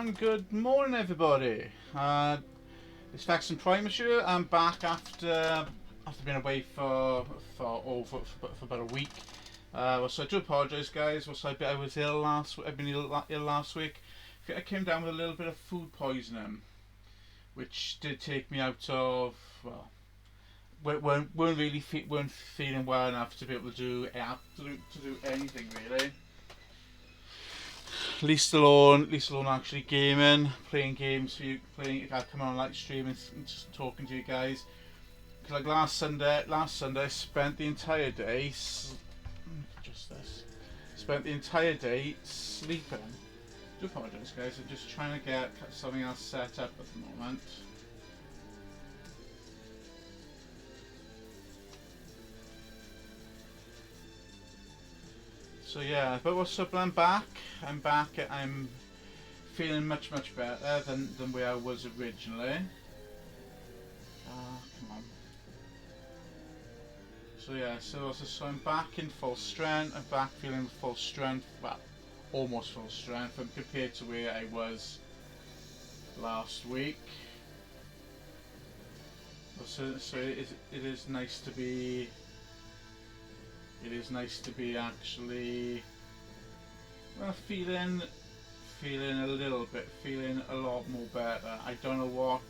and good morning, everybody. It's Fax and Primus here. I'm back after being away for about a week. So I do apologise, guys. I was ill last. I've been ill last week. I came down with a little bit of food poisoning, which did take me out of weren't feeling well enough to be able to do anything really. Least alone actually gaming, playing games for you, coming on live stream and just talking to you guys. Cause like last Sunday I spent the entire day sleeping. I do apologise, guys. I'm just trying to get something else set up at the moment. So yeah, but what's up? I'm back. I'm feeling much better than where I was originally. Come on. So yeah, so I'm back in full strength. I'm back feeling full strength. Well, almost full strength compared to where I was last week. So it is nice to be. It is nice to be actually feeling a lot more better. I don't know what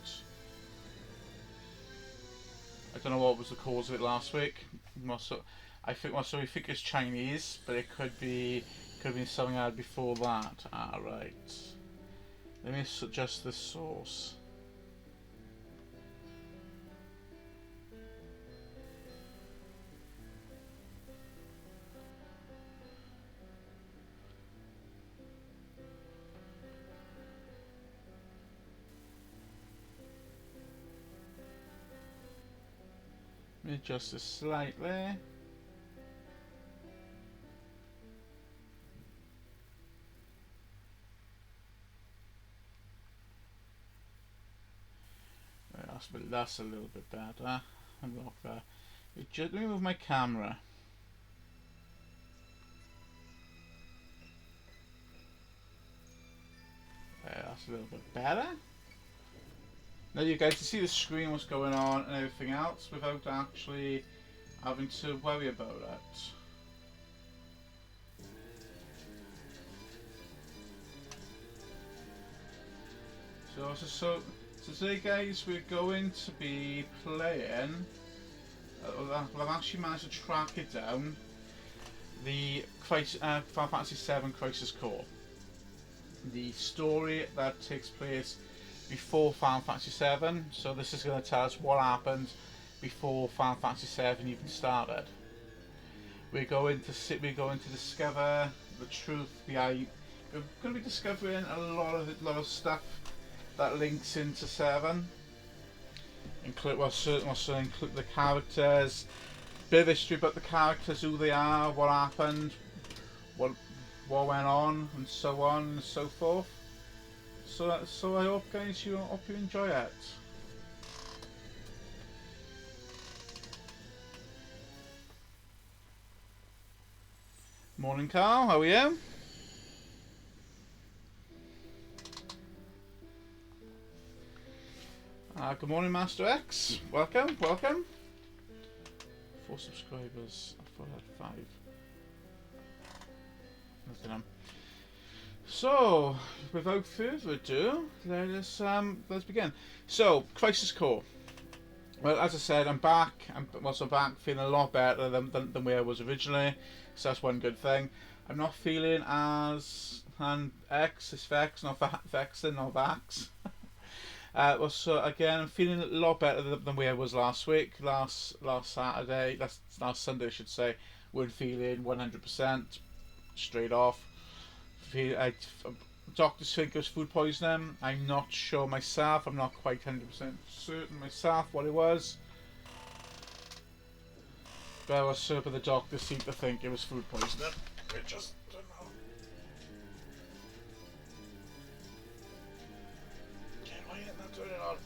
was the cause of it last week. I think it's Chinese, but it could be something I had before that. Right. Let me adjust the source. Let me adjust this slightly. Right, that's a little bit better. Unlock that. Let me move my camera. That's a little bit better. Now you guys can see the screen, what's going on and everything else without actually having to worry about it. So today, guys, we're going to be playing. I've actually managed to track it down. The Final Fantasy VII Crisis Core. The story that takes place before Final Fantasy VII, so this is going to tell us what happened before Final Fantasy VII even started. We're going to discover the truth. We're going to be discovering a lot of stuff that links into 7. Include the characters, bit of history about the characters, who they are, what happened, what went on, and so on and so forth. So I hope, guys, you enjoy it. Morning, Carl. How are you? Good morning, Master X. Welcome. 4 subscribers. I thought I had 5. Nothing on. So, without further ado, let's begin. So, Crisis Core. Well, as I said, I'm back. I'm back, feeling a lot better than where I was originally. So that's one good thing. I'm not feeling as not vexing, not vax. So again, I'm feeling a lot better than where I was last week. Last Sunday, I should say. Weren't feeling 100% straight off. Doctors think it was food poisoning. I'm not sure myself. I'm not quite 100% certain myself what it was. But I was certain the doctors seem to think it was food poisoning. I just don't know. Why isn't that turning on?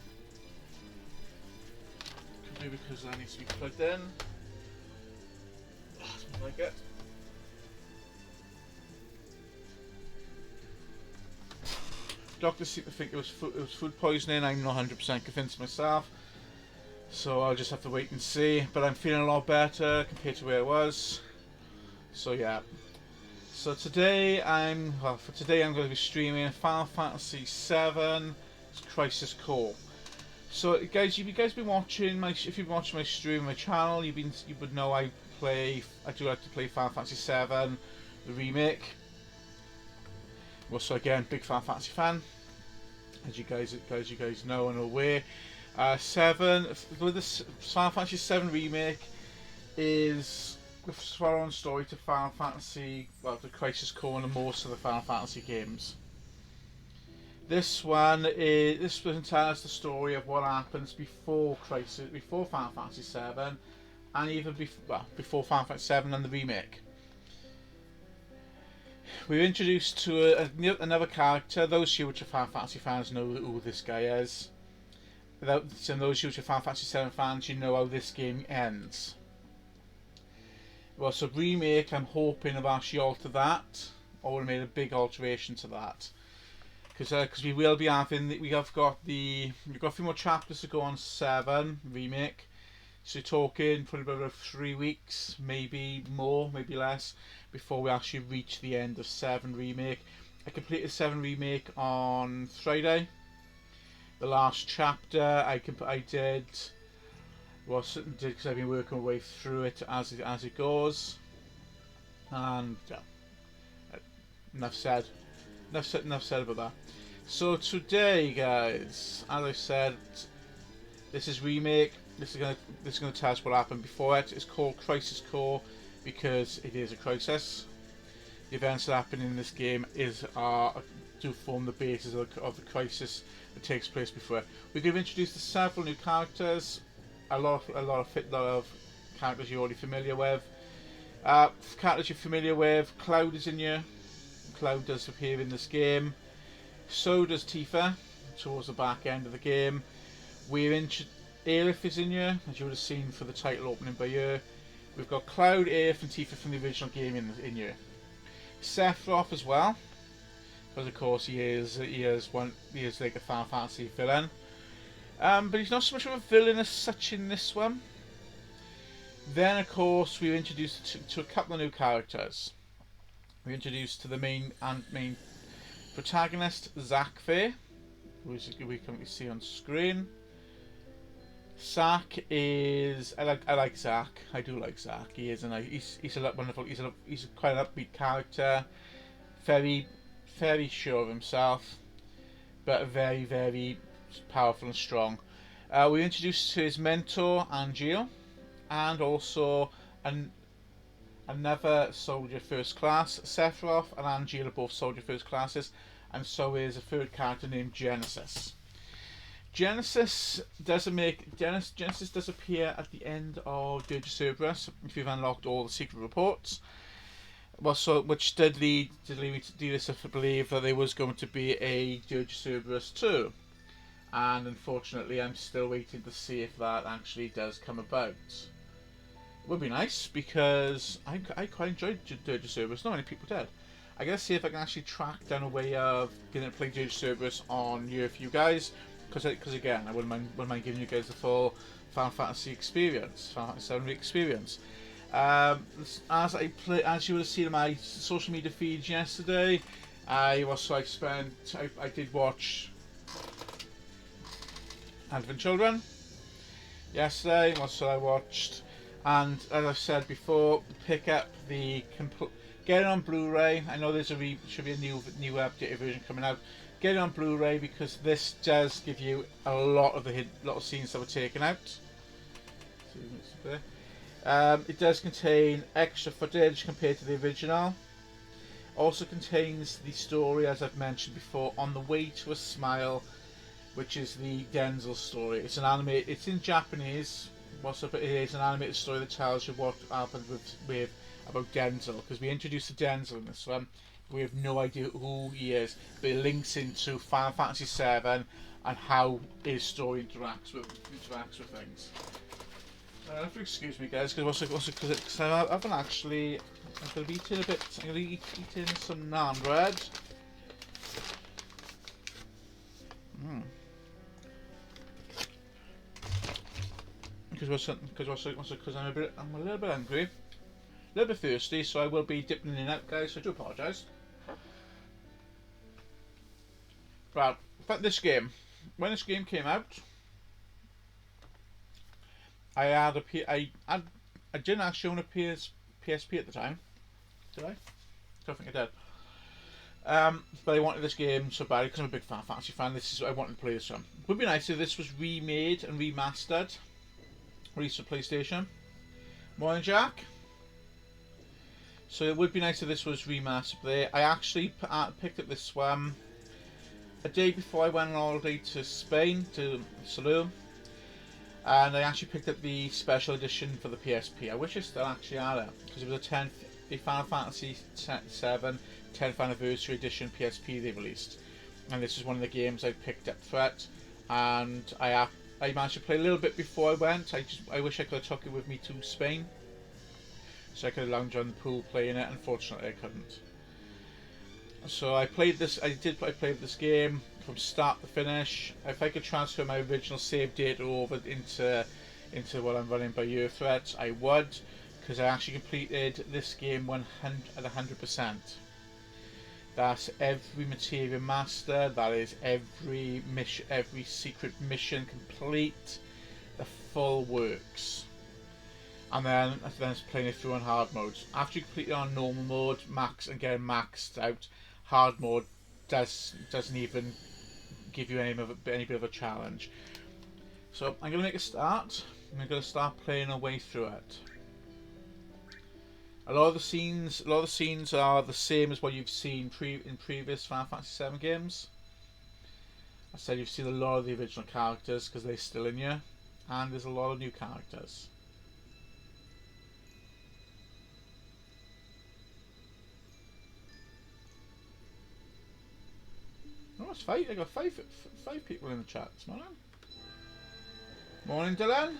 Could be because that needs to be plugged in. Something like it. doctors seem to think it was food poisoning. I'm not 100% convinced myself, so I'll just have to wait and see. But I'm feeling a lot better compared to where I was. So yeah. So today I'm going to be streaming Final Fantasy VII Crisis Core. So guys, if you guys been watching if you've been watching my stream, my channel, you would know I do like to play Final Fantasy VII, the remake. Also, again, big Final Fantasy fan, as you guys know and are aware. With this Final Fantasy VII remake is the follow-on story to Final Fantasy, well, the Crisis Core and most of the Final Fantasy games. This one tells the story of what happens before Final Fantasy VII, and even before Final Fantasy VII and the remake. We're introduced to another character. Those of you which are Final Fantasy fans know who this guy is. Those of you which are Final Fantasy VII fans, you know how this game ends. Well, so remake, I'm hoping I've actually altered that, or made a big alteration to that. Because we will be having, we've got a few more chapters to go on 7 remake. So we're talking probably about 3 weeks, maybe more, maybe less, before we actually reach the end of 7 remake. I completed 7 remake on Friday. The last chapter I did because I've been working my way through it as it goes. And enough said about that. So today, guys, as I said, this is remake. This is gonna tell us what happened before it. It's called Crisis Core because it is a crisis. The events that happen in this game do form the basis of the crisis that takes place before it. We're going to introduce several new characters. A lot of characters you're already familiar with. Characters you're familiar with. Cloud is in here. Cloud does appear in this game. So does Tifa towards the back end of the game. Aerith is in here, as you would have seen for the title opening by here. We've got Cloud, Aerith and Tifa from the original game in here. Sephiroth as well, because of course he is like a Final Fantasy villain. But he's not so much of a villain as such in this one. Then of course we're introduced to a couple of new characters. We're introduced to the main protagonist, Zack Fair, who we currently see on screen. Zack is I like Zack. I do like Zack. He's quite an upbeat character, very sure of himself, but very, very powerful and strong. We're introduced to his mentor, Angel, and also another soldier first class. Sephiroth and Angel are both soldier first classes, and so is a third character named Genesis. Genesis does appear at the end of Dirge of Cerberus if you've unlocked all the secret reports. Well, which did lead me to do this to believe that there was going to be a Dirge of Cerberus 2. And unfortunately I'm still waiting to see if that actually does come about. It would be nice because I quite enjoyed Dirge of Cerberus. Not many people did. I gotta see if I can actually track down a way of getting to play Dirge of Cerberus on here for you guys. Because again, I wouldn't mind giving you guys the full Final Fantasy experience, Final Fantasy VII experience. As you would have seen in my social media feeds yesterday, I did watch Advent Children yesterday. What I watched, and as I've said before, pick up get it on Blu-ray. I know should be a new updated version coming out. Get it on Blu-ray because this does give you a lot of scenes that were taken out. It does contain extra footage compared to the original. Also contains the story, as I've mentioned before, On the Way to a Smile, which is the Denzel story. It's in Japanese. It is an animated story that tells you what happened about Denzel, because we introduced the Denzel in this one. We have no idea who he is, but it links into Final Fantasy VII and how his story interacts with things. If you excuse me, guys, because I haven't actually. I'm going to be eating some naan bread. because I'm a little bit hungry, a little bit thirsty, so I will be dipping in and out, guys. So I do apologise. But this game, when this game came out, I didn't actually own a PSP at the time, did I? I don't think I did. But I wanted this game so badly because I'm a big Final Fantasy fan. This is what I wanted to play this on. It would be nice if this was remade and remastered, released for PlayStation. Morning, Jack. So it would be nice if this was remastered there. I actually picked up this one a day before I went on holiday to Spain, to Salou. And I actually picked up the special edition for the PSP. I wish I still actually had it, because it was a Final Fantasy VII 10th anniversary edition PSP they released, and this is one of the games I picked up for it. And I managed to play a little bit before I went. I wish I could have took it with me to Spain, so I could have lounged on the pool playing it. Unfortunately, I couldn't. So I played this. I played this game from start to finish. If I could transfer my original save data over into what I'm running by your threats, I would, because I actually completed this game 100%. That's every materia master. That is every mission, every secret mission complete. The full works. And then it's playing it through on hard modes. After you complete it on normal mode, max and getting maxed out, hard mode doesn't even give you any bit of a challenge. So I'm gonna make a start. I'm gonna start playing our way through it. A lot of the scenes are the same as what you've seen in previous Final Fantasy VII games. I said you've seen a lot of the original characters because they're still in here, and there's a lot of new characters. Oh, it's five. I got five people in the chat this morning. Morning, Dylan.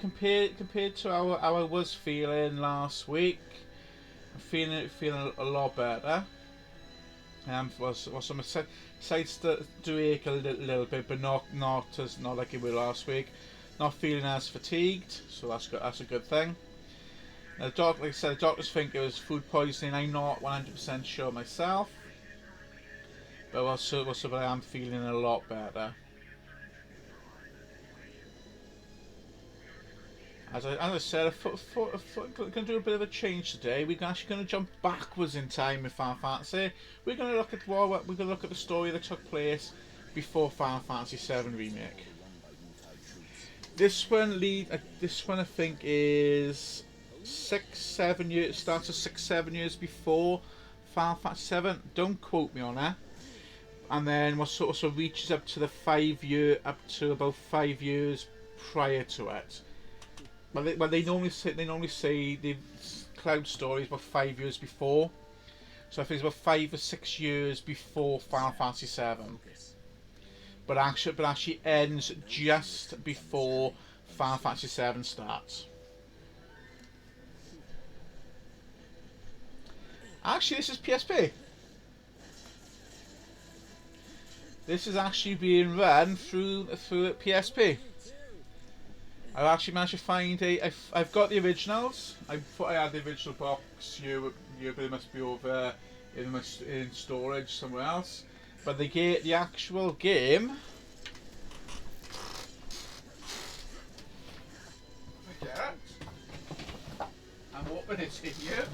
Compared to how I was feeling last week, I'm feeling a lot better. Was on my sides do ache a little bit, but not like it was last week. Not feeling as fatigued, so that's good. That's a good thing. Now, like I said, the doctors think it was food poisoning. I'm not 100% sure myself, but I am feeling a lot better. As I said, we're going to do a bit of a change today. We're actually going to jump backwards in time in Final Fantasy. We're going to look at the story that took place before Final Fantasy VII Remake. This one I think is 6-7 years. Starts at 6-7 years before Final Fantasy VII. Don't quote me on that. And then what sort of reaches up to about 5 years prior to it. Well, they normally say the Cloud story is about 5 years before, so I think it's about 5 or 6 years before Final Fantasy VII. But actually ends just before Final Fantasy VII starts. Actually, this is PSP. This is actually being run through PSP. I've actually managed to find I've got the originals. I thought I had the original box here, but it must be over in storage somewhere else. But the actual game. Look at it. I'm hoping it's in here.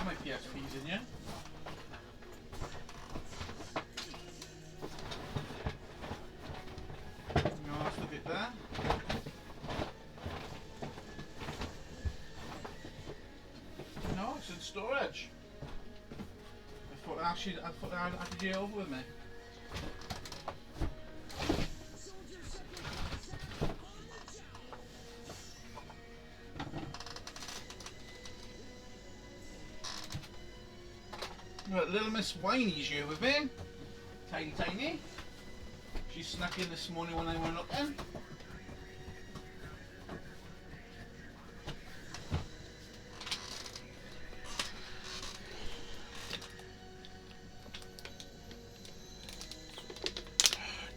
My PSP's in here. No, that's the bit there. No, it's in storage. I thought I had to get over with me. Right, little Miss Whiny's here with me. Tiny. She snuck in this morning when I went looking.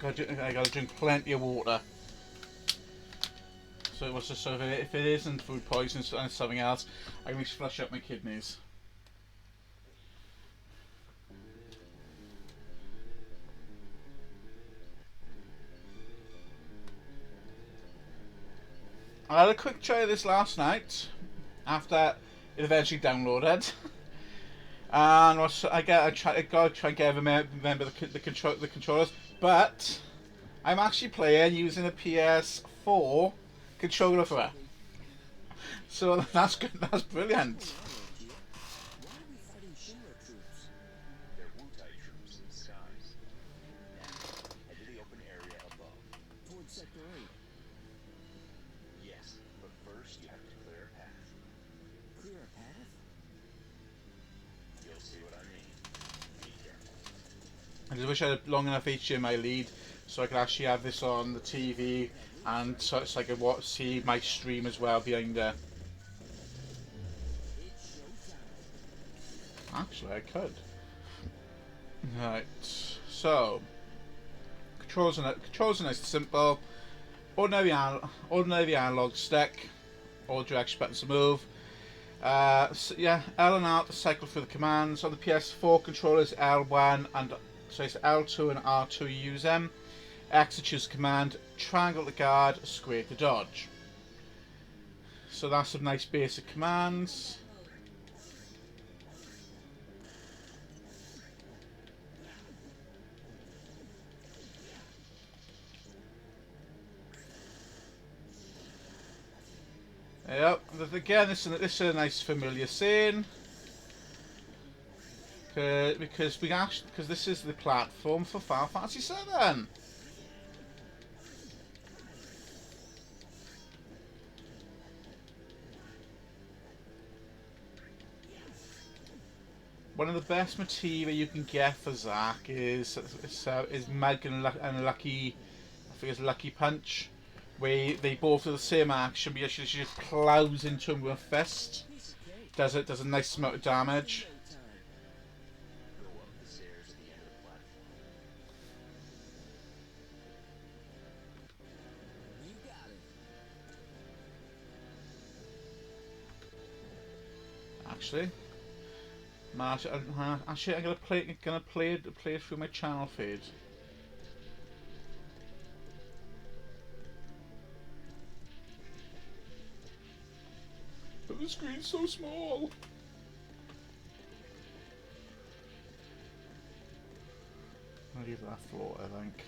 I gotta drink plenty of water. So it was just sort of, if it isn't food poisoning and something else, I can at least flush out my kidneys. I had a quick try of this last night after it eventually downloaded. And I gotta try and get remember the controllers, but I'm actually playing using a PS4 controller for it. So that's good. That's brilliant. Why are we fighting Shinra troops? They're Wutai troops in disguise. Now, head to the open area above. Towards Sector 8. Yes, but first you have to clear a path. Clear a path? You'll see what I mean. Be careful. I just wish I had long enough HDMI lead so I could actually have this on the TV and so I could see my stream as well behind there. It's showtime. Actually, I could. Right, so controls are nice and simple. Ordinary analog stick, all direction buttons to move. So yeah, L and R to cycle through the commands. On the PS4 controllers, L1 and it's L2 and R2 you use them. X to choose command, triangle to guard, square to dodge. So that's some nice basic commands. Yep, again this is a nice familiar scene. Because this is the platform for Final Fantasy VII. One of the best material you can get for Zack is Meg and Lucky, I think it's Lucky Punch, where they both do the same action, but she just plows into him with a fist. Does a nice amount of damage. Go up the stairs at the end of the platform. You got it. Actually, I'm gonna play it through my channel feed. But the screen's so small. I'll leave that floor, I think.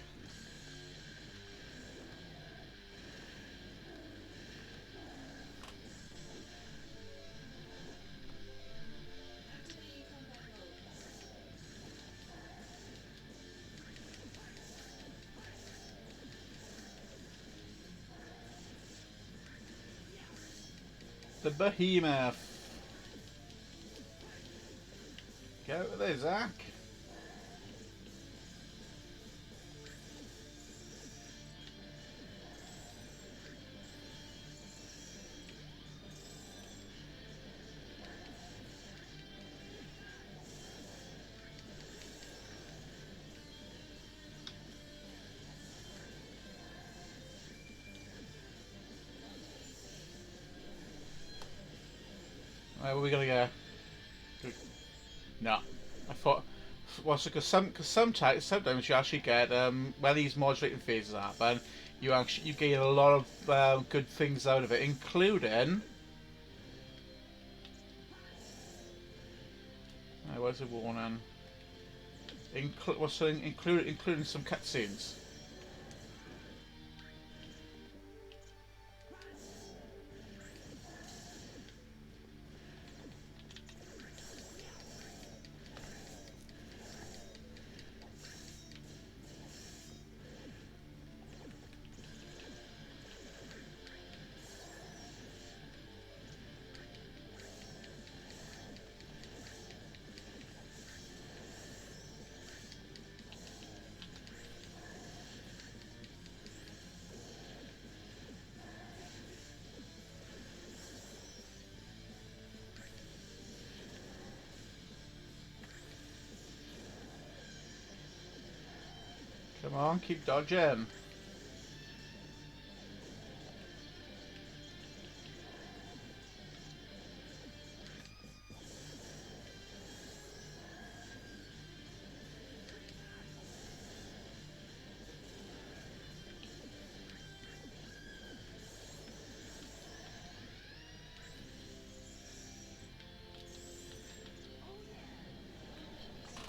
The behemoth. Get out of there, Zack. Right, where are we gonna go? No, I thought. Well, because sometimes you actually get when these modulating phases happen, you get a lot of good things out of it, including. Where's the warning? Including some cutscenes. Come on, keep dodging.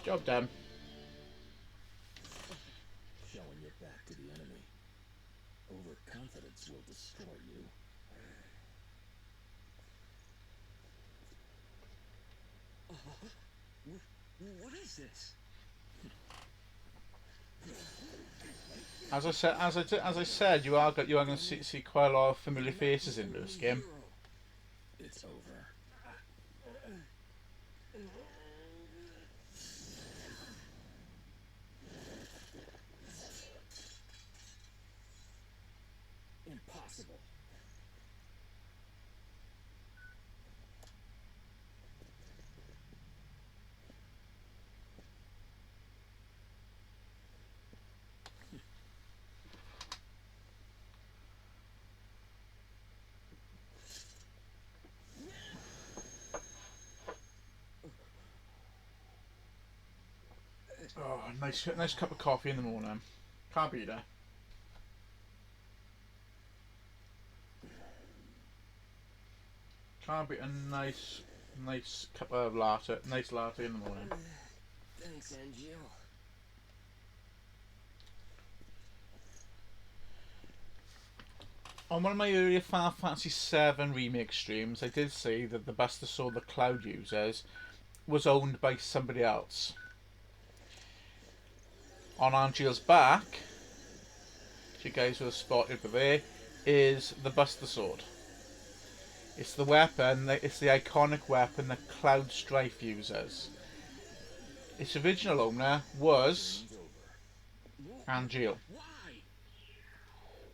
Job done. Showing your back to the enemy. Overconfidence will destroy you. What is this? As I said, you are going to see quite a lot of familiar faces in this game. It's over. Impossible. Oh, nice cup of coffee in the morning. Can't beat that. Can't beat a nice cup of latte, nice latte in the morning. Thanks, Angel. On one of my earlier Final Fantasy VII Remake streams, I did say that the Buster Sword the Cloud uses was owned by somebody else. On Angel's back, which you guys will have spotted over there, is the Buster Sword. It's the weapon, it's the iconic weapon that Cloud Strife uses. Its original owner was Angel.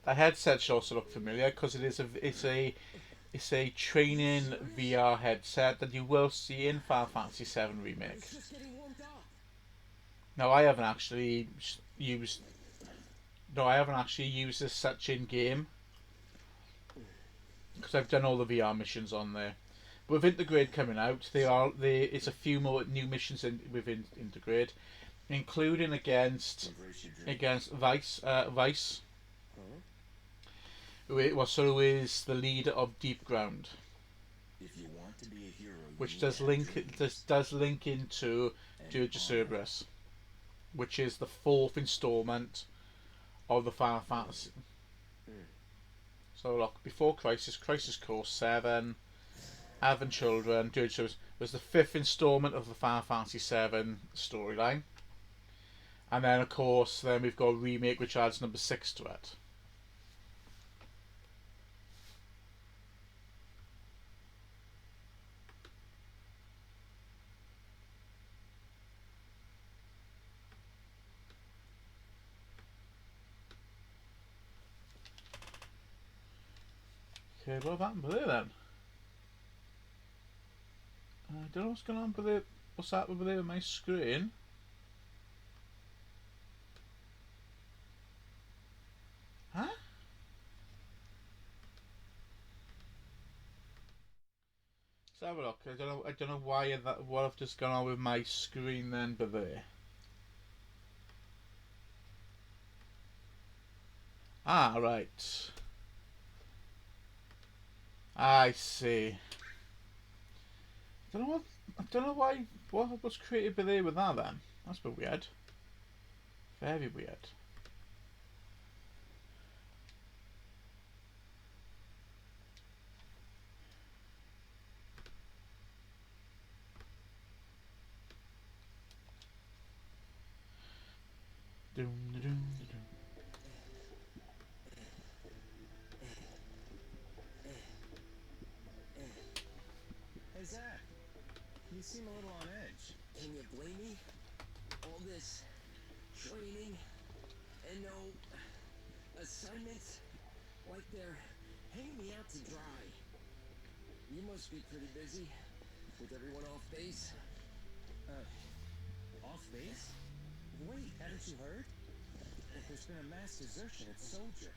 The headset should also look familiar because it's a training VR headset that you will see in Final Fantasy VII Remake. Now I haven't actually used this such in game because I've done all the VR missions on there. But with Intergrade coming out, it's a few more new missions within Intergrade, including against Vice. Who is the leader of Deep Ground, If you want to be a hero, which does link into Dirge of Cerberus, which is the 4th installment of the Final Fantasy. So look, before Crisis Core 7, Advent Children, Dirge of Cerberus was the 5th installment of the Final Fantasy VII storyline, and then of course we've got Remake, which adds number 6 to it. Okay, what happened there then? I don't know what's going on with it. What's happened over there with my screen? Huh? Let's have a look. I don't know why what I've just gone on with my screen then, but there. Ah, right. I see. I don't know why. What was created by there with that then? That's a bit weird. Very weird. Doom, doom, doom. Hey, Zack. You seem a little on edge. Can you blame me? All this training and no assignments, like they're hanging me out to dry. You must be pretty busy with everyone off base. Off base? Wait, haven't you heard? that there's been a mass desertion at Soldier.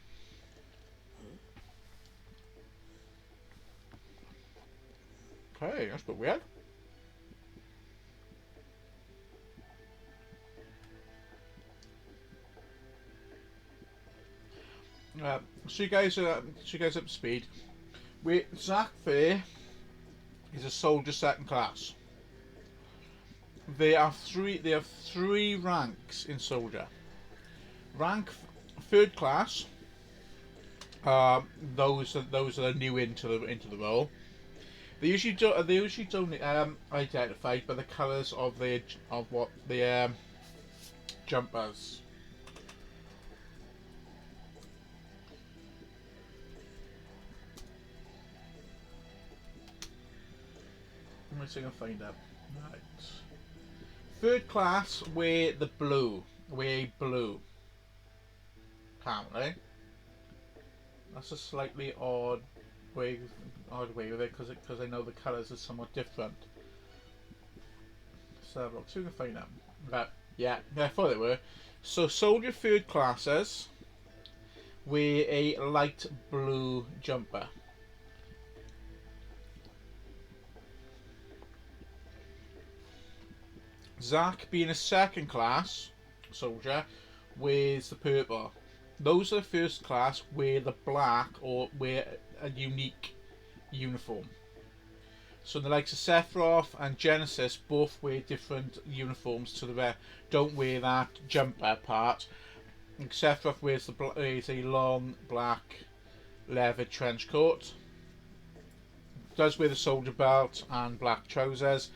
Okay, that's a bit weird. So you guys up to speed. Zack Fair is a soldier second class. There are three ranks in soldier. Rank third class. Those that are new into the role. They usually don't identify by the colours of what the jumpers. Let's see if I can find out. Right. Third class wear blue. Apparently. That's a slightly odd way with it because I know the colours are somewhat different. So let's see if we can find out. Right. Yeah, I thought they were. So soldier third classes wear a light blue jumper. Zack, being a second class soldier, wears the purple. Those are first class, wear the black or wear a unique uniform. So the likes of Sephiroth and Genesis both wear different uniforms to the rest. Don't wear that jumper part. Sephiroth wears a long black leather trench coat. Does wear the soldier belt and black trousers.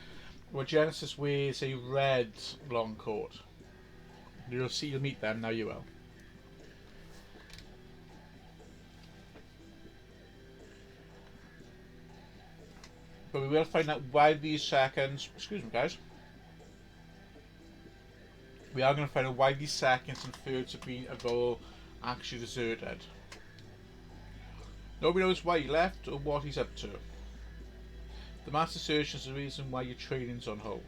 Well, Genesis wears a red long coat. You'll meet them now. You will. But we will find out why these seconds. Excuse me, guys. We are going to find out why these seconds and thirds have been actually deserted. Nobody knows why he left or what he's up to. The master search is the reason why your training's on hold.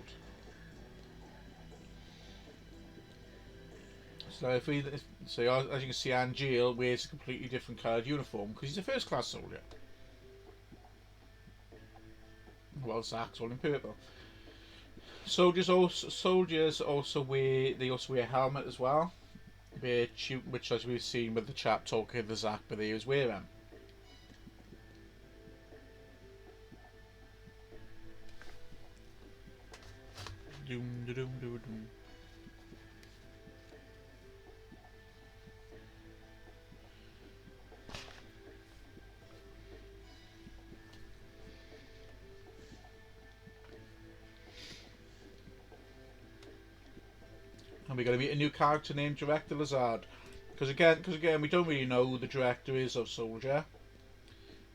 So as you can see, Angel wears a completely different coloured uniform because he's a first class soldier. Well, Zack's all in purple. Soldiers also wear a helmet as well, which as we've seen with the chap talking to Zack, but he was wearing. Doom, doom, doom, doom. And we're going to meet a new character named Director Lazard. Because again, we don't really know who the director is of Soldier.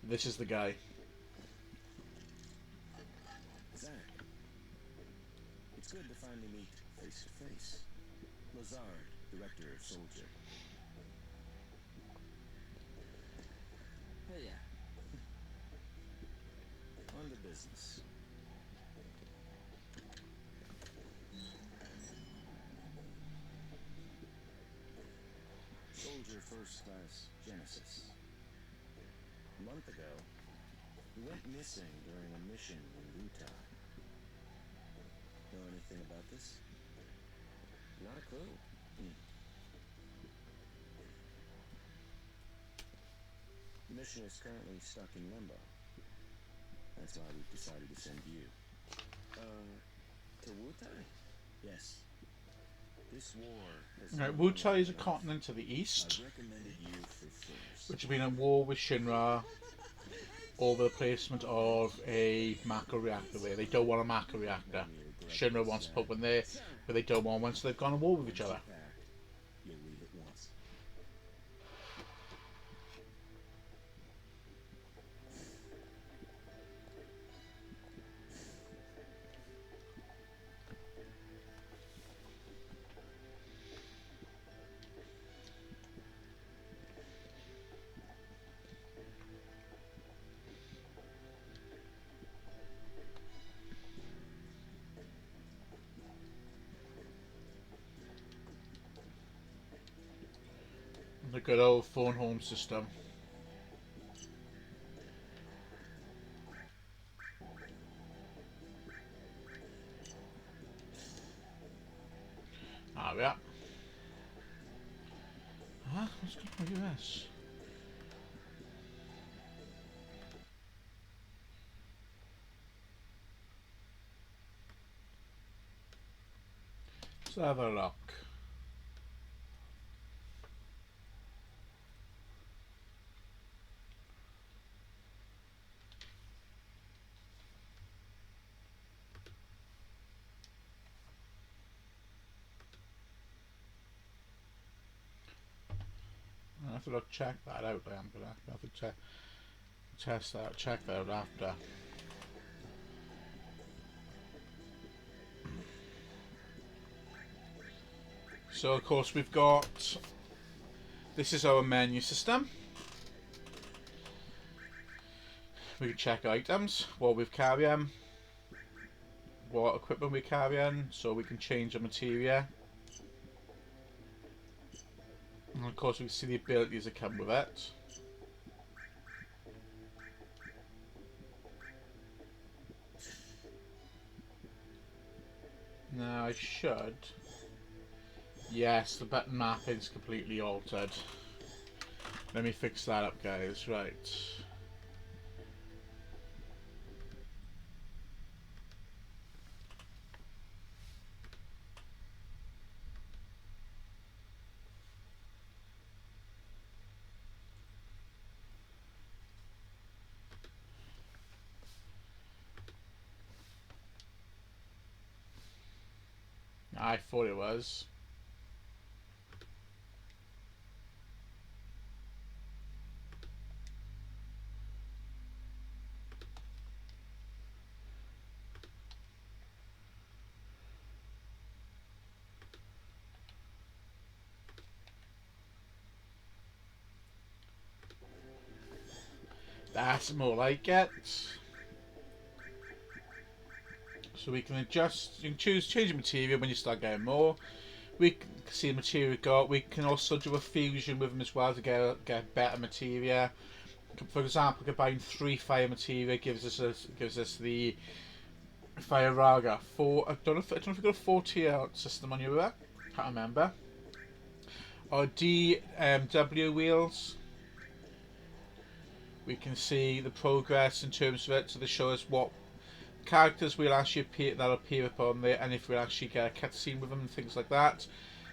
This is the guy. Zack, it's good to finally meet face to face. Lazard, director of Soldier. Hey, yeah. On to business. Soldier First Class Genesis. A month ago, he went missing during a mission in Utah. Know anything about this? Not a clue. The mission is currently stuck in limbo. That's why we've decided to send you. To Wutai? Yes. This war has... Right, Wutai is a continent to the east, which has been at war with Shinra over the placement of a macro reactor there. They don't want a macro reactor. Shinra wants to put one there, but they don't want one, so they've gone to war with each other. The good old phone home system. Ah, yeah. Huh? What's going on with US? Let's have a look. I have to look, check that out. I'm gonna have to test that, check that out after. So of course we've got, this is our menu system. We can check items, what we've carrying, what equipment we're carrying, so we can change the material. And of course we can see the abilities that come with it. Now I should... Yes, the button mapping's completely altered. Let me fix that up, guys. Right. I thought it was. That's more like it. So we can adjust, you can change the material when you start getting more. We can see the material we've got. We can also do a fusion with them as well to get better material. For example, combining 3 fire material gives us the fire raga. I don't know if you've got a 4-tier system on your can't remember. Or DW wheels. We can see the progress in terms of it, so they show us what characters will actually appear upon there, and if we actually get a cutscene with them and things like that,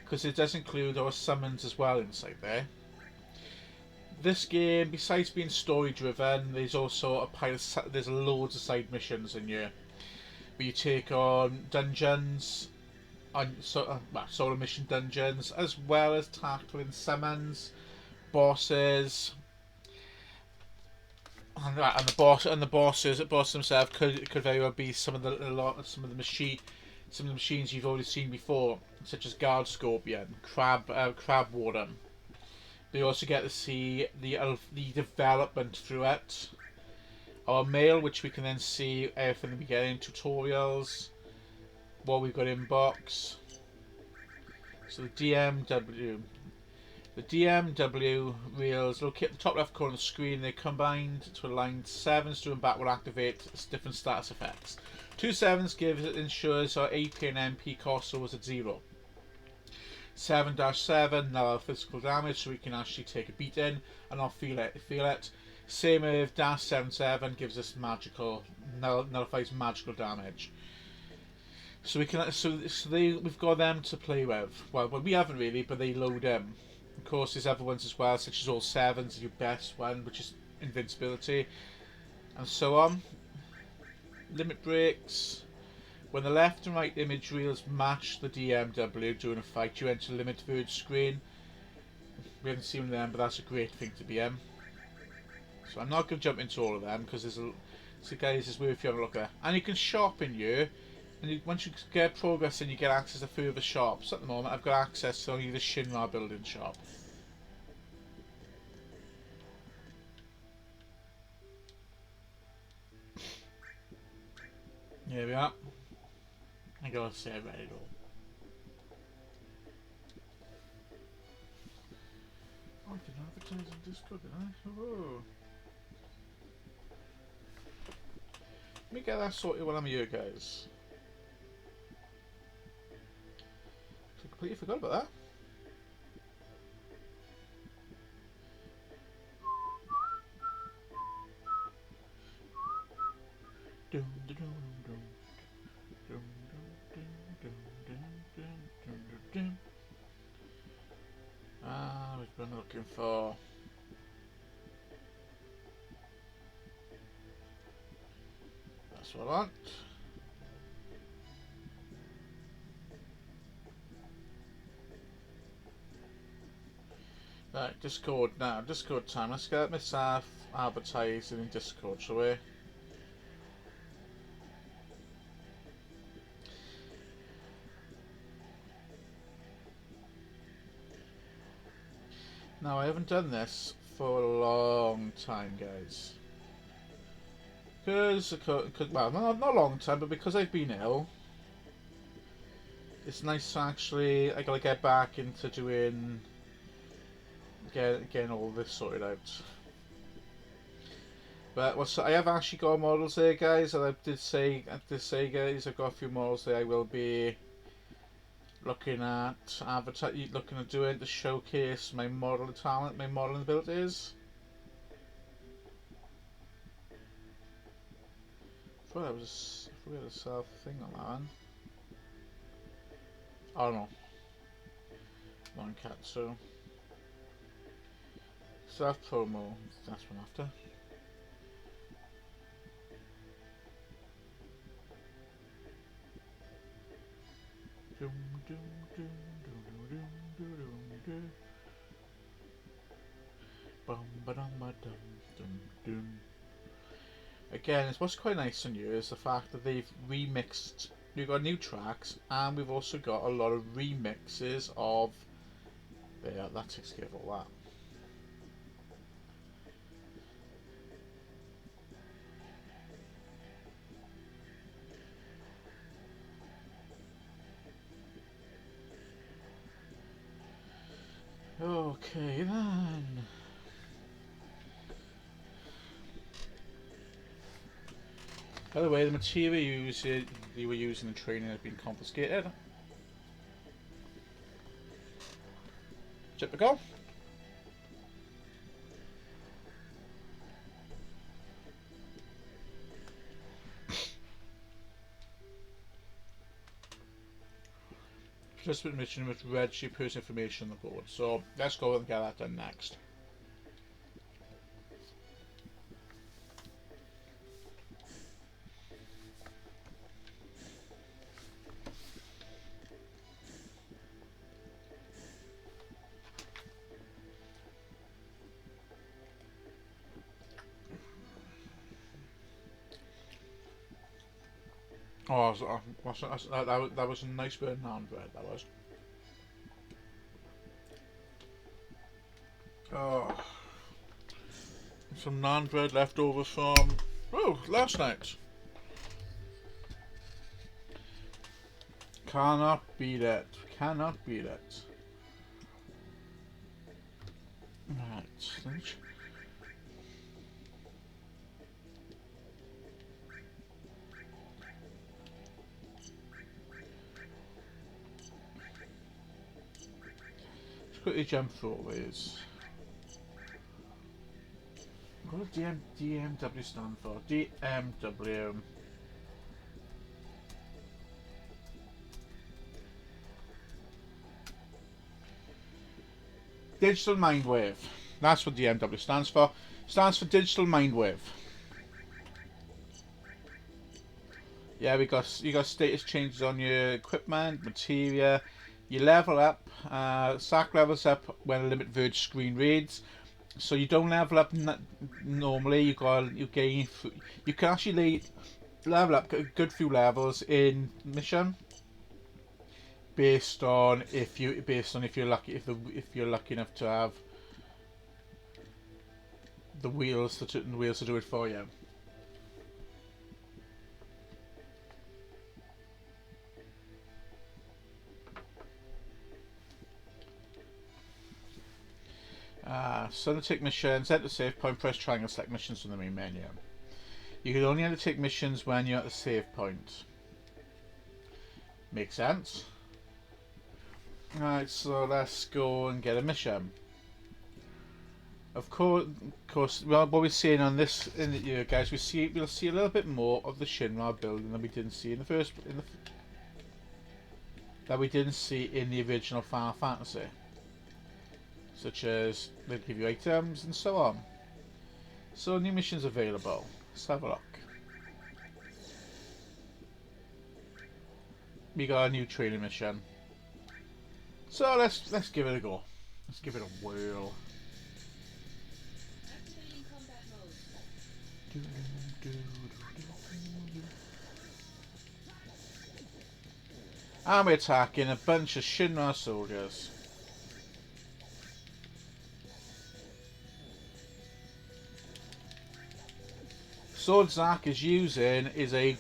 because it does include our summons as well inside there. This game, besides being story driven, there's also a pile of, there's loads of side missions in here where you take on dungeons, solo mission dungeons, as well as tackling summons, bosses. And the bosses themselves could very well be some of the machines you've already seen before, such as Guard Scorpion, Crab Warden. But you also get to see the development through it. Our mail, which we can then see everything we get in tutorials, what we've got in box. So the DMW. The DMW reels located at the top left corner of the screen. They combined to align 7s to and back will activate different status effects. 2 7s ensures our AP and MP cost was at 0. 7-7 null physical damage, so we can actually take a beating and not feel it. Same with -7 gives us nullifies magical damage. So we can we've got them to play with. Well, we haven't really, but they load in. Of course, there's other ones as well, such as all 7s, your best one, which is invincibility, and so on. Limit breaks. When the left and right image reels match the DMW during a fight, you enter the limit verge screen. We haven't seen them, but that's a great thing to be in. So I'm not going to jump into all of them, because so guys, it's worth you having a look at. And you can shop in here. And once you get progress in, you get access to further shops. At the moment, I've got access to only the Shinra building shop. Here we are. I gotta say, I read it all. Oh, I didn't advertise on Discord, did I? Oh. Let me get that sorted while I'm here, guys. I completely forgot about that. Ah, we've been looking for. That's what I want. Right, Discord now. Discord time. Let's get myself advertising in Discord, shall we? Now, I haven't done this for a long time, guys. Because, well, not a long time, but because I've been ill, it's nice to actually, I gotta get back into doing, getting all this sorted out. But, well, so I have actually got models there, guys, and I did say, guys, I've got a few models there I will be looking at doing to showcase my model talent, my modeling abilities. I thought I had a self thing on that one. Oh no. One cat, so self promo, that's one after. Again, it's what's quite nice on you is the fact that they've remixed. We've got new tracks, and we've also got a lot of remixes of. There, that takes care of all that. Okay then. By the way, the material you were using in training has been confiscated. Typical. Participant mission with red sheet person information on the board. So let's go and get that done next. Oh, that was a nice bit of naan bread, that was. Oh, some naan bread left over from last night. Cannot beat it. Cannot beat it. Right. Let's quickly jump through all these. What does DMW stand for? DMW. Digital Mindwave. That's what DMW stands for. Stands for Digital Mindwave. Yeah, you got status changes on your equipment, materia. You level up. Sack levels up when a limit verge screen reads. So you don't level up normally. You gain. You can actually level up a good few levels in mission. Based on if you're lucky enough to have the wheels to do it for you. So undertake missions, enter the save point, press triangle, select missions from the main menu. You can only undertake missions when you're at the save point. Makes sense. Alright, so let's go and get a mission. Of course, well, what we're seeing on this, guys, we'll see a little bit more of the Shinra building than we didn't see in the original Final Fantasy, such as they'll give you items and so on. So new missions available. Let's have a look. We got a new training mission. So let's give it a go. Let's give it a whirl. Activating combat mode. And we're attacking a bunch of Shinra soldiers. Sword Zack is using is a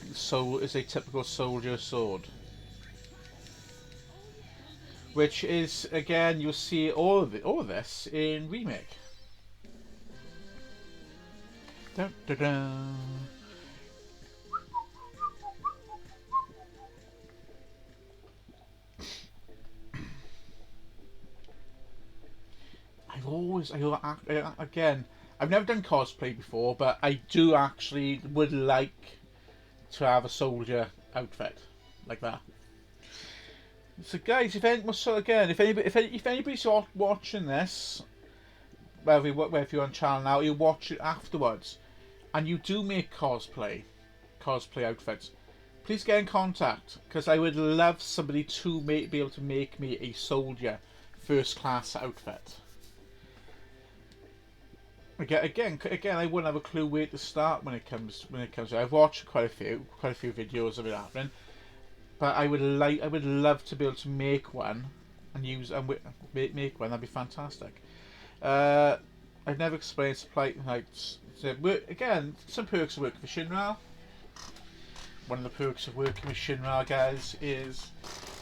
typical soldier sword, which is, again, you'll see all of this in Remake. Dun, dun, dun. Again, I've never done cosplay before, but I do actually would like to have a soldier outfit like that. So, guys, if anybody's watching this, whether you're on channel now, you watch it afterwards, and you do make cosplay outfits, please get in contact, because I would love somebody to be able to make me a soldier first class outfit. Again, I wouldn't have a clue where to start when it comes to. I've watched quite a few videos of it happening, but I would love to be able to make one and make one. That'd be fantastic. I've never explained supply again. Some perks of working for Shinra. One of the perks of working with Shinra, guys, is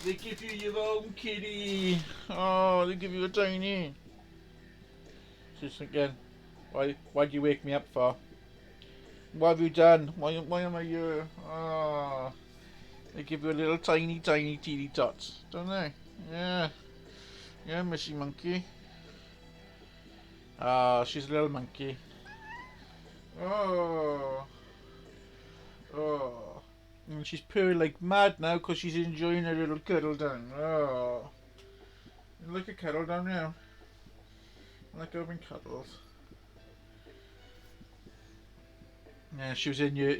they give you your own kitty. Oh, they give you a tiny. Just again. Why'd you wake me up for? What have you done? Why am I here? Oh, they give you a little tiny teeny tots, don't they? Yeah, Missy Monkey. Ah, she's a little monkey. Oh, and she's purring like mad now because she's enjoying her little cuddle down. Oh, you like a cuddle down now? I like having cuddles. Yeah, she was in your.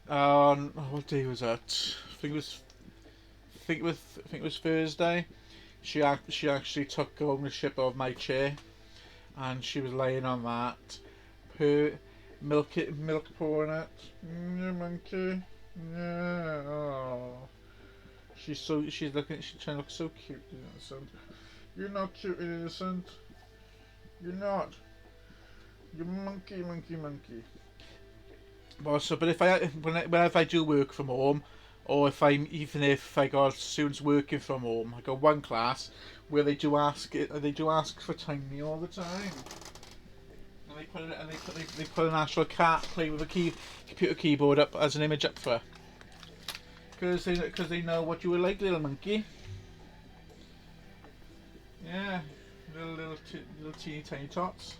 What day was that? I think it was Thursday. She actually took ownership of my chair, and she was laying on that, milk pouring it. Yeah, monkey. Yeah. Oh. She's trying to look so cute, innocent. You're not cute, innocent. You're not. You're monkey. Well, but whenever I do work from home, or if I got students working from home, I got one class where they do ask for tiny all the time, and they put an actual cat playing with a computer keyboard up as an image up for her, because they know what you were like, little monkey. Yeah, little teeny tiny tots.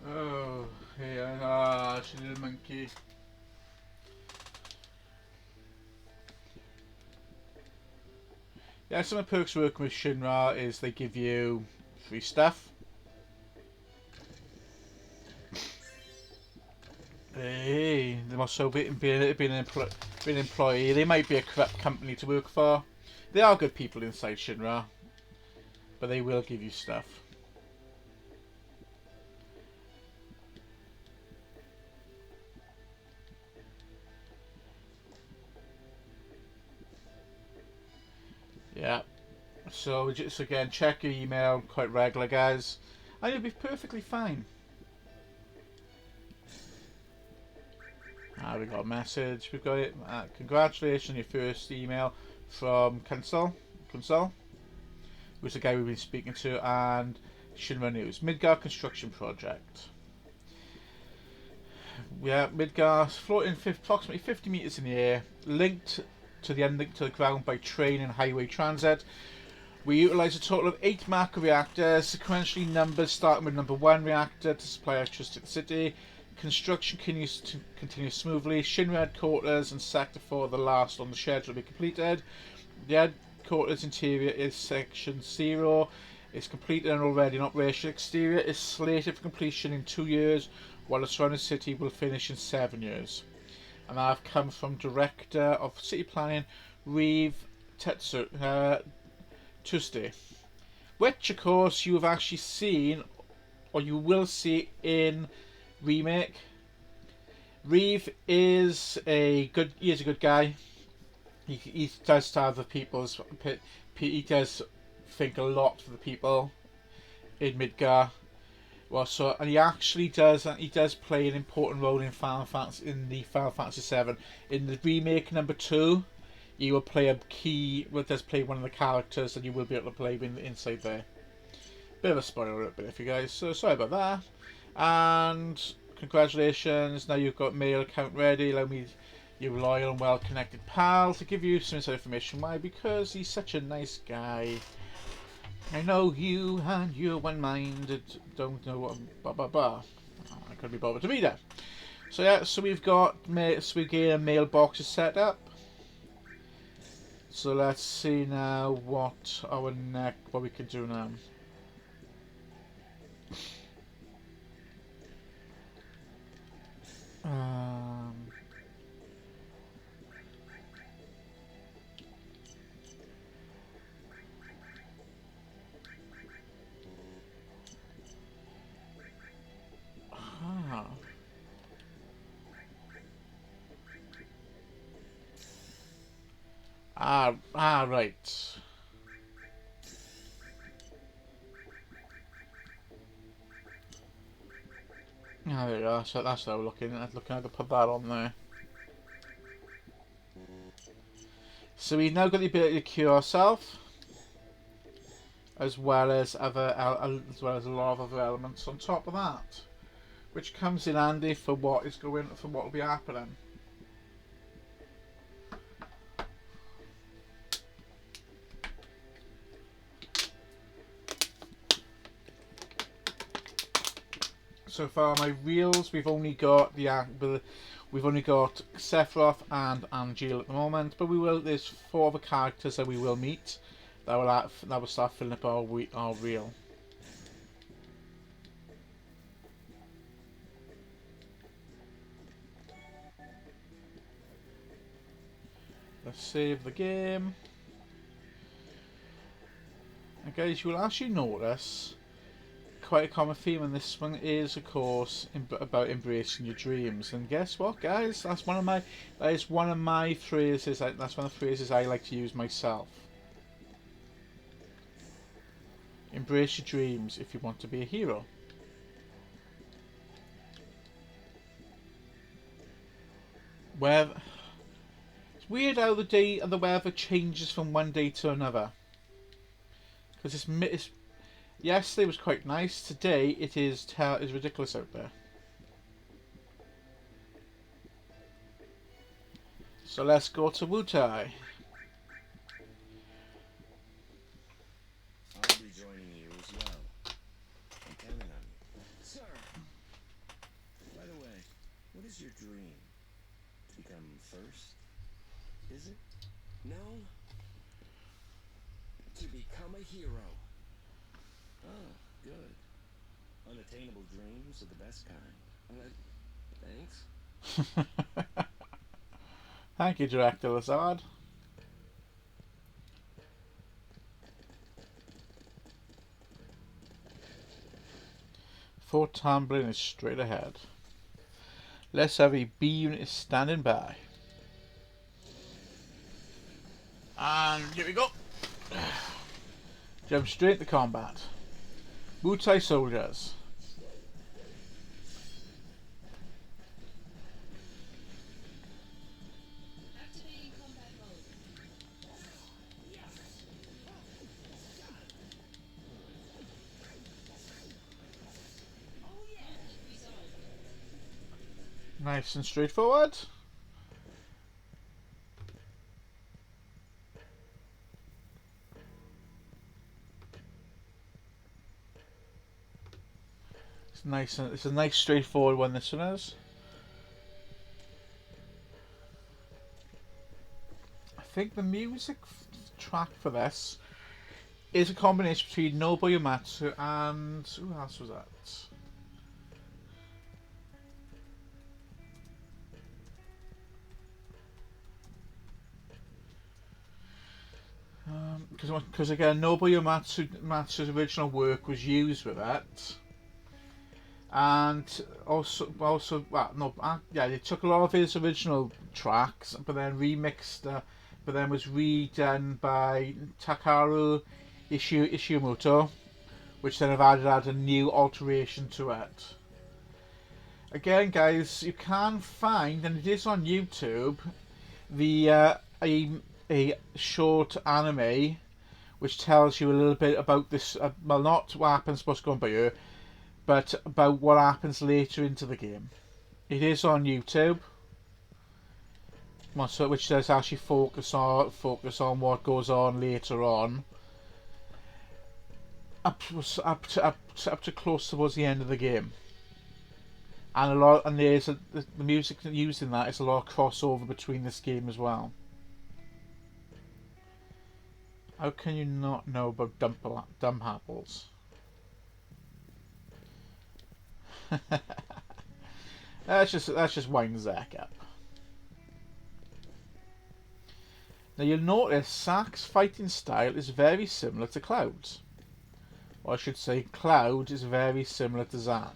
Oh, yeah, she's a little monkey. Yeah, some of the perks working with Shinra is they give you free stuff. Hey, they must also being an employee. They might be a corrupt company to work for. They are good people inside Shinra, but they will give you stuff. Yeah, So just again, check your email quite regular, guys, and you'll be perfectly fine. We got a message. We've got it. Congratulations on your first email from Kunsel, who's the guy we've been speaking to, and Shinra News. Midgar construction project. Yeah, Midgar floating approximately 50 meters in the air, linked to the ground by train and highway transit. We utilize a total of 8 macro reactors, sequentially numbered, starting with number 1 reactor to supply electricity to the city. Construction continues smoothly. Shinra headquarters and Sector 4, the last on the schedule, will be completed. The headquarters interior is Section 0. It's completed and already in operation. Exterior is slated for completion in 2 years, while the surrounding city will finish in 7 years. And I've come from Director of City Planning, Reeve Tuesday, which of course you have actually seen, or you will see in Remake. Reeve is a good guy. He does have the people's. He does think a lot for the people in Midgar. Well, so and he actually does. He does play an important role in Final Fantasy VII. In the remake number 2, he will play a key. Well, does play one of the characters, and you will be able to play him inside there. Bit of a spoiler bit for you guys. So sorry about that. And congratulations. Now you've got mail account ready. Allow me, you loyal and well connected pal, to give you some inside information. Why? Because he's such a nice guy. I know you and you're one-minded. Don't know what. Blah blah blah. I couldn't be bothered to read that. So yeah. So we've got a mailbox set up. So let's see now what we can do now. Right. There we go. So that's how we're looking at how to put that on there. So we've now got the ability to cure ourselves, as well as a lot of other elements on top of that, which comes in handy for what will be happening. So far, my reels, we've only got Sephiroth and Angel at the moment, but there's 4 other characters that we will meet that will start filling up our reel. Let's save the game. And guys, you will actually notice quite a common theme in this one is, of course, about embracing your dreams. And guess what, guys? That is one of my phrases. That's one of the phrases I like to use myself. Embrace your dreams if you want to be a hero. It's weird how the weather changes from one day to another. Because it's yesterday was quite nice. Today it is ridiculous out there. So let's go to Wutai. I'll be joining you as well. I'm counting on you. Sir! By the way, what is your dream? To become first? Is it? No. To become a hero. Oh, good. Unattainable dreams are the best kind. Thanks. Thank you, Director Lazard. Fort Tamblin is straight ahead. Let's have a B unit standing by. And here we go. Jump straight to combat. Wutai soldiers. Activating combat mode. Oh yeah. Conflict resolved. Nice and straightforward. It's nice. It's a nice straightforward one. This one is. I think the music track for this is a combination between Nobuo Uematsu and who else was that? Because again, Nobuo Uematsu's original work was used with it, and also well, no, yeah, they took a lot of his original tracks, but then remixed, but then was redone by Takaru Ishimoto, which then have added a new alteration to it. Again, guys, you can find, and it is on YouTube, the a short anime which tells you a little bit about this. Well, not what happens supposed to go on by you, but about what happens later into the game. It is on YouTube, which does actually focus on what goes on later on, up to close towards the end of the game. And the music used in that is a lot of crossover between this game as well. How can you not know about dumb apples? That's just winding Zack up. Now you'll notice Zack's fighting style is very similar to Cloud's. Or I should say Cloud is very similar to Zack.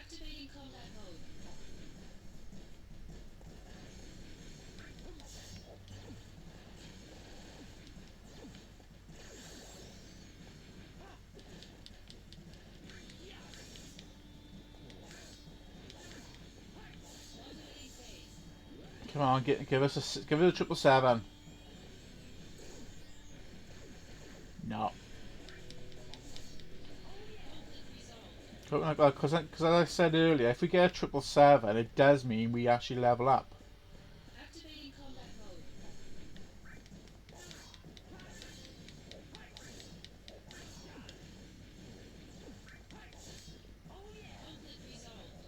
Activating combat mode. Modulating phase. Come on, give it a 777. No. Conflict resolved. Because as I said earlier, if we get a 777, it does mean we actually level up. Activating combat mode. Oh yeah. Conflict resolved.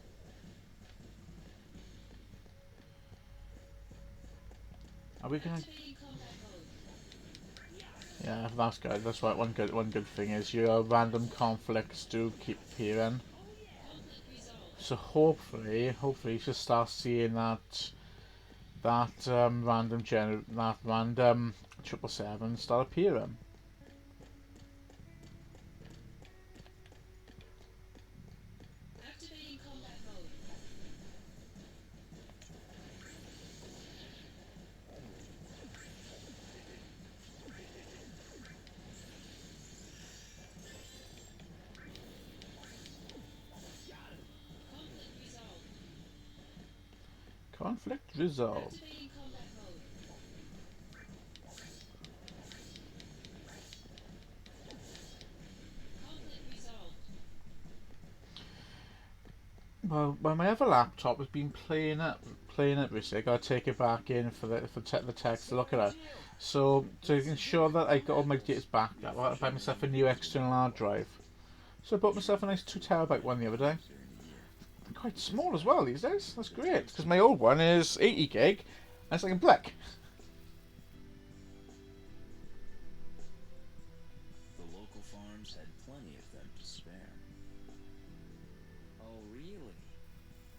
Are we gonna? Activating combat mode. Yeah, that's good. That's right. One good thing is your random conflicts do keep appearing. Conflict resolved. So hopefully you should start seeing that random 777 start appearing. Activating combat mode. Conflict resolved. Conflict resolved. Activating combat mode. Conflict resolved. Well, my other laptop has been playing up recently. I gotta take it back in for the text to look at it. So to ensure that I got all my data backed up, I bought myself a new external hard drive. So I bought myself a nice 2 TB one the other day. They're quite small as well these days. That's great because my old one is 80 gig, and it's like a brick. The local farms had plenty of them to spare. Oh really?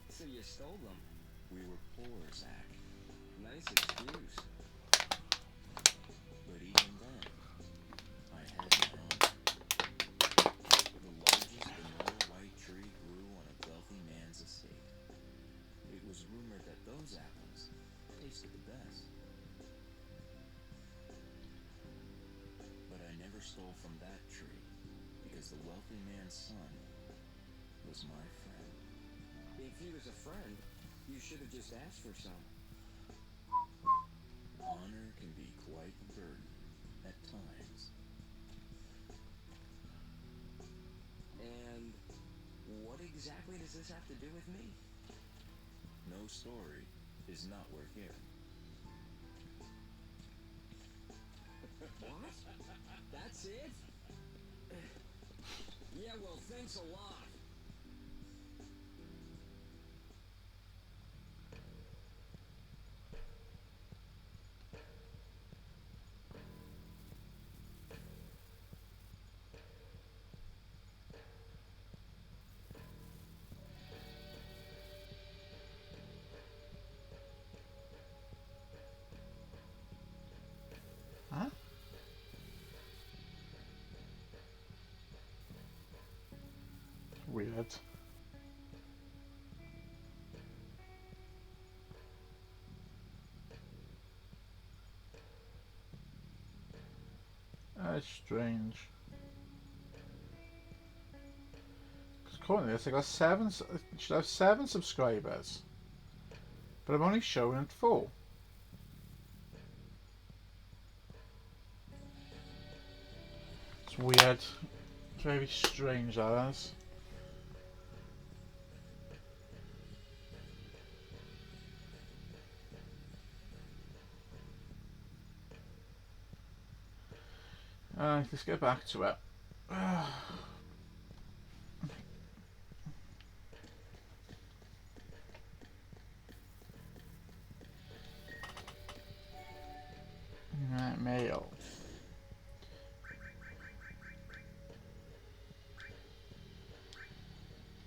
So you stole them? We were poor, Zack. Nice excuse. But even then, I had my own. The largest vanilla white tree grew on a wealthy man's estate. It was rumored that those apples tasted the best. But I never stole from that tree, because the wealthy man's son was my friend. If he was a friend, you should have just asked for some. Honor can be quite a burden at times. And what exactly does this have to do with me? No story is not worth hearing. What? That's it? Yeah, well, thanks a lot. Huh? Weird. That's strange. Because currently it's got it should have 7 subscribers. But I'm only showing it 4. It's weird. It's very strange, that is. Let's get back to it. Right, mail.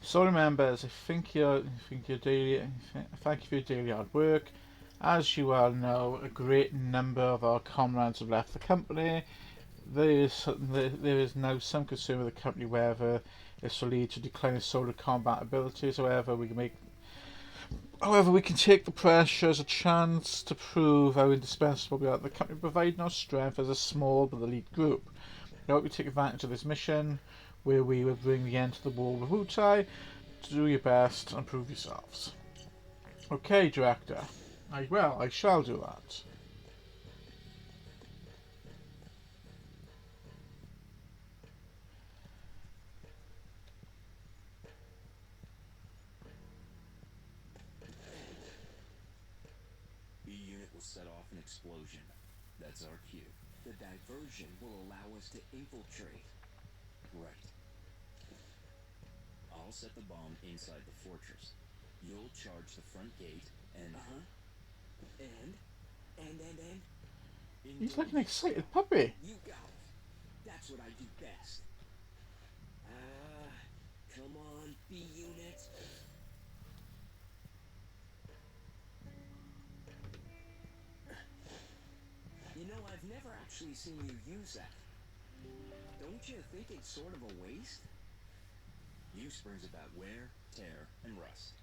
So members, thank you for your daily hard work. As you all know, a great number of our comrades have left the company. There is now some concern with the company whether this will lead to decline of soldier combat abilities. However, we can take the pressure as a chance to prove how indispensable we are. The company provides no strength as a small but elite group. I hope you take advantage of this mission, where we will bring the end to the war with Wutai. Do your best and prove yourselves. Okay, Director. I shall do that. B-Unit will set off an explosion. That's our cue. The diversion will allow us to infiltrate. Right. I'll set the bomb inside the fortress. You'll charge the front gate and... And? He's like an excited puppy. You got it. That's what I do best. Come on, B-Unit. You know, I've never actually seen you use that. Don't you think it's sort of a waste? Use brings about wear, tear, and rust.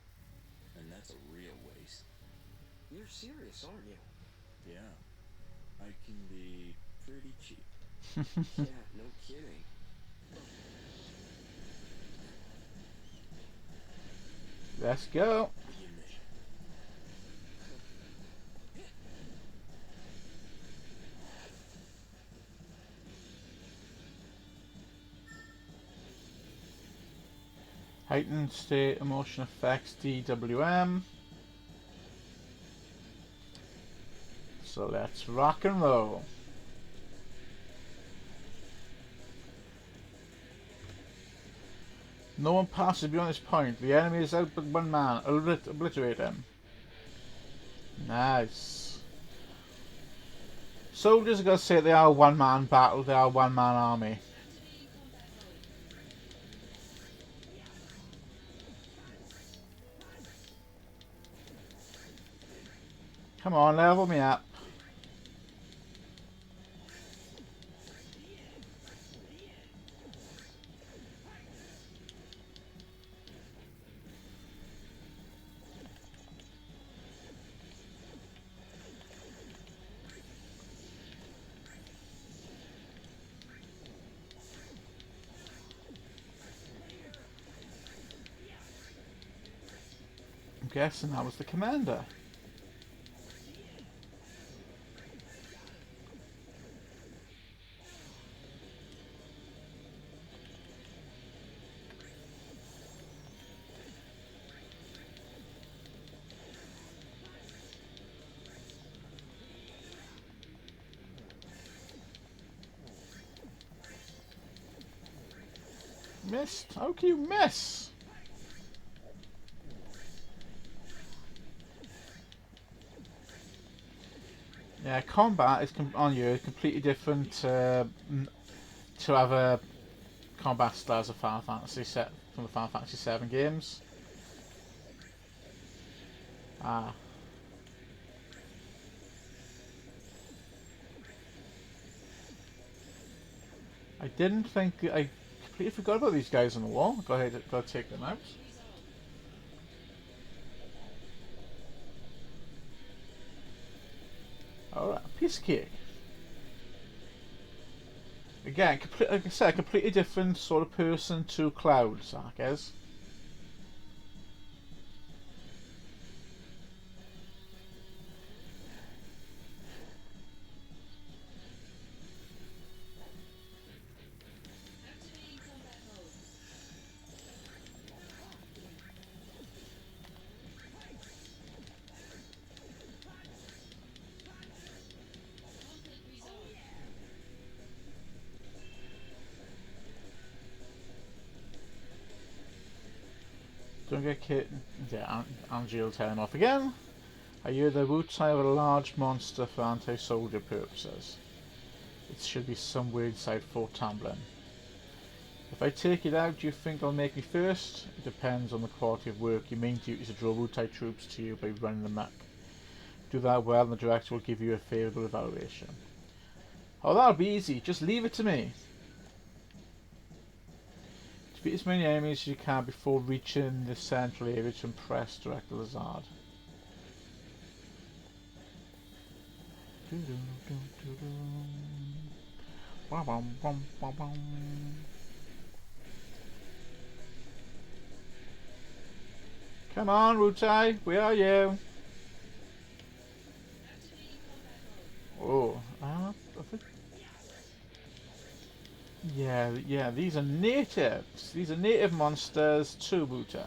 And that's a real waste. You're serious, aren't you? Yeah. I can be pretty cheap. Yeah, no kidding. Let's go. Heightened state emotion effects DWM. So let's rock and roll. No one passes beyond this point. The enemy is out but one man. Obliterate him. Nice. Soldiers are going to say they are a one-man battle. They are a one-man army. Come on, level me up. I'm guessing that was the commander. Missed? How can you miss? Yeah, combat is on you completely different to other combat styles of Final Fantasy set from the Final Fantasy VII games. Ah. I didn't think I completely forgot about these guys on the wall. Go ahead, go take them out. Alright, piece of cake. Again, like I said, a completely different sort of person to Cloud, Zack is. Don't get kit. Yeah, Angel tell him off again. I hear the roots of a large monster for anti-soldier purposes. It should be somewhere inside Fort Tamblin. If I take it out, do you think it'll make me first? It depends on the quality of work. Your main duty is to draw Wutai troops to you by running them muck. Do that well and the director will give you a favourable evaluation. Oh, that'll be easy. Just leave it to me. Defeat as many enemies as you can before reaching the central area to impress Director Lazard. Come on, Wutai, where are you? Oh, I think... Yeah, these are natives. These are native monsters to Wutai.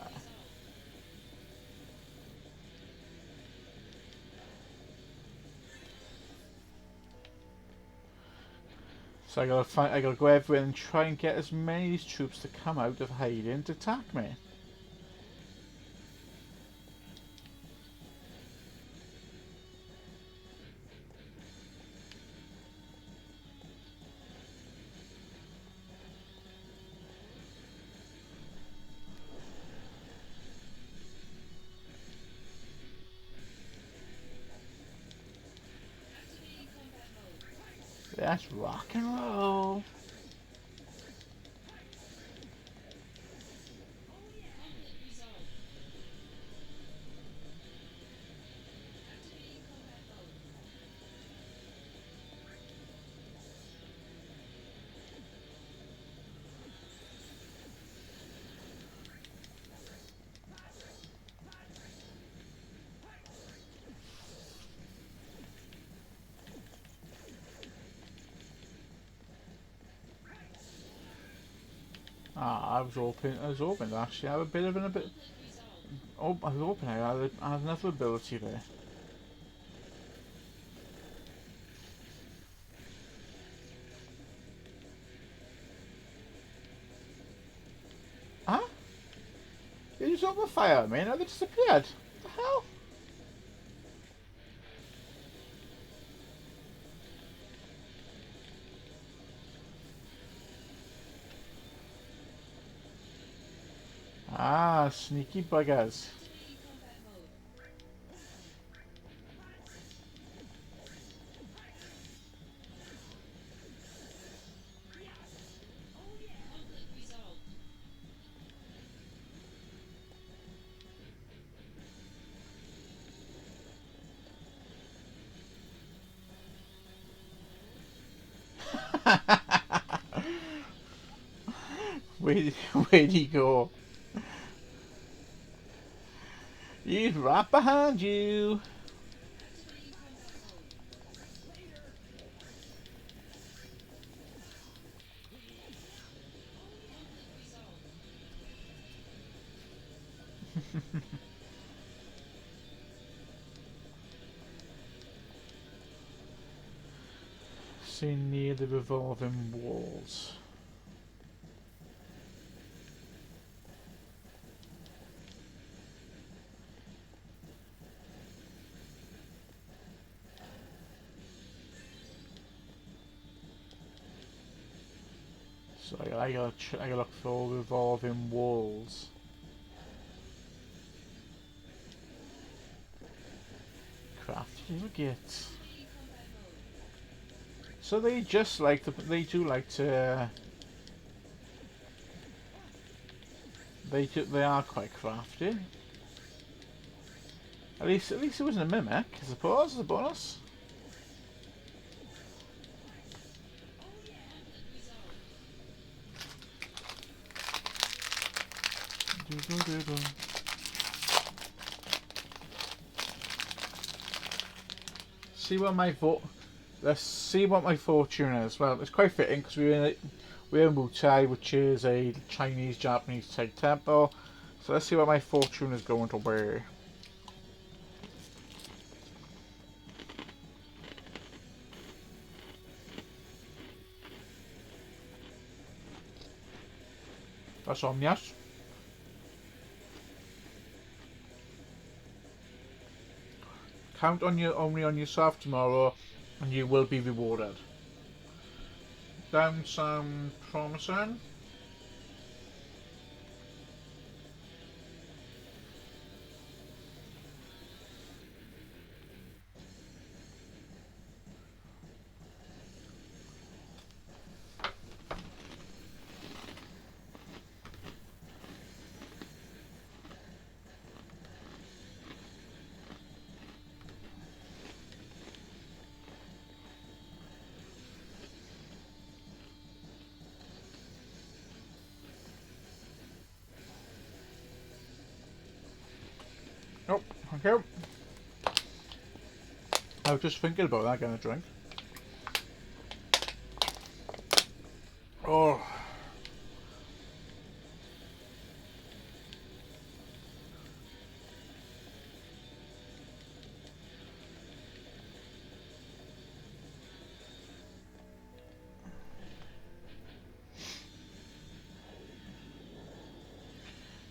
So I gotta go everywhere and try and get as many of these troops to come out of hiding to attack me. Let's rock and roll. I was hoping to actually have a bit of Oh, I was hoping I had another ability there. Huh? You just opened fire at me and they disappeared. What the hell? Ah, sneaky buggers. Where'd he go? He's right behind you. See near the revolving walls. So I gotta look for revolving walls. Craft nuggets. So they just like to. They do like to. They are quite crafty. At least it wasn't a mimic, I suppose, as a bonus. See what my Let's see what my fortune is. Well, it's quite fitting because we're in Wutai, which is a Chinese-Japanese type temple. So let's see what my fortune is going to be. That's on, yes. Count on only on yourself tomorrow, and you will be rewarded. Don't sound promising. Nope, okay. I was just thinking about that kind of drink. Oh.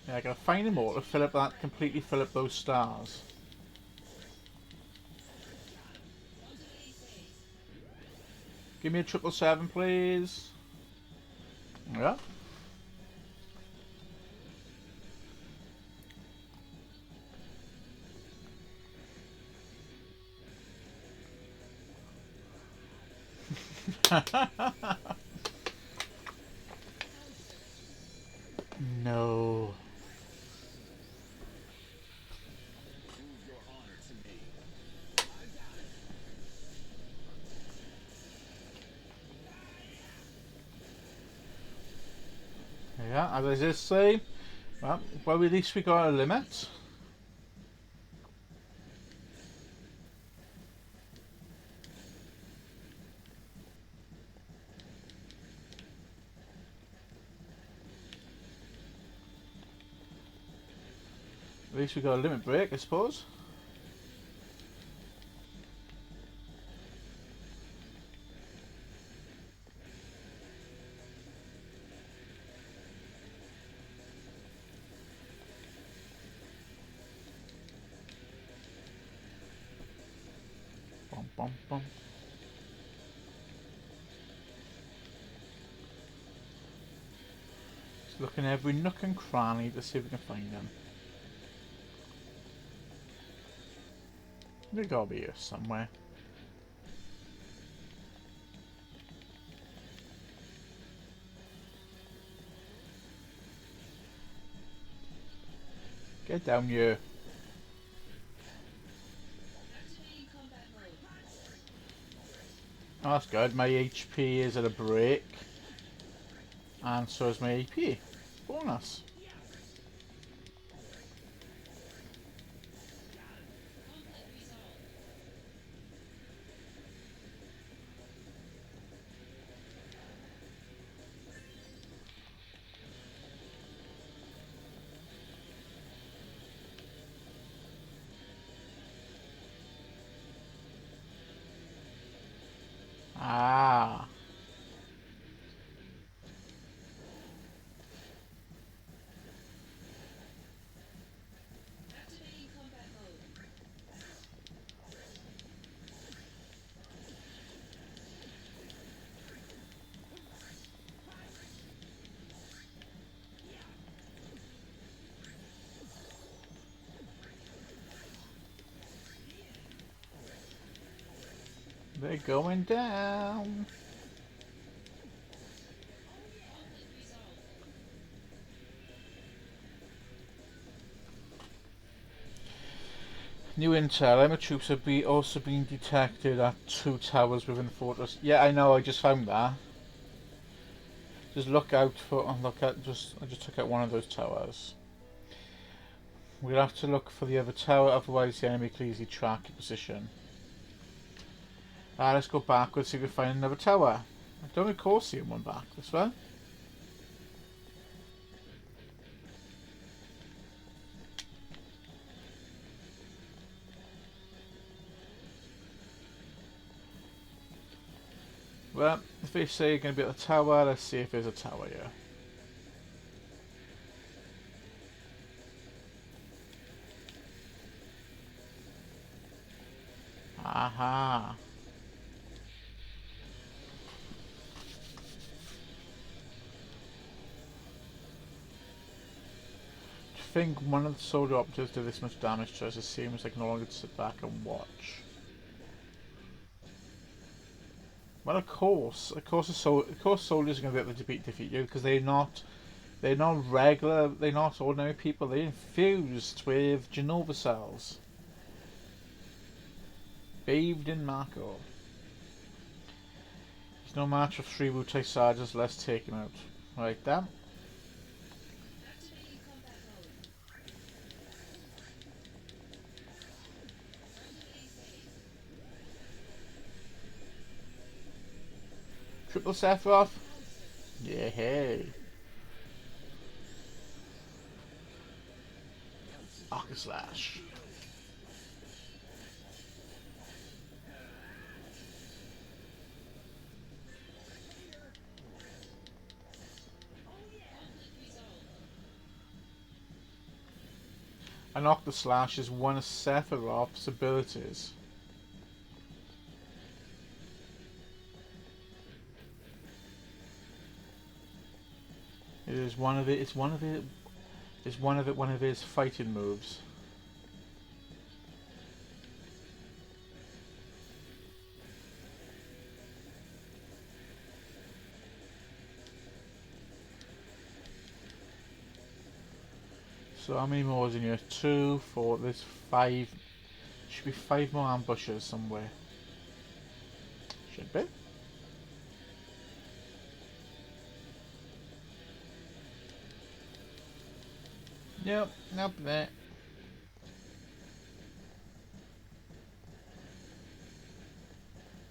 Yeah, I gotta find them all to fill up that, completely fill up those stars. Give me a 777, please. Yeah. No. Yeah, as I just say, well, at least we got a limit. At least we got a limit break, I suppose. Bum, bum, bum. Just looking every nook and cranny to see if we can find them. They gotta be here somewhere. Get down here. Oh, that's good. My HP is at a break. And so is my AP. Bonus. Ah. Activating combat mode. They're going down. Conflict resolved. New intel. Enemy troops have also been detected at 2 towers within the fortress. Yeah, I know. I just found that. Just look out for. I just took out one of those towers. We'll have to look for the other tower, otherwise the enemy can easily track your position. Let's go backwards, see if we can find another tower. I don't recall seeing one back this way. Well, if they say you're going to be at the tower, let's see if there's a tower here. Aha. To think one of the soldier operatives did this much damage to us, it seems like no longer to sit back and watch. Well, of course soldiers are going to be able to defeat you because they're not regular, they're not ordinary people. They're infused with Genova cells, bathed in Mako. He's no match for 3 Wu-Tai sergeants. Let's take him out. Right then. Activating combat mode. Activating save. Triple Sephiroth. Yeah, hey. Arca Slash. An Octa Slash is one of Sephiroth's abilities. It is one of his fighting moves. So how many more is in here? 2, 4, there's 5. Should be 5 more ambushes somewhere. Should be. Yep, nope, there.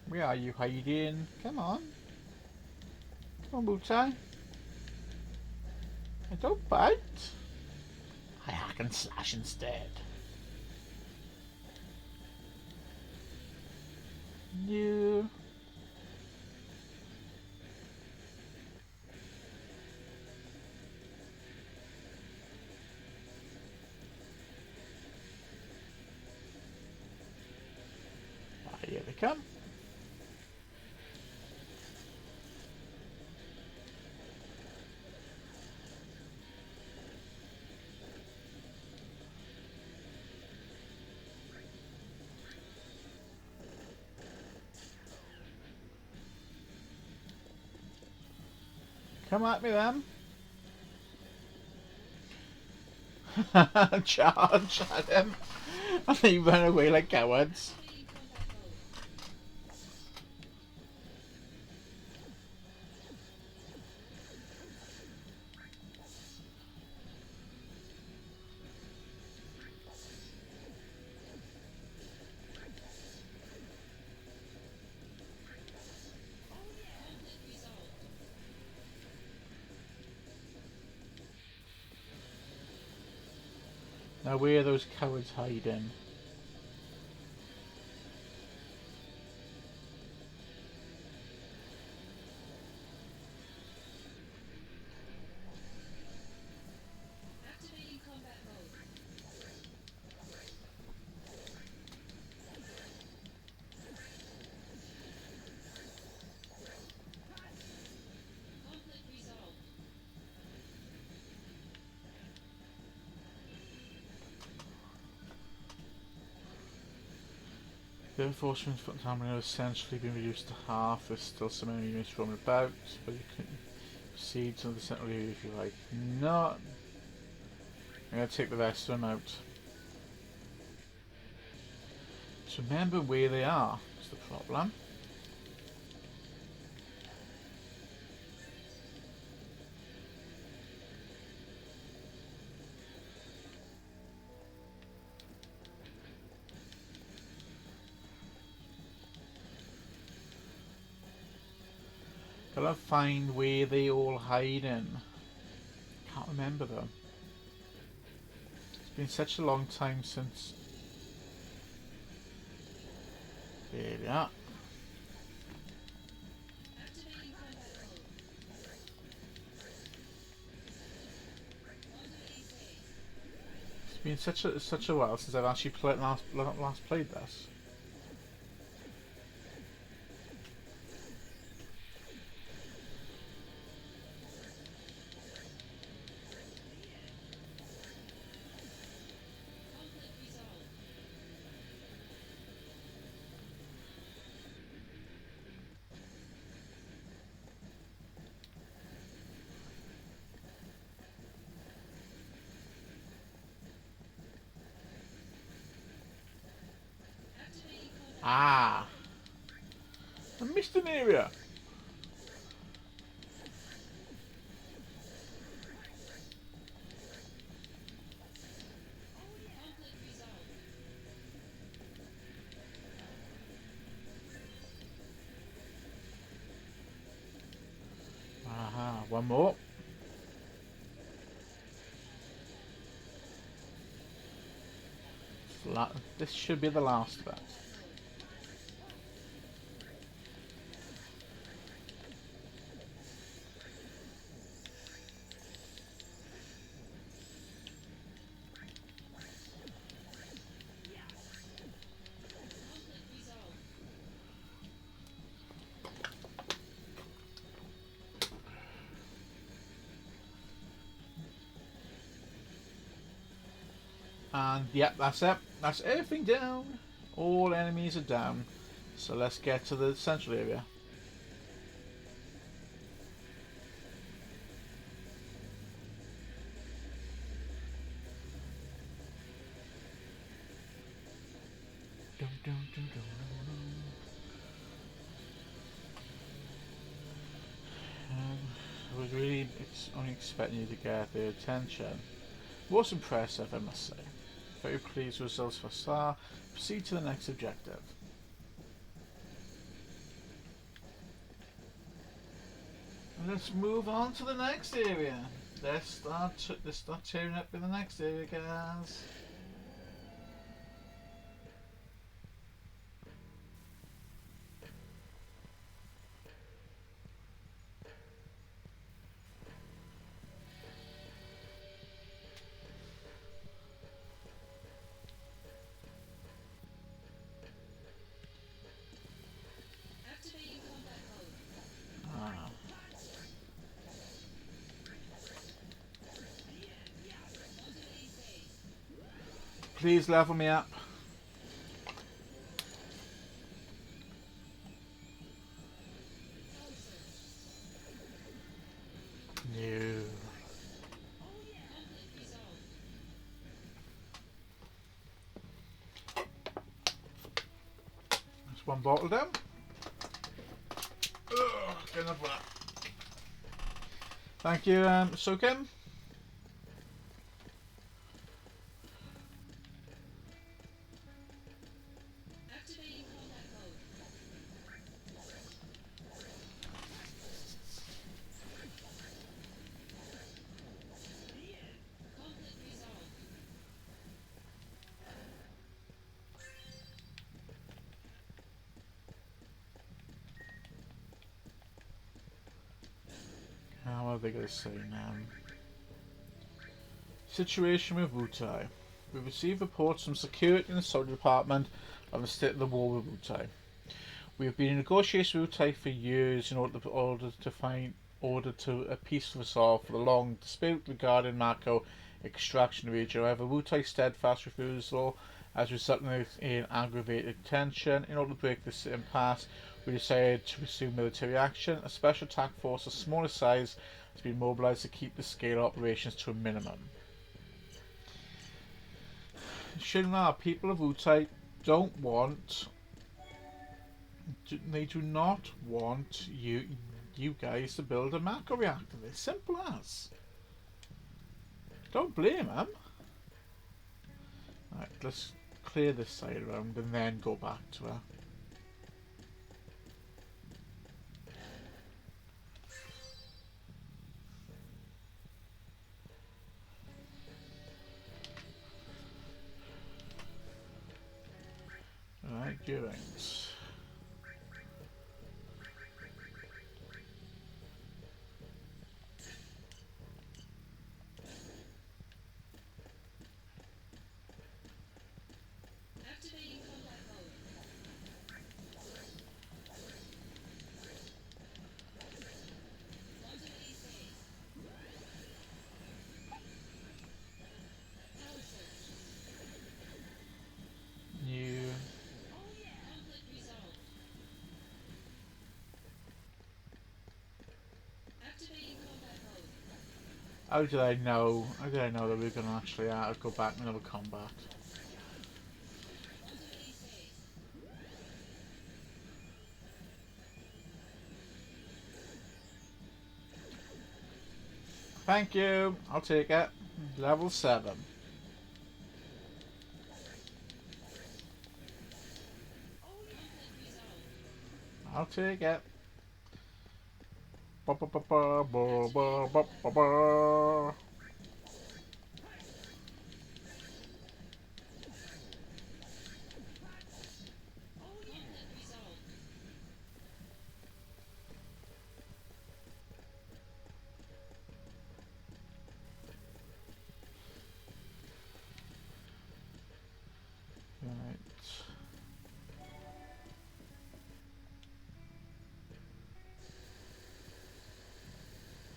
Where are you hiding? Come on. Come on, Wu-Tai. I don't bite. I hack and slash instead. No. Here they come. Come at me then. Charge at him. And they run away like cowards. Activating combat mode. Now where are those cowards hiding? Activating combat mode. Conflict resolved. The reinforcements for Tamriel have essentially been reduced to half. There's still some enemies roaming about, but you can proceed to the central area if you like. No, I'm going to take the rest of them out. So remember where they are, is the problem. Gotta find where they all hiding. Can't remember them. It's been such a long time since. There we are. Activating combat mode. Onto A phase. It's been such a while since I've actually last played this. Conflict resolved. Activating combat. Ah! I missed an area! Conflict resolved. Aha, one more. This should be the last of it. Conflict resolved. And yep, that's it. That's everything down. All enemies are down. So let's get to the central area. Dun, dun, dun, dun, dun, dun. I was really only expecting you to get their attention. Most impressive, I must say. Very pleased with results for far. Proceed to the next objective. Let's move on to the next area. Let's start tearing up in the next area, guys. Activating combat mode. Ah. Onto A phase. Please level me up. Closer. No. Conflict resolved. That's one bottle down. Ugh, get enough of that. Thank you, Sokim. Activating combat mode. Conflict resolved. are they going to say now? Situation with Wutai. We received reports from security in the Soldier Department of the state of the war with Wutai. We have been in negotiations with Wutai for years in order to a peaceful resolve for the long dispute regarding Mako extraction region. However, Wutai's steadfast refusal has resulted in aggravated tension. In order to break this impasse, we decided to pursue military action. A special attack force of smaller size has been mobilized to keep the scale of operations to a minimum. Shinra, people of Wutai don't want. They do not want you guys to build a Mako reactor. It's simple as. Don't blame them. Right, let's clear this side around and then go back to her. Right, gearings. Activating combat mode. Quantum A phase. Power surge. New. Conflict resolved. Activating combat mode. How did I know? How did I know that we were going to actually go back and have a combat? Quantum A phase. Thank you. I'll take it. Level 7. Conflict resolved. I'll take it. Ba, ba, ba, ba, ba, ba, ba, ba, ba. Conflict resolved. Right.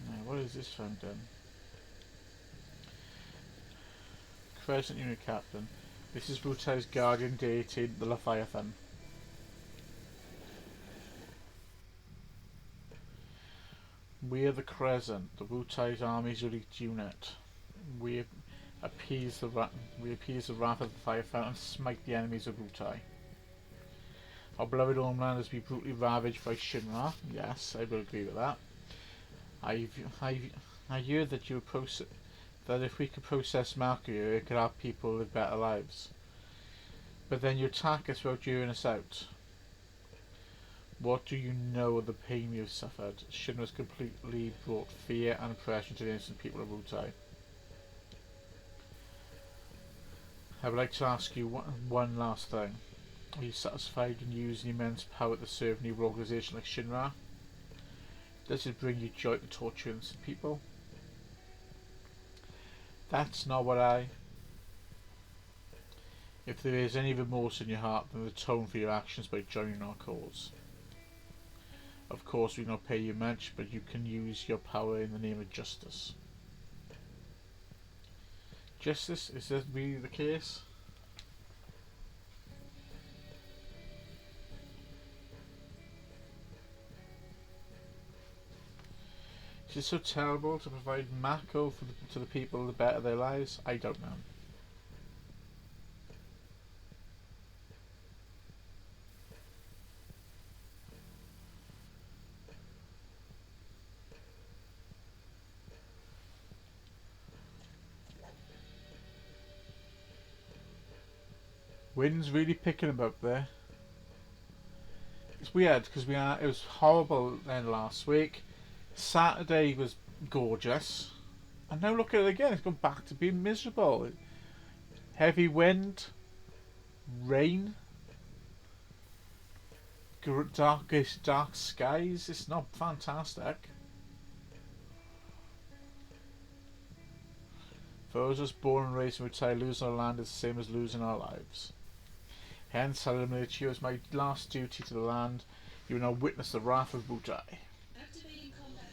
Now, what is this fountain? Crescent Unit Captain. This is Wutai's guardian deity, the Leviathan. We are the Crescent, the Wutai's army's elite unit. We appease the wrath of the Leviathan and smite the enemies of Wutai. Our beloved homeland has been brutally ravaged by Shinra. Yes, I will agree with that. I hear that that if we could process Mako, it could help people live better lives. But then you attack us without hearing us out. What do you know of the pain we have suffered? Shinra's completely brought fear and oppression to the innocent people of Wutai. I would like to ask you one last thing. Are you satisfied in using immense power to serve an evil organisation like Shinra? Does it bring you joy to torture innocent people? That's not what I... If there is any remorse in your heart, then atone for your actions by joining our cause. Of course, we do not pay you much, but you can use your power in the name of justice. Justice? Is that really the case? Is it so terrible to provide Mako to the people to better their lives? I don't know. Wind's really picking them up there. It's weird because it was horrible then last week. Saturday was gorgeous, and now look at it again. It's gone back to being miserable. Heavy wind, rain, dark skies. It's not fantastic. For us born and raised in Mutai, losing our land is the same as losing our lives. Hence, I eliminate you as my last duty to the land. You will now witness the wrath of Mutai. Activating combat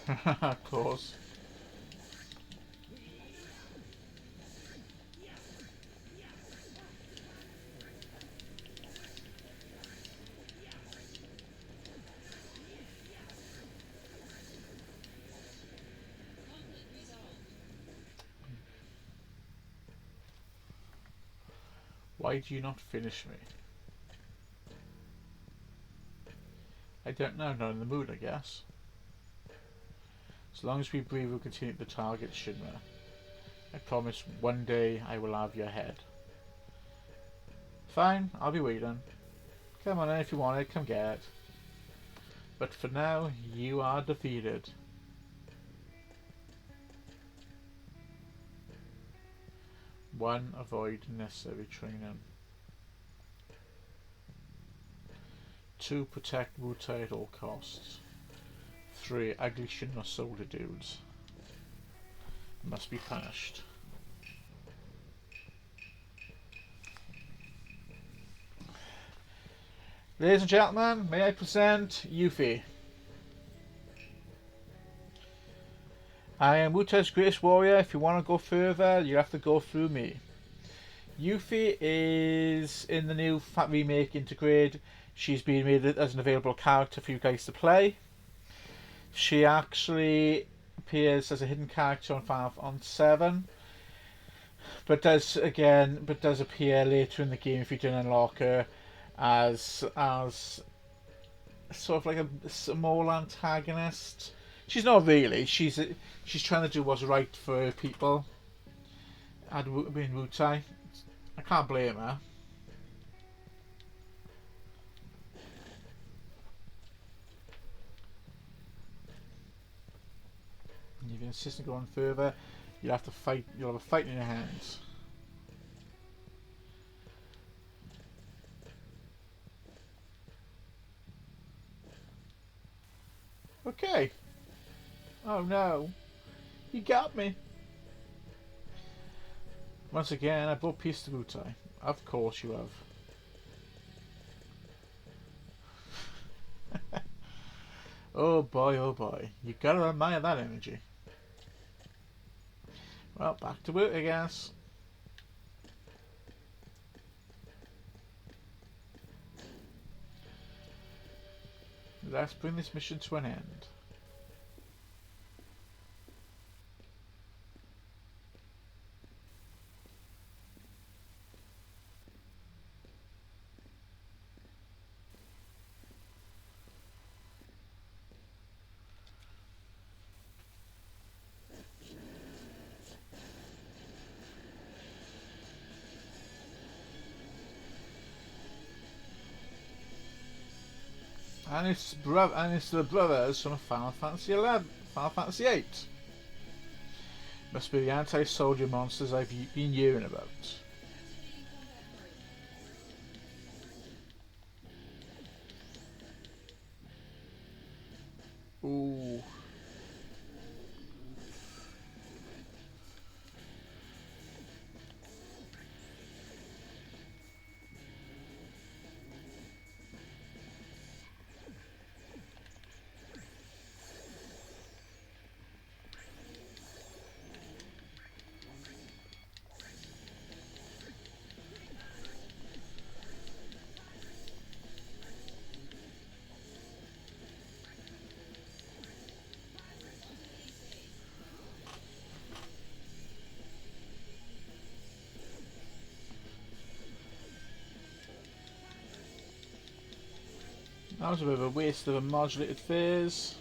mode. Of course. Conflict resolved. Why do you not finish me? I don't know, not in the mood, I guess. As long as we breathe, we'll continue to target Shinra. I promise one day I will have your head. Fine, I'll be waiting. Come on in if you want it, come get it. But for now, you are defeated. One, avoid necessary training. 2, protect Mutai at all costs. 3, ugly Shinra soldier dudes must be punished. Ladies and gentlemen, may I present Yuffie. I am Mutai's greatest warrior. If you want to go further, you have to go through me. Yuffie is in the new remake Integrate. She's been made as an available character for you guys to play. She actually appears as a hidden character on Final Fantasy VII, but does appear later in the game if you don't unlock her as sort of like a small antagonist. She's not really. She's trying to do what's right for her people. Being Mutai, I can't blame her. If you insist on going further, you'll have to fight. You'll have a fight in your hands. Okay. Oh no, you got me. Once again, I brought peace to Mutai. Of course you have. Oh boy, you gotta admire that energy. Well, back to work, I guess. Let's bring this mission to an end. And it's the brothers from Final Fantasy XI, Final Fantasy VIII. Must be the anti-soldier monsters I've been hearing about. Ooh. That was a bit of a waste of a modulated phase.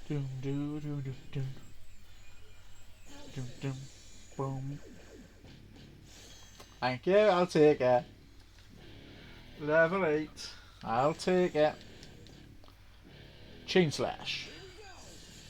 Doom doom doom doom doom doom doom boom. Thank you, I'll take it. Level 8. I'll take it. Chain slash. Here we go. Go, go, go.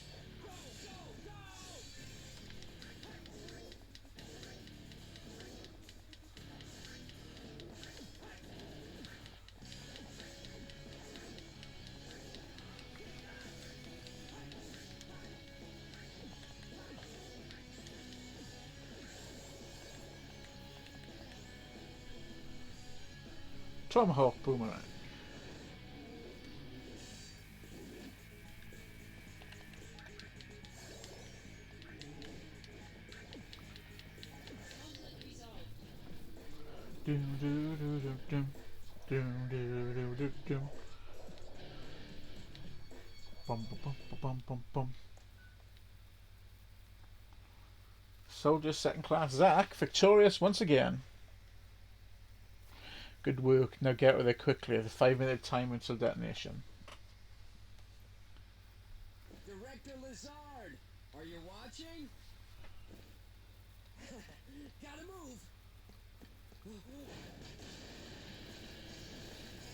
Tomahawk boomerang. Conflict resolved. Doom, doom, doom, doom, doom, doom, doom, doom, doom. Bum, bum, bum, bum, bum, bum. Soldier second class Zack, victorious once again. Good work. Now get out of there quickly. The 5-minute time until detonation. Director Lazard, are you watching? Gotta move.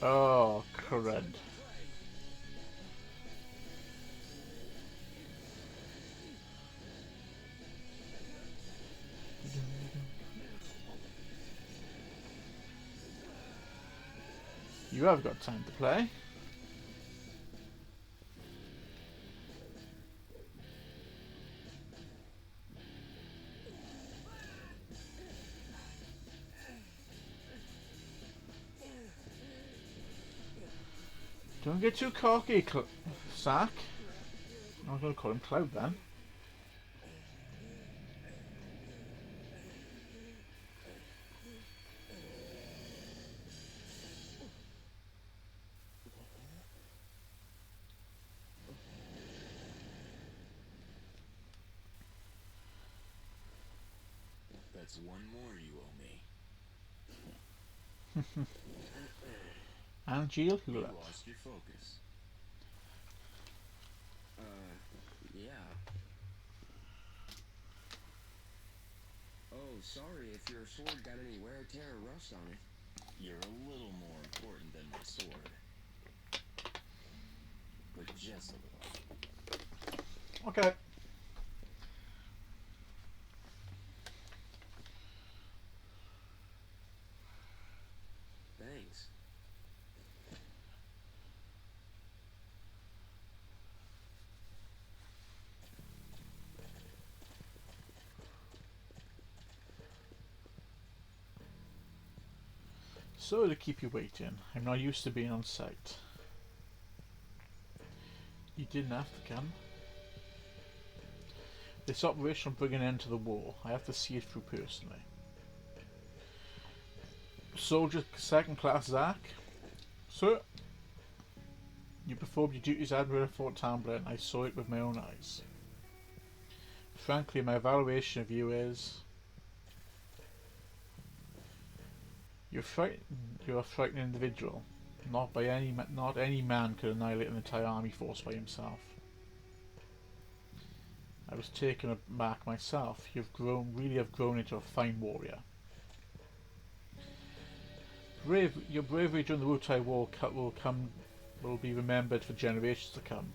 Oh, crud. You have got time to play. Don't get too cocky, Zack. I'm going to call him Cloud then. That's one more you owe me. Angel You Hewley. lost your focus. Yeah. Oh, sorry if your sword got any wear, tear, or rust on it. You're a little more important than my sword. But just a little. Okay. Thanks. So to keep you waiting, I'm not used to being on site. You didn't have to come. This operation will bring an end to the war. I have to see it through personally. Soldier second class Zack. Sir, you performed your duties admirably at Fort Tambler and I saw it with my own eyes. Frankly, my evaluation of you is... You're a frightening individual. Not any man could annihilate an entire army force by himself. I was taken aback myself. Really have grown into a fine warrior. Your bravery during the Wutai War will be remembered for generations to come.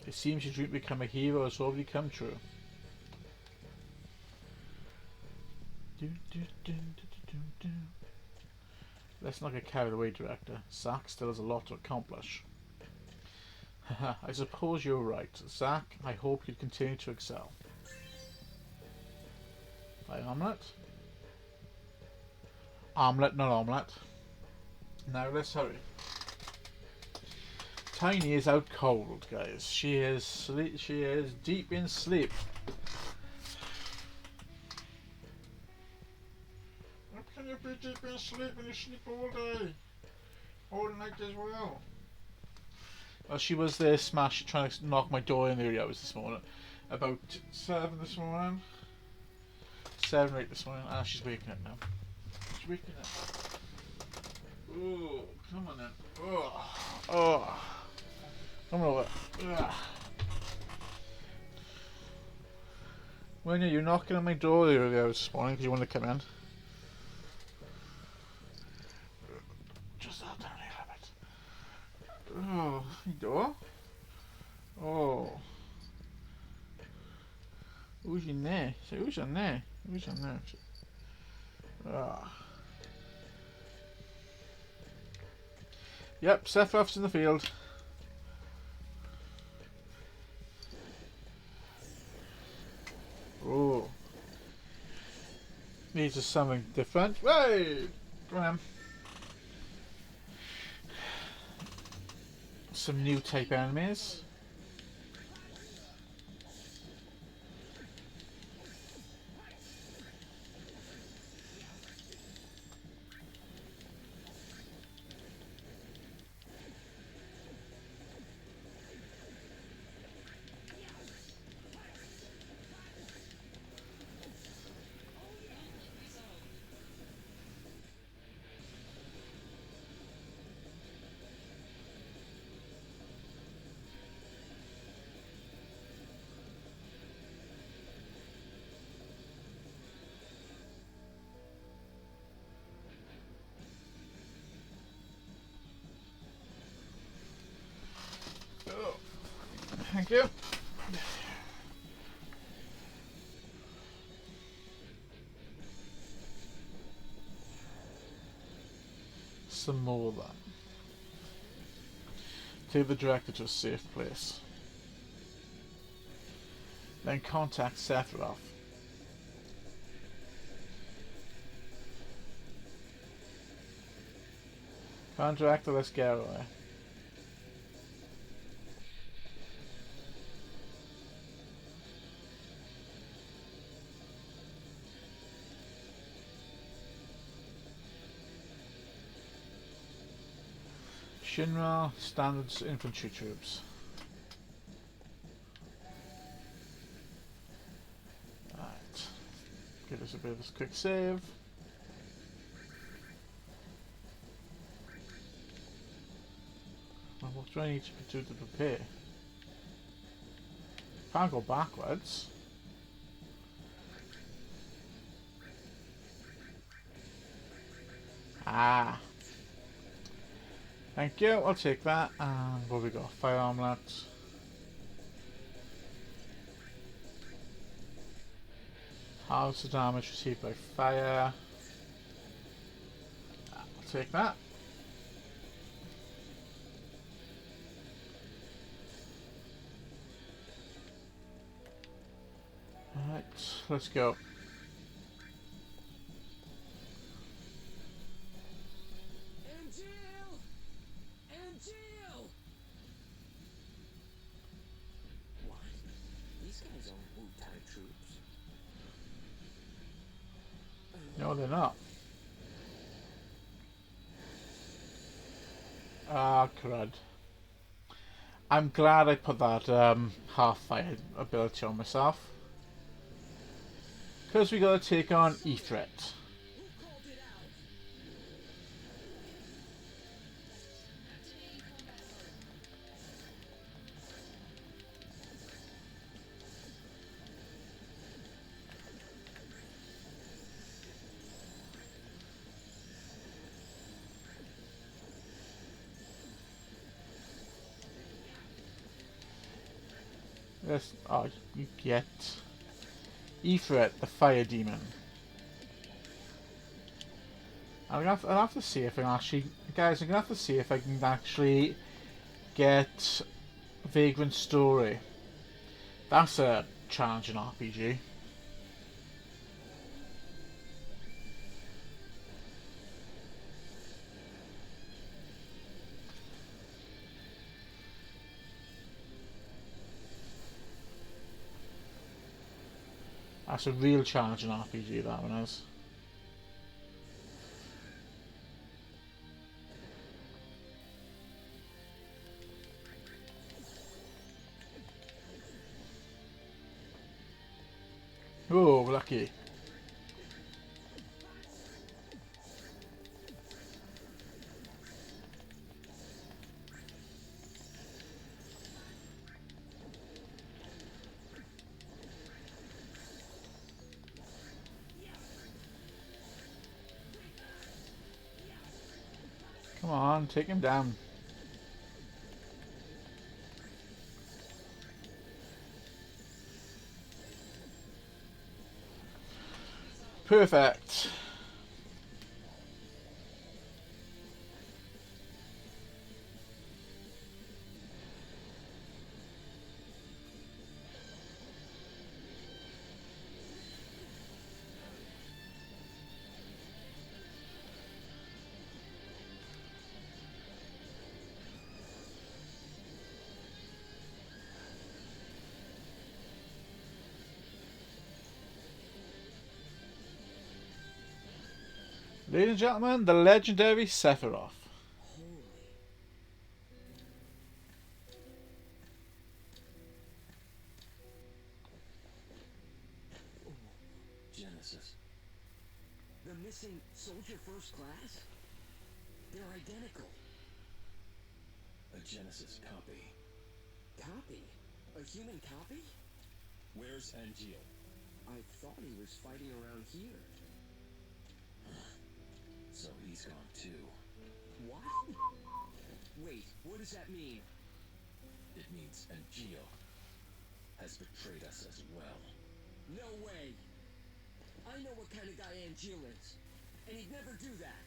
It seems your dream to become a hero has already come true. Let's not get carried away, Director. Zack still has a lot to accomplish. I suppose you're right. Zack, I hope you continue to excel. By omelette? Omelette, not omelette. Now let's hurry. Tiny is out cold, guys. She is deep in sleep. How can you be deep in sleep when you sleep all day? All night as well? Well, she was there trying to knock my door in the early hours this morning. About 7 this morning. 7 or 8 this morning. Ah, she's waking up now. She's waking up. Oh, come on then. Oh. Come over. Ugh. When are you knocking on my door the early hours this morning because you want to come in? Oh, you do? Oh. Who's in there? So who's in there? Who's in there? Ah. Yep, Sephiroth's in the field. Oh. These are something different. Hey! Go on. Some new type enemies. Oh. Thank you. Some more then. Take the director to a safe place. Then contact Sephiroth. Come on, director, let's get away. Shinra Standards Infantry Troops. Right. Give us a bit of a quick save. Well, what do I need to do to prepare? Can't go backwards. Ah. Thank you, I'll take that. And what have we got? Fire armlet. Halves the damage received by fire. I'll take that. Alright, let's go. What? These guys aren't Wu-Tai troops. No, they're not. Ah, crud. I'm glad I put that half-fire ability on myself. Because we gotta take on Ifrit. Who called it out? Activating combat Yes, oh, you get Ifrit, the fire demon. I'll have to see if I can actually, guys. I'm gonna have to see if I can actually get Vagrant Story. That's a challenging RPG. That's a real challenging RPG, that one is. Oh, lucky. Come on, take him down. Perfect. Ladies and gentlemen, the legendary Sephiroth. Holy. Oh, Genesis. The missing soldier first class? They're identical. A Genesis copy. Copy? A human copy? Where's Angel? I thought he was fighting around here. So he's gone too. What? Wait, what does that mean? It means Angel has betrayed us as well. No way! I know what kind of guy Angel is, and he'd never do that.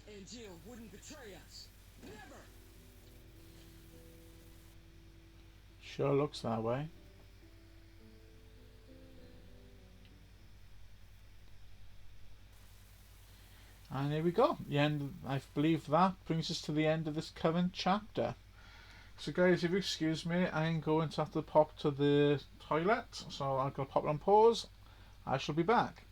Angel wouldn't betray us. Never! Sure looks that way. And here we go. The end. I believe that brings us to the end of this current chapter. So guys, if you excuse me, I'm going to have to pop to the toilet. So I'm going to pop it on pause. I shall be back.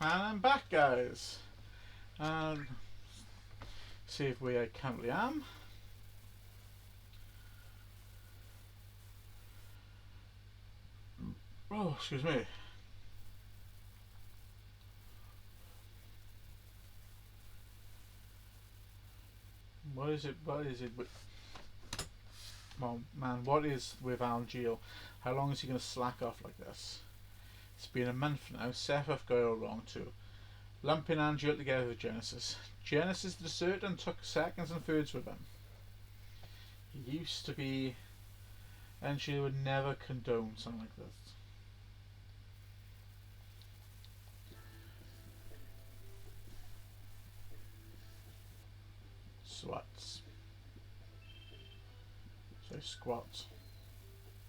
And I'm back, guys. And see if where I currently am. Oh, excuse me. What is it? What is it with? Well, man, what is with Angel? How long is he going to slack off like this? It's been a month now. Sephiroth got it all wrong too. Lumping Angel together with Genesis. Genesis deserted and took seconds and thirds with him. He used to be. Angel would never condone something like this. Swats. So squats.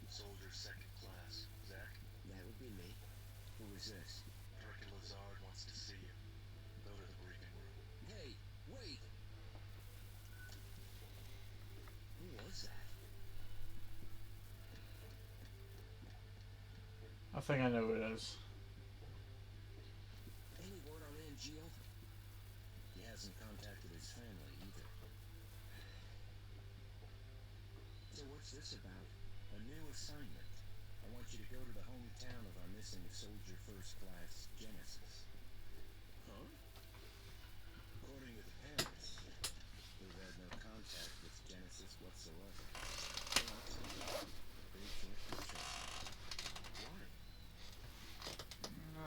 Soldier second class. Zack, That would be me. Who is this? Director Lazard wants to see you. Go to the briefing room. Hey, wait! Who was that? I think I know who it is. Any word on Angel? He hasn't contacted his family either. So what's this about? A new assignment. I want you to go to the hometown of our missing soldier first class, Genesis. Huh? According to the parents, they've had no contact with Genesis whatsoever. They want something. They can't be trusted.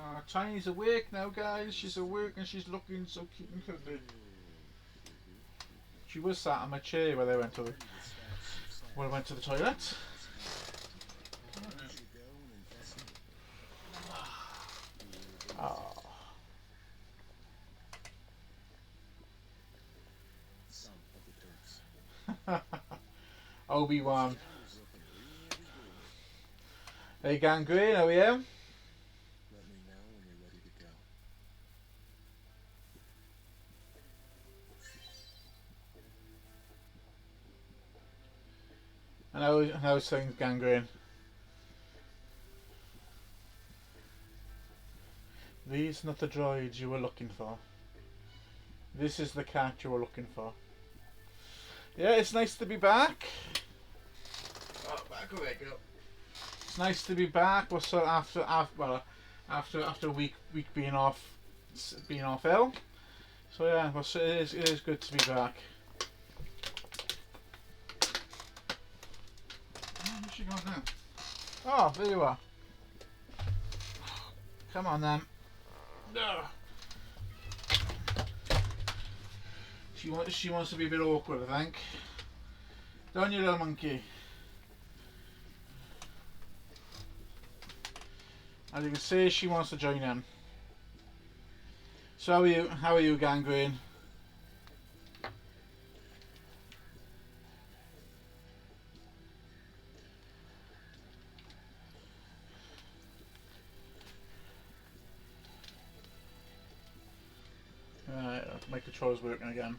Why? Tiny's awake now, guys. She's awake and she's looking so cute and cuddly. She was sat on my chair when I went to the toilet. I want you to go and investigate. Oh. Some of the Turks. Obi-Wan. Sky is looking really good. Hey, Gangrene, how are you? Let me know when you're ready to go. And how's things, Gangrene? These not the droids you were looking for. This is the cat you were looking for. Yeah, it's nice to be back. Oh, back away, go. It's nice to be back. We're sort of after a week being off ill. So yeah, it is good to be back. Oh, where's she gone now? Oh, there you are. Come on then. Ugh. She wants to be a bit awkward, I think. Don't you, little monkey? As you can see, she wants to join in. So how are you, Gangrene? My controller's working again.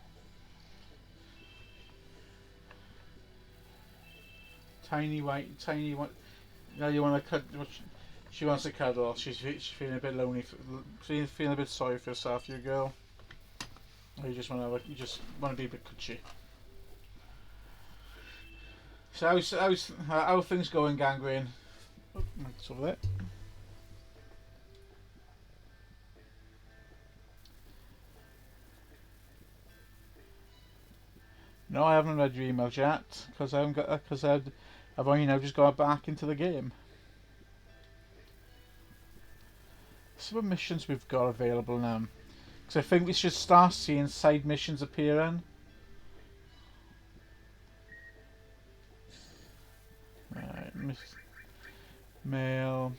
Tiny white. Now you want to cut. She wants to cuddle. She's feeling a bit lonely. Feeling a bit sorry for herself. You girl. Or you just want to be a bit cutchy. So how are things going, Gangrene? Oh, it's over there. No, I haven't read your emails yet because I've only now just got back into the game. See what missions we've got available now. Because I think we should start seeing side missions appearing. Right, mail.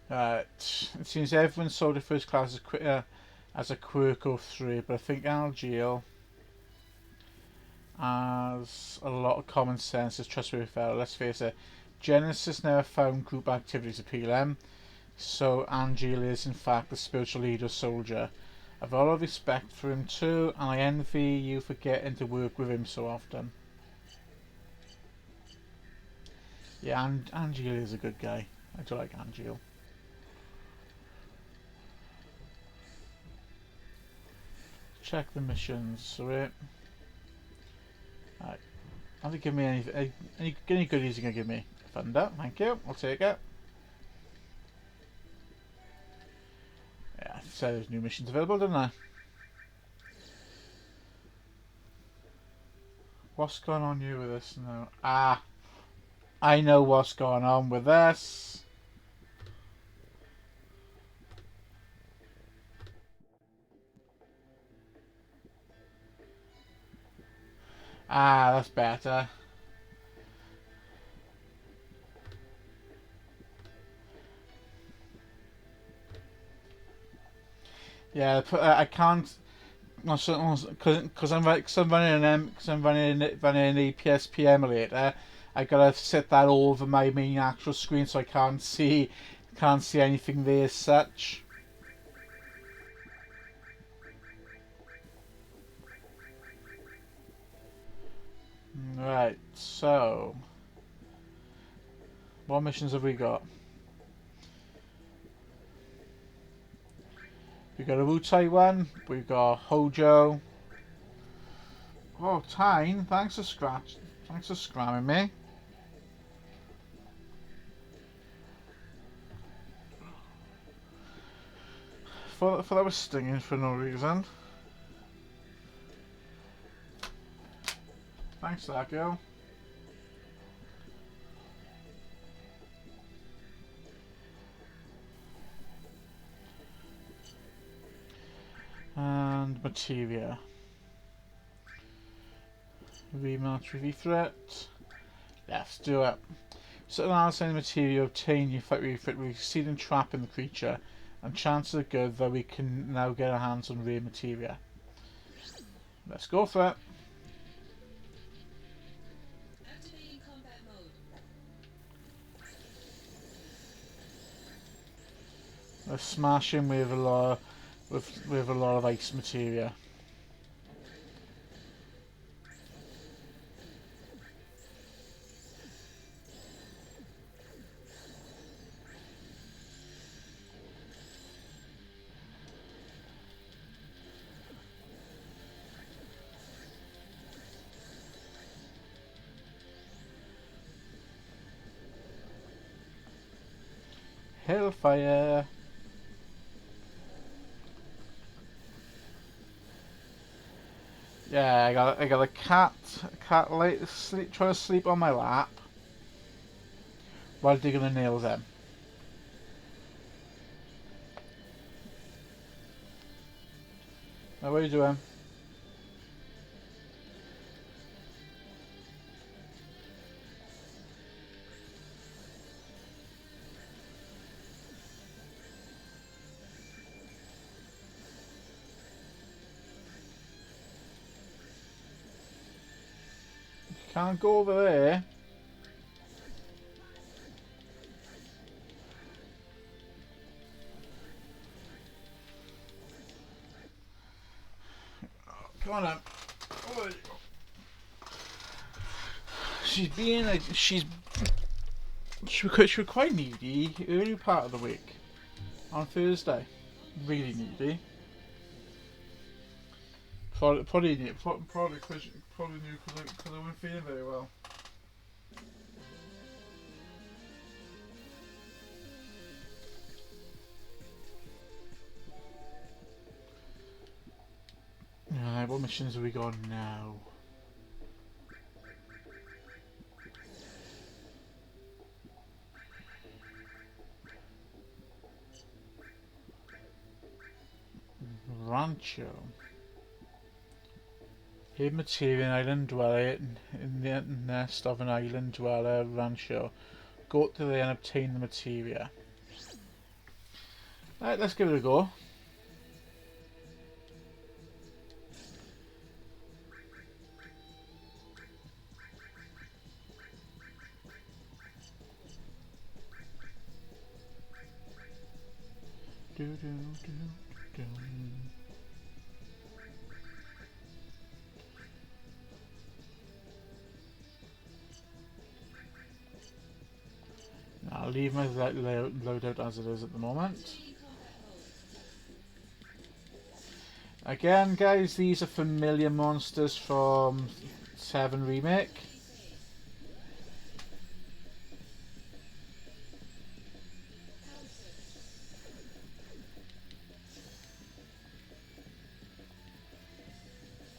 Right, it seems everyone sold the first class as a quirk or three, but I think Angel has a lot of common sense as trustworthy fellow. Let's face it, Genesis never found group activities appealing, so Angel is in fact the spiritual leader soldier. I've a lot of respect for him too, and I envy you for getting to work with him so often. Yeah, Angel is a good guy. I do like Angel. Check the missions, alright. Alright. Have you give me any goodies you can give me? Thunder, thank you. I'll take it. Yeah, I said there's new missions available, didn't I? What's going on here with this now? Ah, I know what's going on with this. Ah, that's better. Yeah, I can't. Because I'm running an APSP emulator. I gotta set that over my main actual screen so I can't see anything there as such. Right, so what missions have we got? We got a Wutai one. We've got Hojo. Oh, Tyne, thanks for scamming me. For that was stinging for no reason. Thanks for that, girl. And materia. Rematch review threat. Let's do it. Certain analysis of the materia obtained you fight refit will succeed in trapping the creature, and chances are good that we can now get our hands on rare materia. Let's go for it. Activating combat mode. Let's smash him with a lot of ice materia. Hellfire. Yeah, I got a cat trying to sleep on my lap while digging the nails in. Now, what are you doing? Can't go over there. Come on up. Oh, she was quite needy early part of the week on Thursday. Really needy. Probably knew because I wasn't feeling very well. Alright, what missions have we got now? Rancho. Hid material island dweller in the nest of an island dweller rancho. Go to there and obtain the materia. Alright, let's give it a go. Do, do, do, do. I'll leave my loadout as it is at the moment. Activating combat mode. Again, guys, these are familiar monsters from 7 Remake.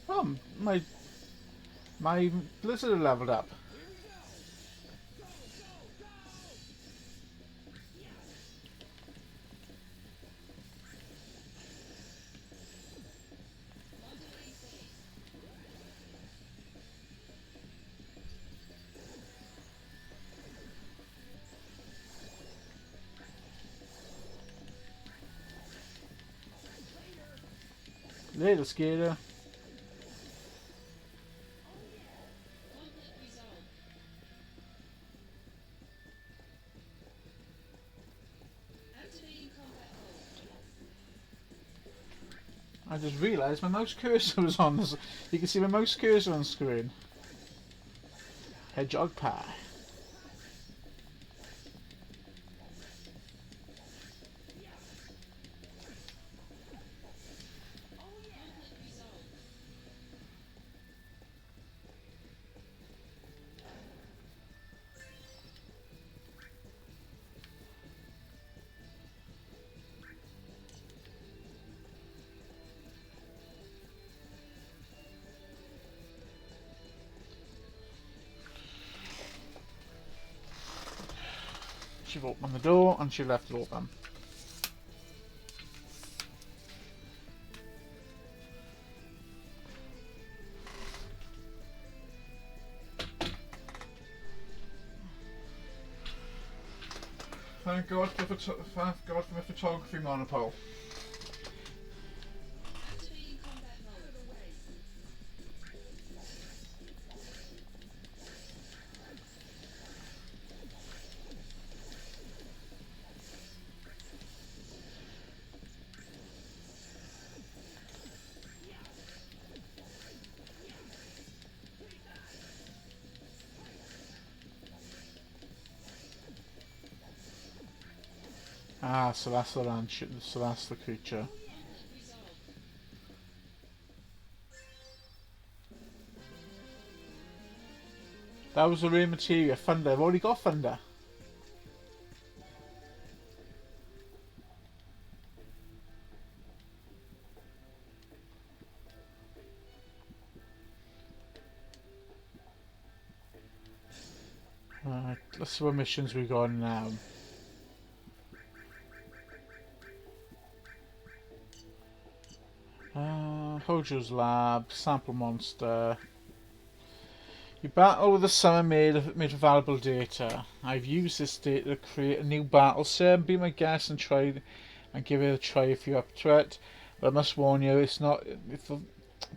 Oh, My Blizzard leveled up. Later, skater. Conflict resolved. Activating combat mode. I just realised my mouse cursor was on this. You can see my mouse cursor on screen. Hedgehog pie. Conflict resolved. She opened the door and she left it open. Thank God for my photography monopole. Activating combat mode. Ah, so that's the ranch. So that's the creature. Conflict resolved. That was the rare materia. Thunder. I've already got thunder. Right, let's see what missions we got now. Hojo's lab, sample monster. You battle with a summon made of valuable data. I've used this data to create a new battle sim. Be my guest and try and give it a try if you're up to it. But I must warn you, it's not.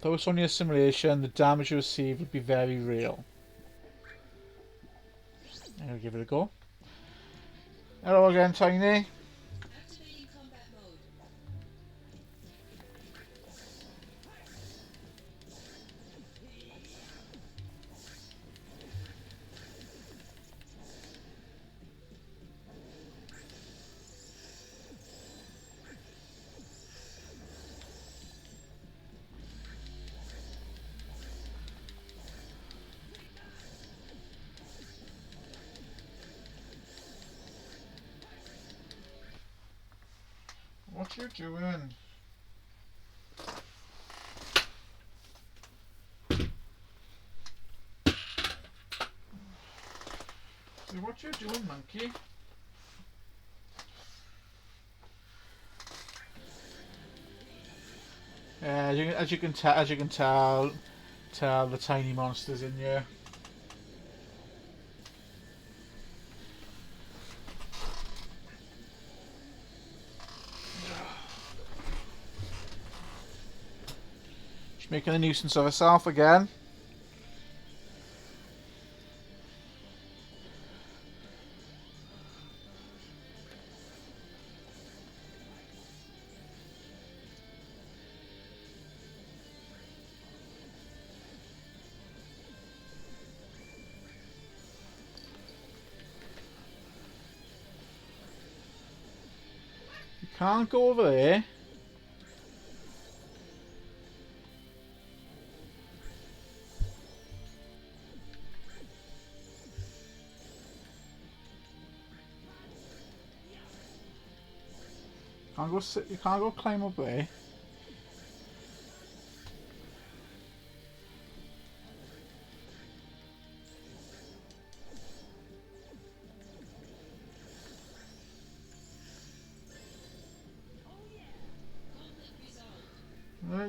Though it's only a simulation, the damage you receive will be very real. I'll give it a go. Hello again, Tiny. Activating combat mode. What you doing? What you doing, monkey? Yeah, as you can tell the tiny monsters in here. She's making a nuisance of herself again. You can't go over there. You can't go climb up there.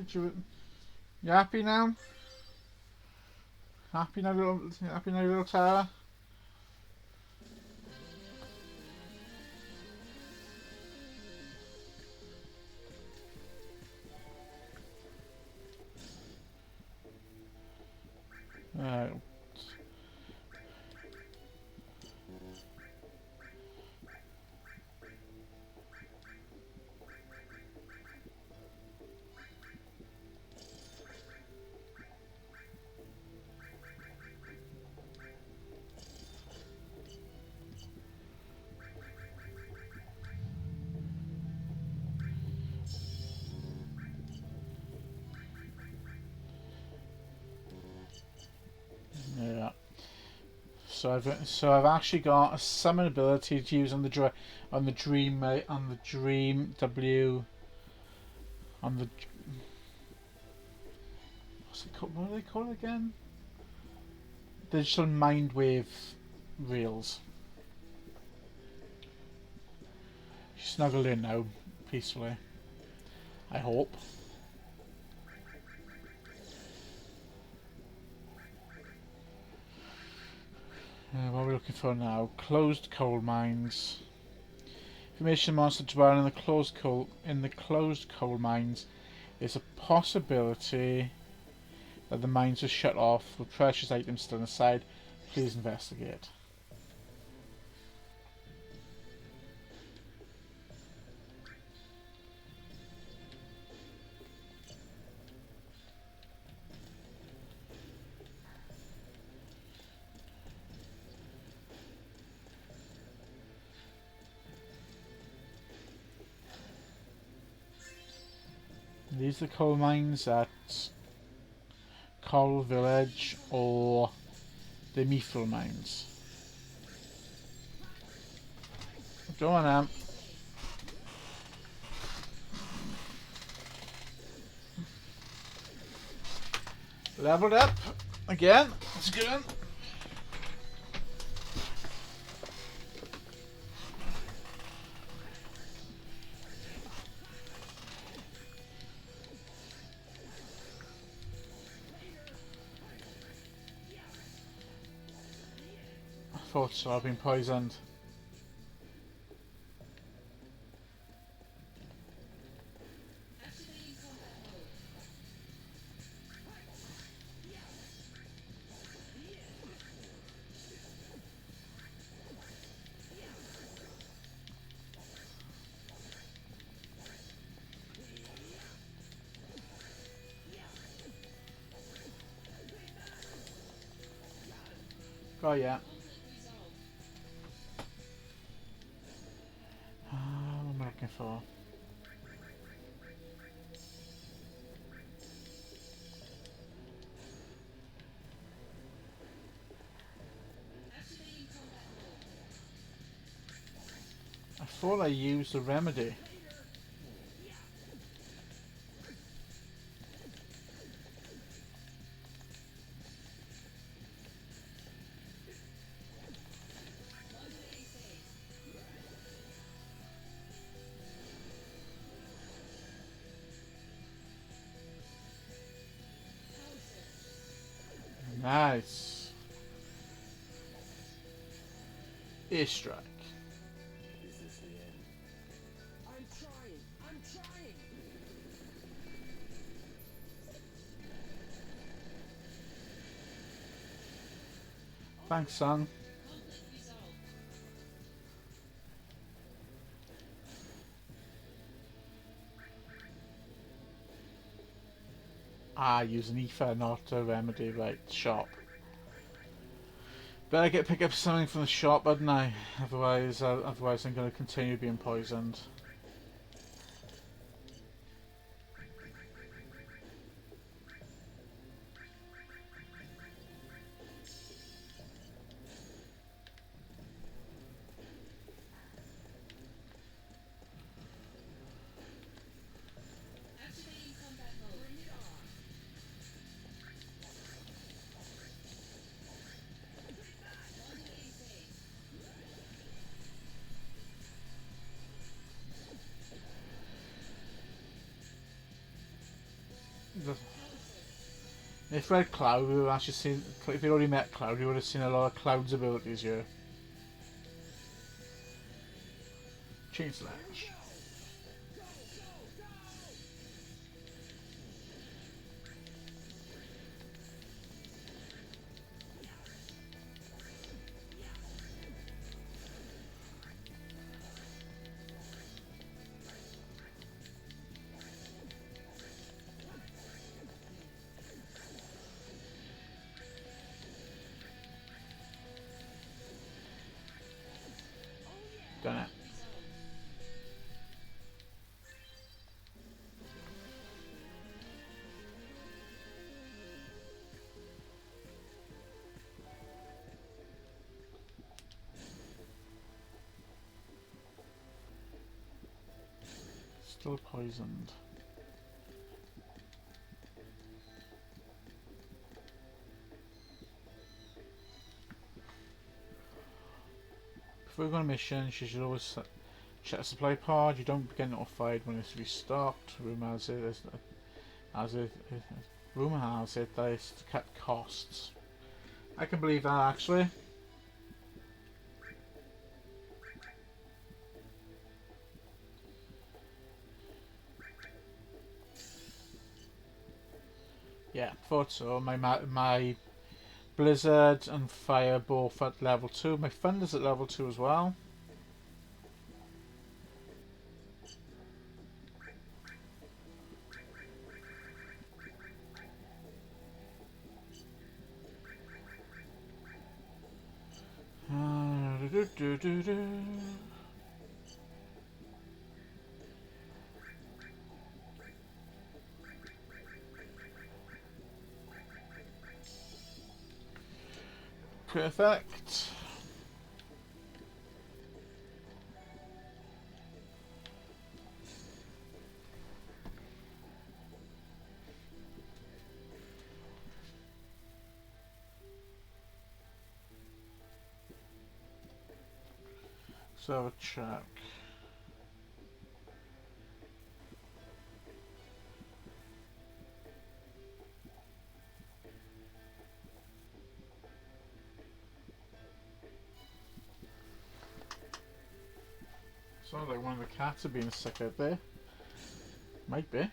Alright, you happy now? Happy now, little Tara? Alright. Yeah. So I've actually got a summon ability to use on the dream W on the what's it called? What do they call it again? Digital mind wave reels. She's snuggled in now, peacefully. I hope. What are we looking for now? Closed coal mines. Information monster dwelling in the closed coal mines. There's a possibility that the mines are shut off with precious items still inside. Please investigate. These are the coal mines at Coral Village or the Mithril mines. Go on, Amp. Leveled up again. It's good. I thought so. I've been poisoned. Activating combat mode. Oh yeah. Conflict resolved. What am I looking for? Activating combat mode. I thought I used the remedy. Modulating phase. Power surge. Nice. Airstrike. Is this the end? I'm trying. I'm trying. Thanks, son. Conflict resolved. Use an ether, not a remedy. Right, shop. Better pick up something from the shop, hadn't I? Otherwise I'm going to continue being poisoned. Activating combat mode. Bring it on. Modulating phase. If Red Cloud, we would have actually seen. If we already met Cloud, we would have seen a lot of Cloud's abilities here. Chain Slash. Done it. Still poisoned. Before you go on a mission, you should always check the supply pod. You don't get notified when it's restocked. Rumor has it that it's to cut costs. I can believe that actually. Yeah, thought so. My Blizzard and Fire both at level 2. My Thunder's at level 2 as well. Perfect. So have a check. Sounds like one of the cats are being sick out there. Might be.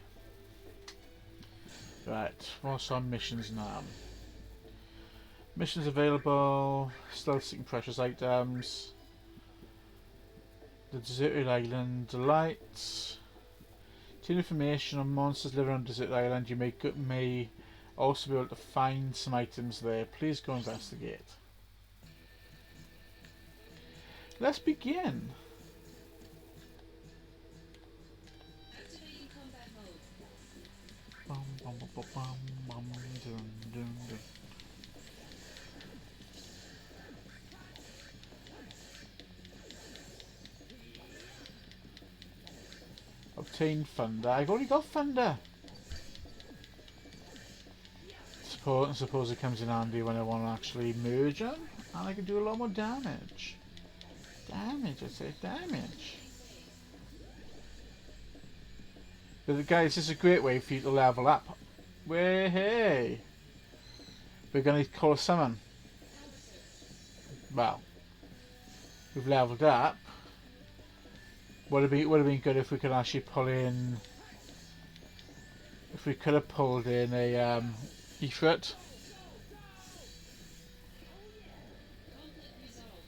Right, what's on missions now? Missions available, stealth seeking precious items, the deserted island delight. To information on monsters living on deserted island, you may also be able to find some items there. Please go investigate. Let's begin. Activating combat mode. Bum, bum, bum, bum, bum, bum, dun, dun, dun. Obtain Thunder. I've already got Thunder. Suppose it comes in handy when I want to actually merge them, and I can do a lot more damage. Damage, I say damage. But guys, this is a great way for you to level up. Way hey! We're gonna call a summon. Well, we've leveled up. Would have been good if we could actually pull in. If we could have pulled in a Ifrit. Conflict resolved.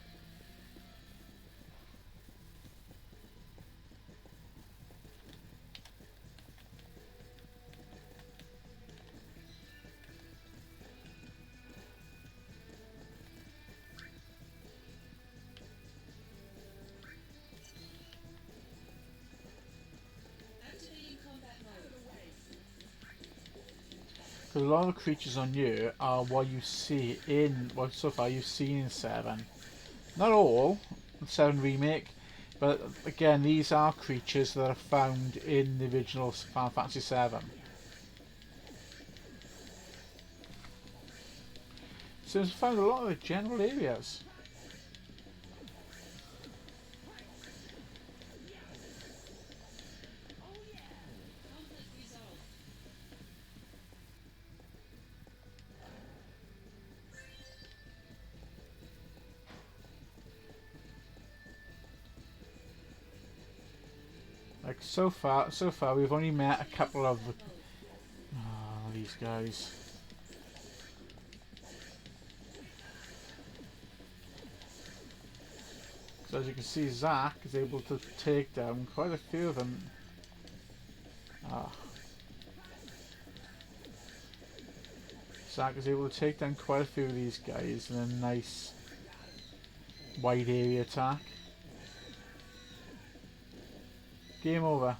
Activating combat mode. Because a lot of the creatures on you are what you see in what so far you've seen in 7. Not all, in 7 Remake, but again these are creatures that are found in the original Final Fantasy VII. So we've found a lot of the general areas. Conflict resolved. Like so far we've only met a couple of these guys. So as you can see, Zack is able to take down quite a few of them. Zack is able to take down quite a few of these guys in a nice wide area attack. Game over.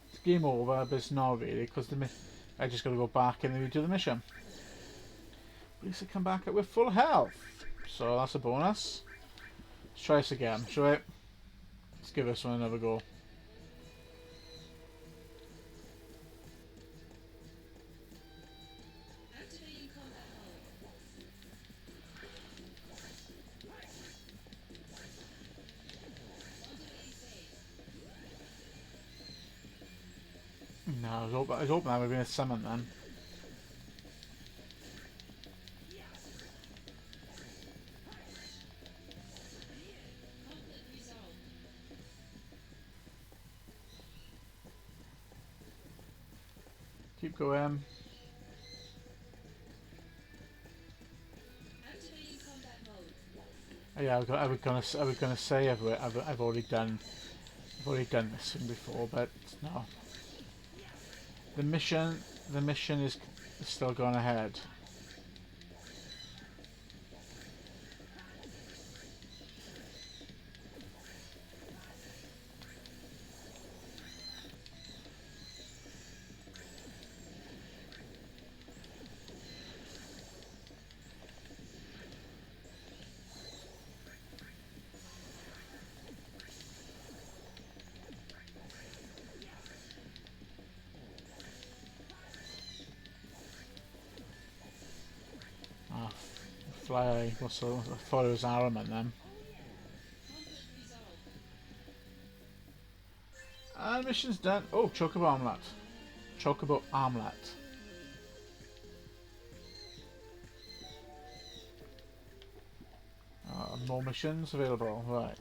It's game over, but it's not really, because I just got to go back and redo the mission. At least I come back up with full health, so that's a bonus. Let's try this again, shall we? Let's give this one another go. Activating combat mode. Rendezvous safe. No, I was hoping that would be a summon then. Conflict resolved. Keep going. Activating combat mode. Oh, yeah, I was gonna say I've already done this thing before, but no. The mission is still going ahead. Fly, I thought it was Armament then. Conflict resolved. And mission's done. Oh, Chocobo Armlet. Chocobo Armlet. More missions available, right.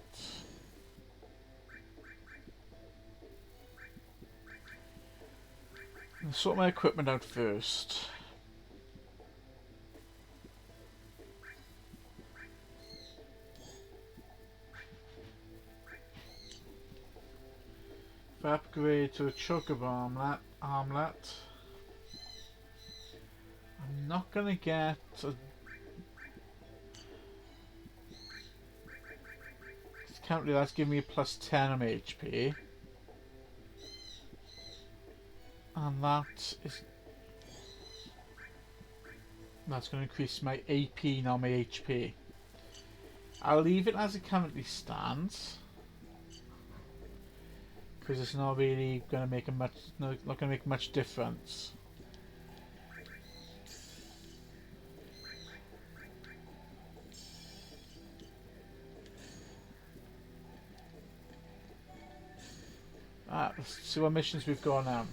Let's sort my equipment out first. Upgrade to a Chocobo armlet. I'm not gonna get currently that's giving me a plus 10 on my HP. And that's gonna increase my AP, not my HP. I'll leave it as it currently stands, because it's not really going to make not going to make much difference. Let's see what missions we've got now.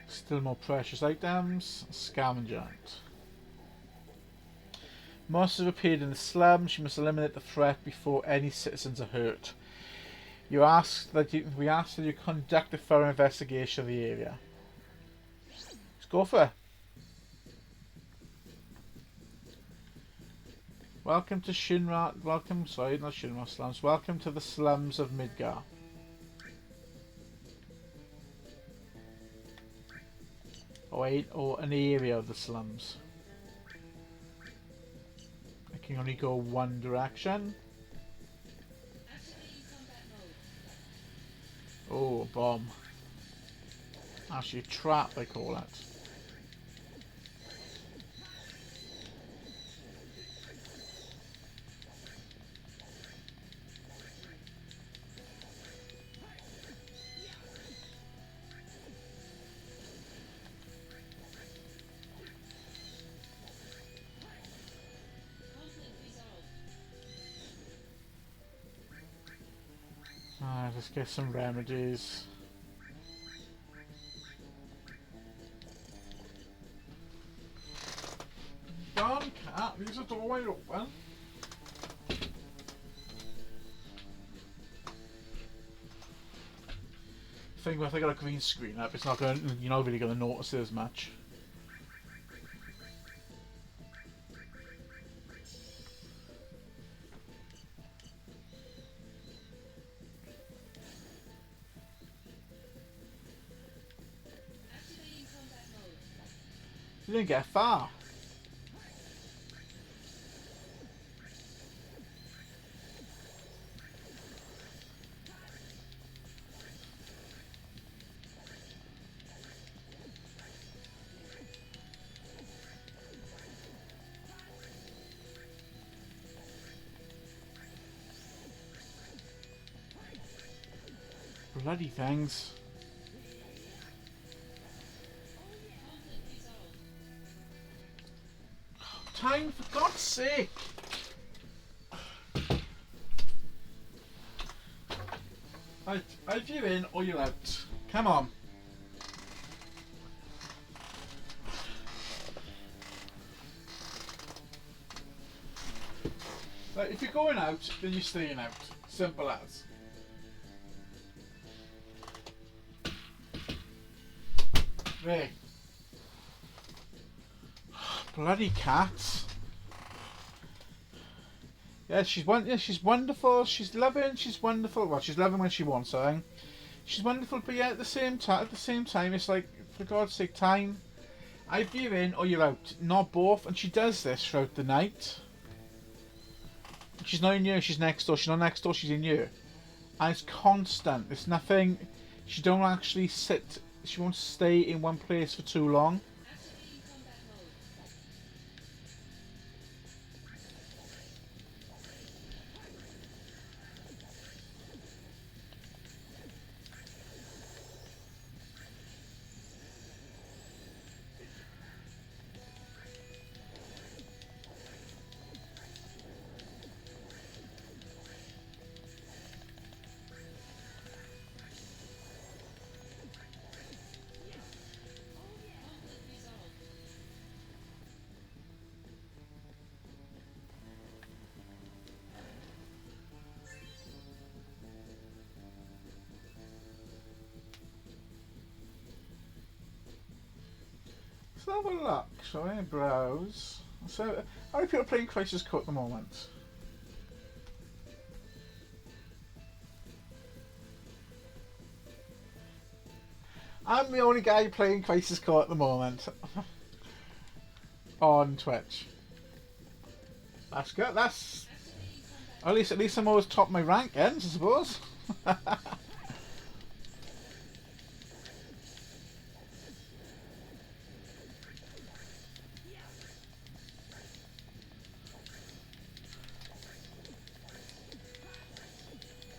Still more precious items. Scavenger hunt. Monsters have appeared in the slums. You must eliminate the threat before any citizens are hurt. We ask that you conduct a thorough investigation of the area. Let's go for it. Welcome to Shinra. Sorry, not Shinra slums. Welcome to the slums of Midgar. Or an area of the slums. I can only go one direction. Activating combat mode. Oh, a bomb. Actually, a trap, they call it. Let's get some remedies. Darn cat, leaves the door wide open. Think if I got a green screen up, it's not going. You're not really going to notice it as much. Activating combat mode. You didn't get far. Bloody things. Conflict resolved. Time, for God's sake! Right, either you're in or you're out. Come on. Right, if you're going out, then you're staying out. Simple as. Right. Bloody cats. Yeah, she's wonderful. She's loving. She's wonderful. Well, she's loving when she wants something. She's wonderful, but yeah, at the same time, it's like, for God's sake, time. Either you're in or you're out. Not both. And she does this throughout the night. She's not in here. She's next door. She's not next door. She's in here. And it's constant. It's nothing. She don't actually sit. She won't stay in one place for too long. Activating combat mode. Conflict resolved. Let's have a look, shall we? Browse. So, how many people are playing Crisis Core at the moment? I'm the only guy playing Crisis Core at the moment. On Twitch. That's good. That's Activating combat at least I'm always top my rankings, I suppose.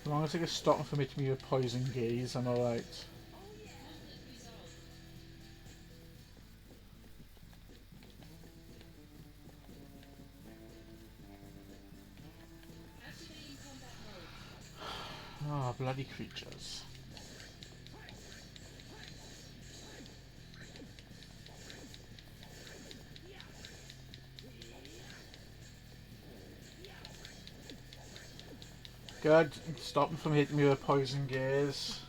As long as I get stopping from hitting me with poison gaze, I'm alright. conflict resolved. Activating combat mode. Oh, bloody creatures. Good. Stop them from hitting me with poison gaze.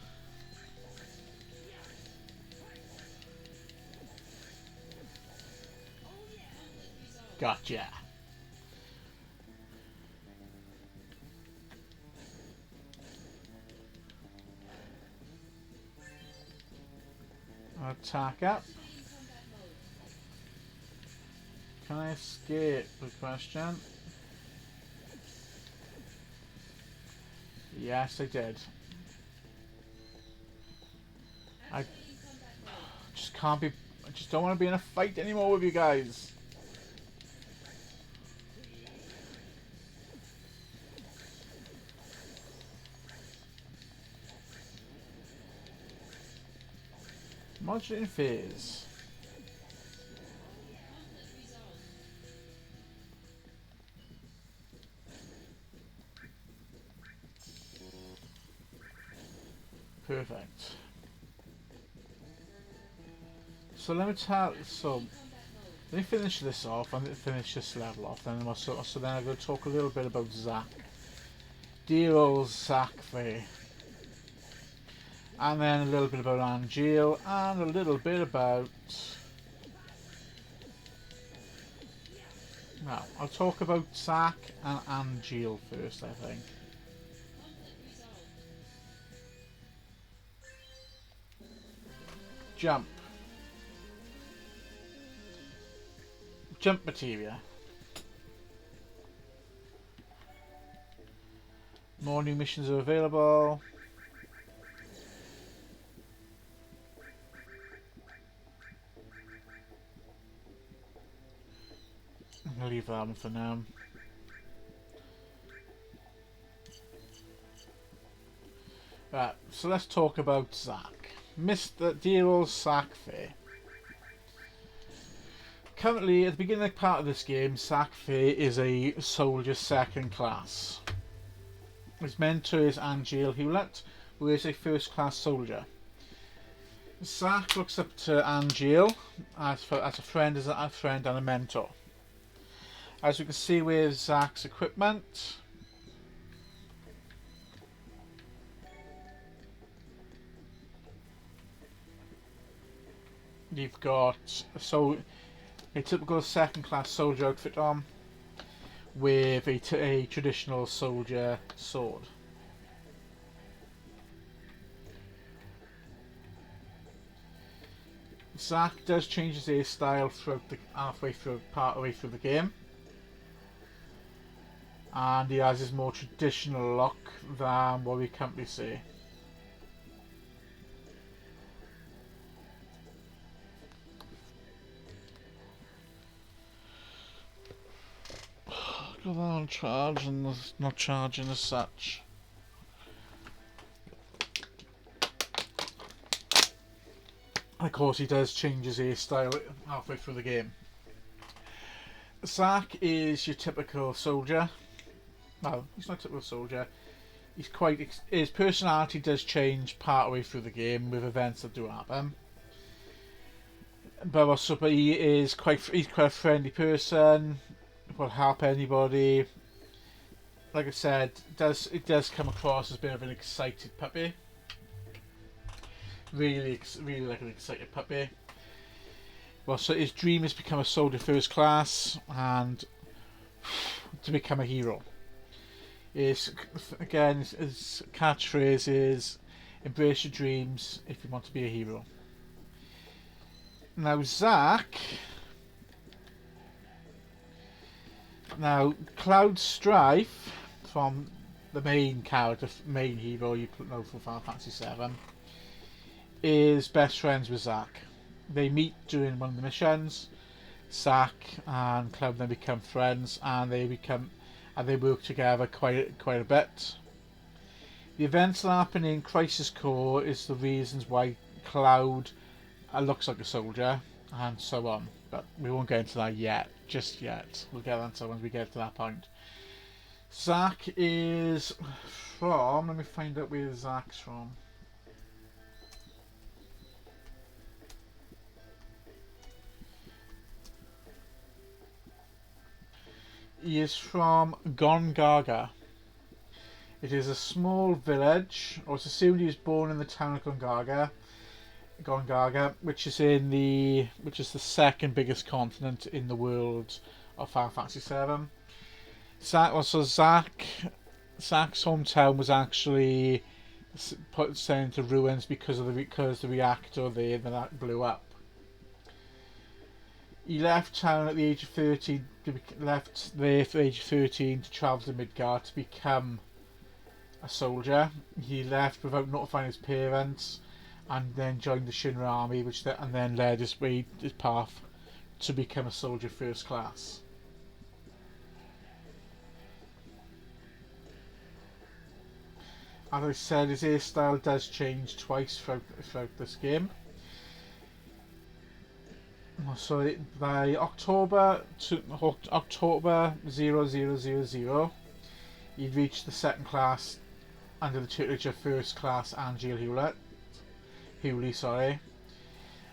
Conflict resolved. Gotcha. Attack up. Activating combat mode. Can I escape? Good question. Yes, I did. I Activating combat mode. just can't be. I just don't want to be in a fight anymore with you guys. Modulating phase. Conflict resolved. Perfect. So let me tell. So Combat mode. Let me finish this off and finish this level off. Then so then I'm going to talk a little bit about Zack. Dear old Zack Fair. And then a little bit about Angel and a little bit about... Now, I'll talk about Zack and Angel first, I think. Conflict resolved. Jump. Jump materia. More new missions are available. I'm going to leave that one for now. Right, so let's talk about Zack. Mr. Dear old Zack Fair. Currently, at the beginning part of this game, Zack Fair is a soldier second class. His mentor is Angel Hewley, who is a first class soldier. Zack looks up to Angel as a friend and a mentor. As we can see with Zack's equipment, you've got a typical second class soldier outfit on with a traditional soldier sword. Zack does change his hairstyle throughout the part way through the game, and he has his more traditional look than what we currently see. Got that on charge and it's not charging as such. Of course, he does change his hairstyle halfway through the game. Zack is your typical soldier. No, he's not a typical soldier. He's his personality does change part way through the game with events that do happen. But he's quite a friendly person. Will help anybody. Like I said, it does come across as a bit of an excited puppy. Really like an excited puppy. Well, so his dream is to become a soldier first class and to become a hero. His catchphrase is embrace your dreams if you want to be a hero. Now Cloud Strife, from the main hero you know from Final Fantasy VII, is best friends with Zack. They meet during one of the missions. Zack and Cloud then become friends, and they work together quite a bit. The events that happen in Crisis Core is the reasons why Cloud looks like a soldier, and so on. But we won't get into that just yet. We'll get into it when we get to that point. Zack is from... Let me find out where Zack's from. He is from Gongaga. It is a small village, or it's assumed he was born in the town of Gongaga, which is the second biggest continent in the world of Final Fantasy VII. Zack's hometown was actually sent into ruins because the reactor there that blew up. He left town at the age of 13. Left there for the age of 13 to travel to Midgar to become a soldier. He left without notifying his parents, and then joined the Shinra army, and then led his path to become a soldier first class. As I said, his hairstyle does change twice throughout this game. So by October 0000, he'd reached the second class under the tutelage of first class Angel Hewley.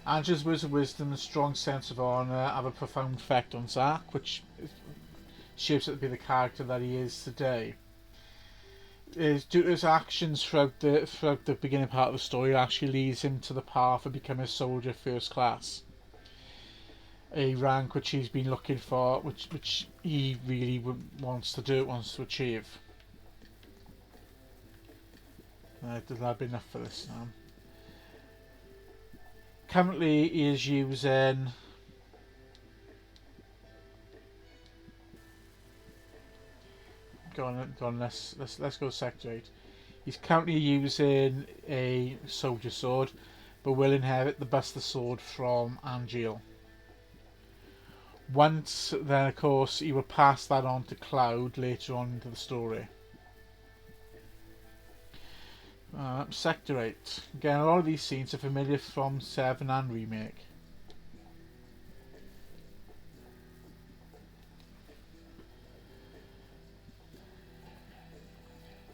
Angel's words of wisdom and strong sense of honour have a profound effect on Zack, which shapes him to be the character that he is today. Due to his actions throughout the beginning part of the story, it actually leads him to the path of becoming a soldier first class, a rank which he's been looking for, which he really wants to achieve. That'll be enough for this now. Currently, he is using Go on. Let's go Sector 8. He's currently using a soldier sword, but will inherit the Buster sword from Angel. Once then, of course, he will pass that on to Cloud later on into the story. Sector 8. Again, a lot of these scenes are familiar from 7 and Remake.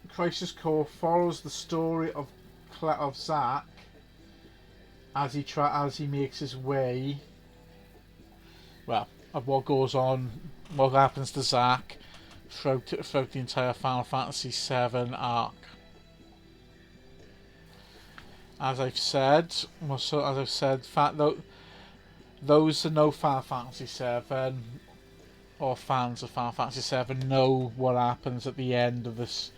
Crisis Core follows the story of Zack as he makes his way. Well, of what goes on, what happens to Zack throughout the entire Final Fantasy VII arc. As I've said, those who know Final Fantasy VII or fans of Final Fantasy VII know what happens at the end of this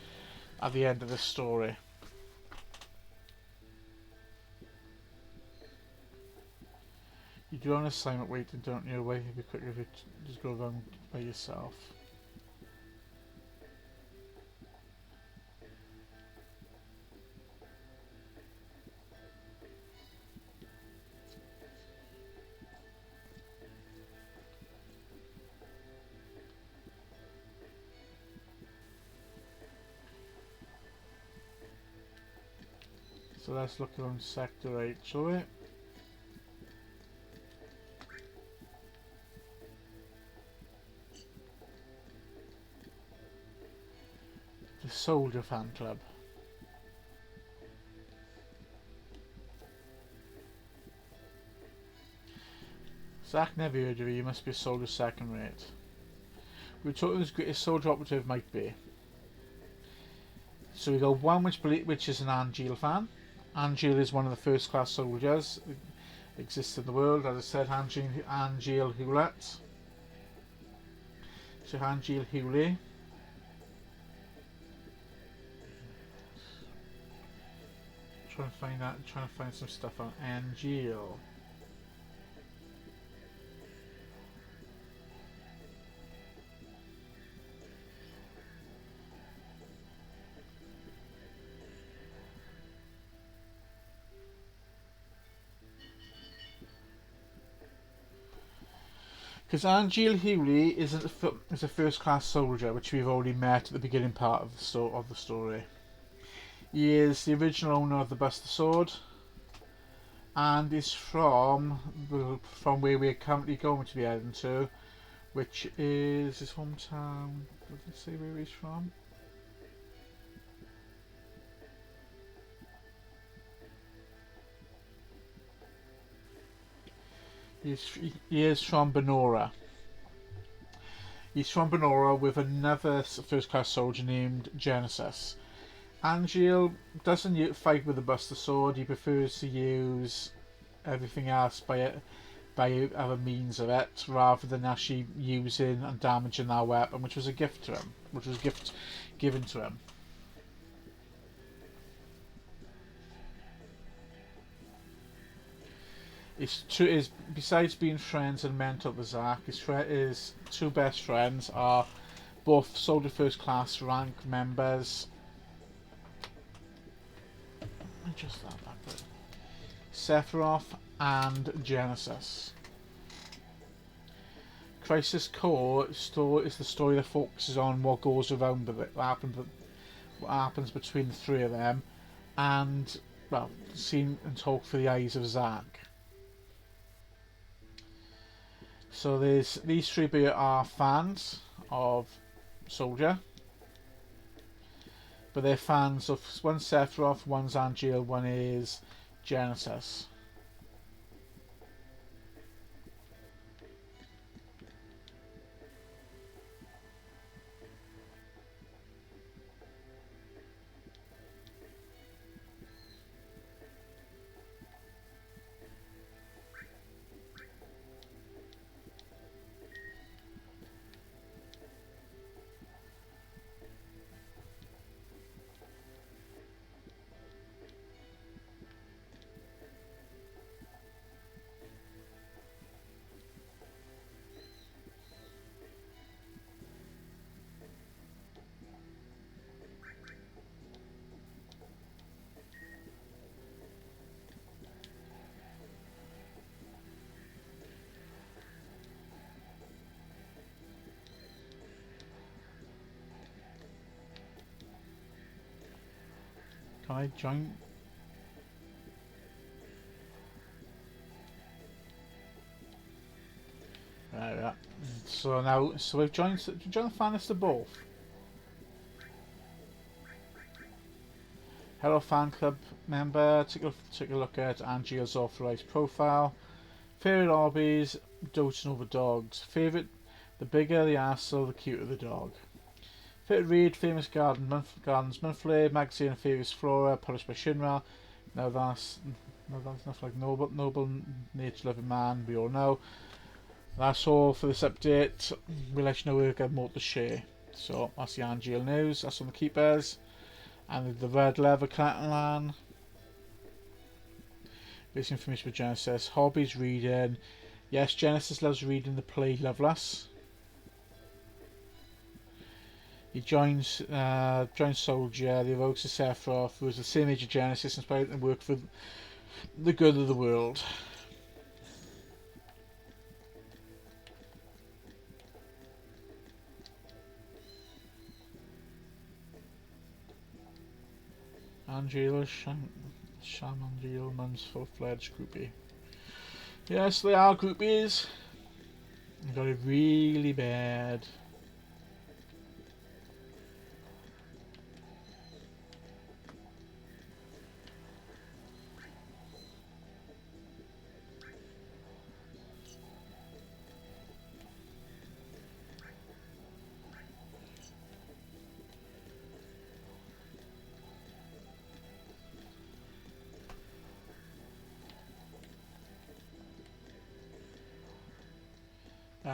story. You do on assignment waiting, don't you? Wait, it'd be quicker if you just go around by yourself. So let's look around Sector 8, shall we? The Soldier Fan Club. Zack never heard of you, you must be a soldier second rate. We were talking as greatest soldier operative might be. So we go one which is an Angel fan. Angel is one of the first class soldiers that exists in the world. As I said, Angel Hewley. So Angel Hewley. Trying to find some stuff on Angel. Because Angel Hewley is a first-class soldier, which we've already met at the beginning part of the story. He is the original owner of the Buster Sword, and is from where we're currently going to be heading to, which is his hometown. Does it say where he's from? He is from Benora. He's from Benora with another first-class soldier named Genesis. Angel doesn't fight with the Buster Sword. He prefers to use everything else by other means of it, rather than actually using and damaging that weapon, which was a gift to him, which was given to him. Besides being friends and mentor with Zack, his two best friends are both Soldier First Class rank members. Just that backward. Sephiroth and Genesis. Crisis Core is the story that focuses on what goes around with it, what happens between the three of them, and well, seen and talked through the eyes of Zack. So these three are fans of Soldier, but they're fans of one's Sephiroth, one's Angel, one is Genesis. Can I join? Right, yeah. So now, so we've joined the fan list of both. Hello fan club member, take a look at Angel's authorized profile. Favorite hobbies, doting over dogs. Favorite, the bigger the arsehole, the cuter the dog. Favorite read, Famous Gardens Monthly, magazine of Furious Flora, published by Shinra. Now that's nothing like noble nature loving man, we all know. That's all for this update. We'll let you know we'll get more to share. So that's the Angel news, that's on the Keepers. And the Red Leather Catalan. Basic information for Genesis. Hobbies, reading. Yes, Genesis loves reading the play Loveless. He joins Soldier, the evokes of Sephiroth, who is the same age of Genesis, inspired and work for the good of the world. Angela Shamangelman's full-fledged groupie. Yes, they are groupies. They got it really bad.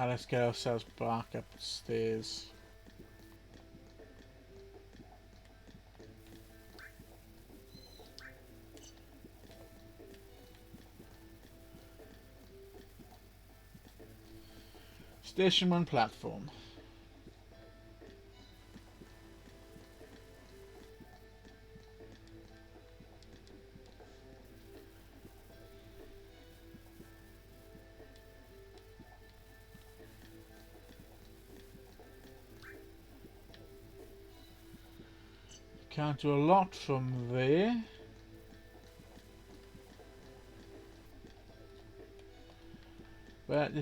Let's get ourselves back upstairs. Station 1 platform. Can't do a lot from there. But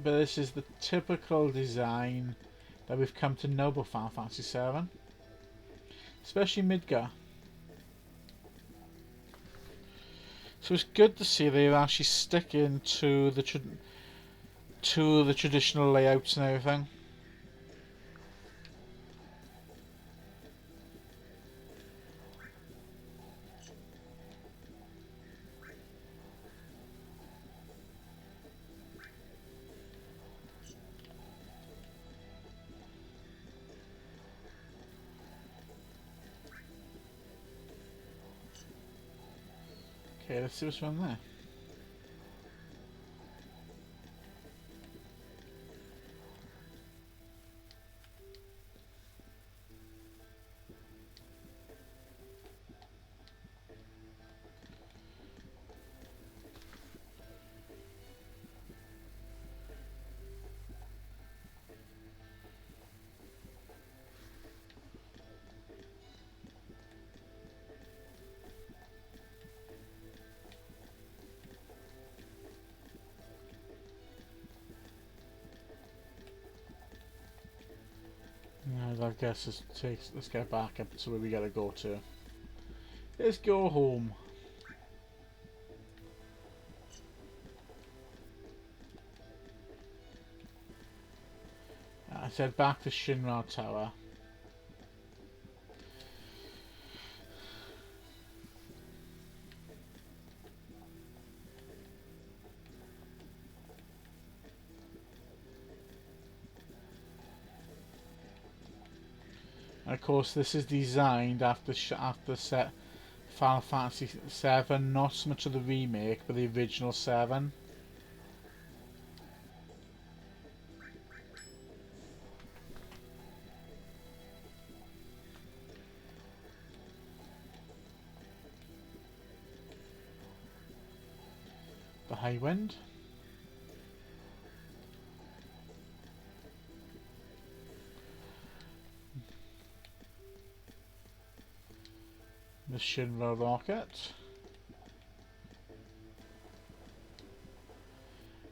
this is the typical design that we've come to know about Final Fantasy VII. Especially Midgar. So it's good to see they're actually sticking to the traditional layouts and everything. Okay, let's see what's wrong there. I guess let's get back up to where we gotta go to. Let's go home. I said back to Shinra Tower. And of course, this is designed after set Final Fantasy VII, not so much of the remake, but the original 7. The High Wind. the Shinra rocket.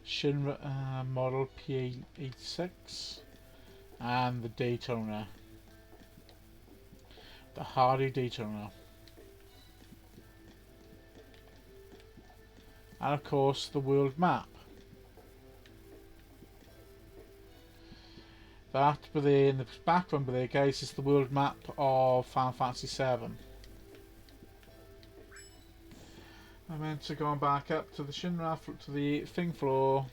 Shinra model P86 and the Daytona, the Hardy Daytona, and of course the world map. That there in the background there, guys, is the world map of Final Fantasy VII. I meant to go back up to the Shinra, to the thing floor.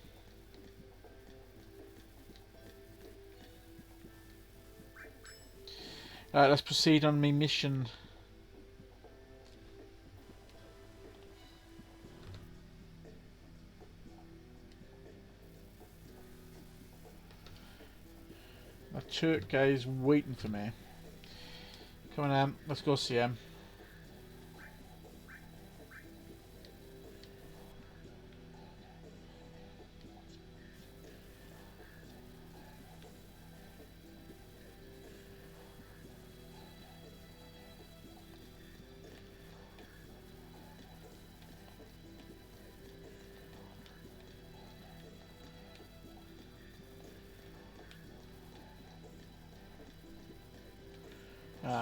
Right, let's proceed on my mission. That Turk guy is waiting for me. Come on, let's go see him.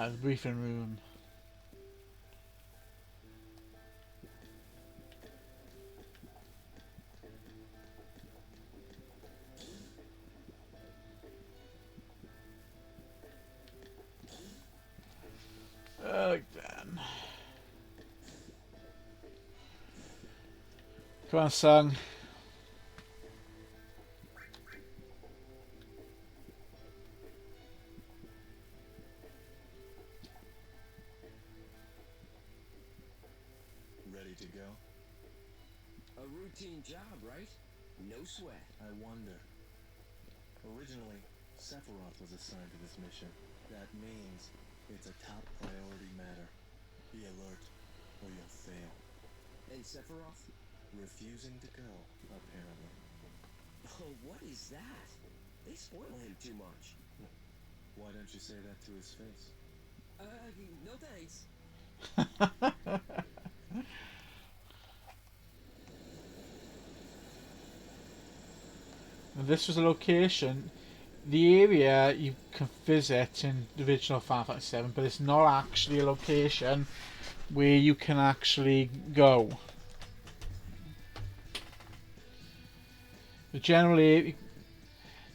The briefing room. Then. Come on, son. Ready to go? A routine job, right? No sweat. I wonder. Originally, Sephiroth was assigned to this mission. That means it's a top priority matter. Be alert, or you'll fail. And Sephiroth? Refusing to go, apparently. Oh, what is that? They spoil him too much. Why don't you say that to his face? No thanks. And this was a location, the area you can visit in the original Final Fantasy VII, but it's not actually a location where you can actually go. But generally,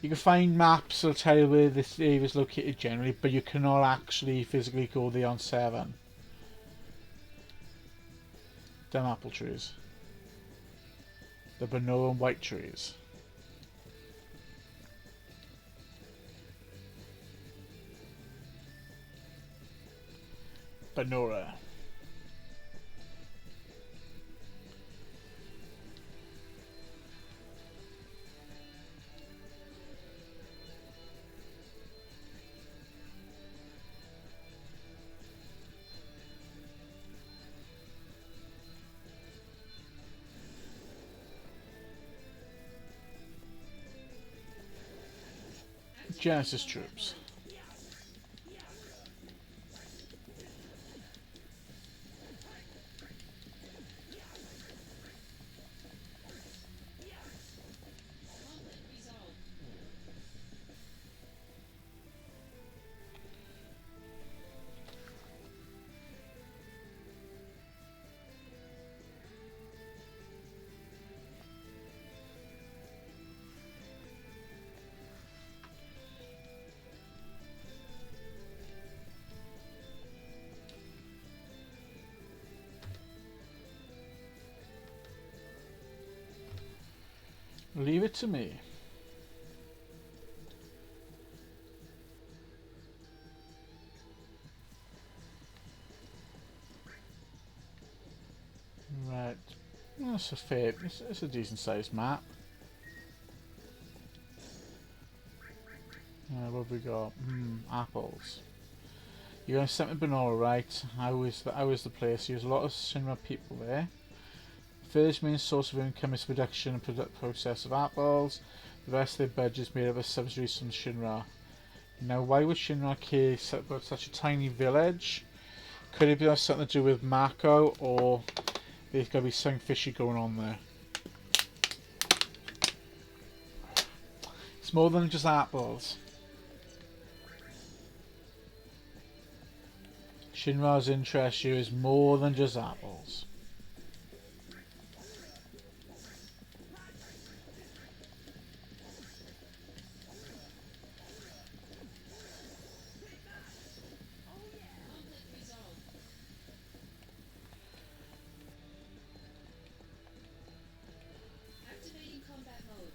you can find maps that'll tell you where this area is located generally, but you cannot actually physically go there on 7. Them apple trees. The banana and white trees. Banora. Genesis troops. Conflict resolved. Leave it to me. Right. That's a fair. It's a decent sized map. What have we got? Apples. You're going to send me Banora, right? How is the place? There's a lot of Shinra people there. First main source of income is production and process of apples. The rest of their budget is made up of subsidies from Shinra. Now, why would Shinra care about such a tiny village? Could it be have something to do with Mako, or there's going to be something fishy going on there? It's more than just apples. Shinra's interest here is more than just apples. Conflict resolved. Activating combat mode.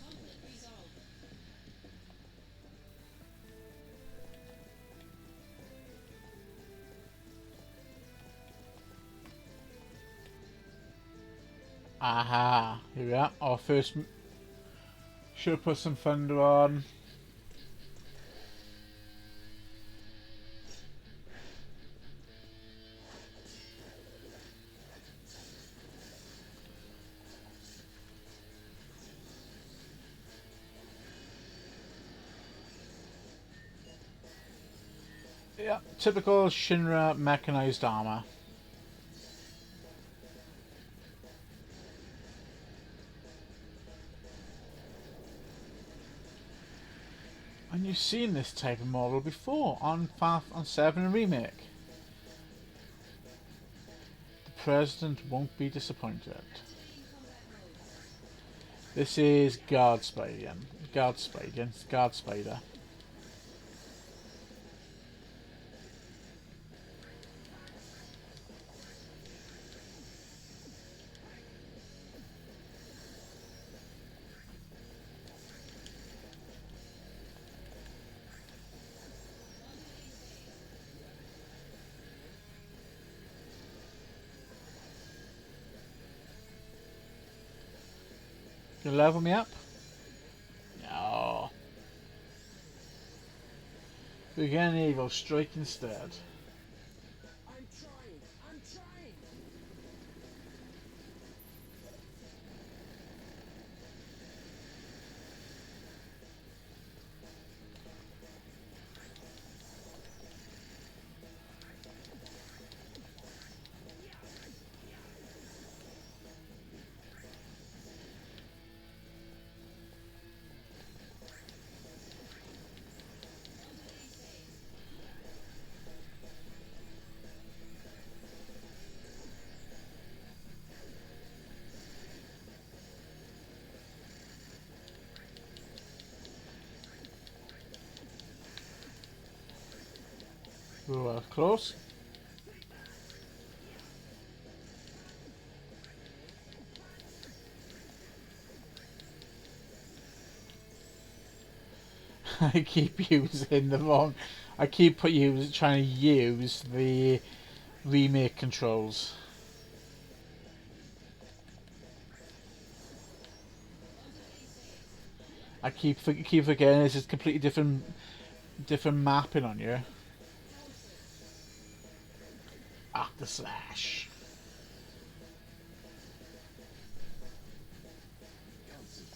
Conflict resolved. Aha, here we are. Our first. Should have put some thunder on. Yeah, typical Shinra mechanized armor. And you've seen this type of model before on 7 Remake. The President won't be disappointed. Activating combat mode. This is Guard Spider. Guard Spider. Can you level me up? No. We're gonna go strike instead. I'm trying. I'm trying. Ooh, close. I keep using the wrong. I keep trying to use the remake controls. I keep forgetting this is completely different mapping on you. The slash. Conflict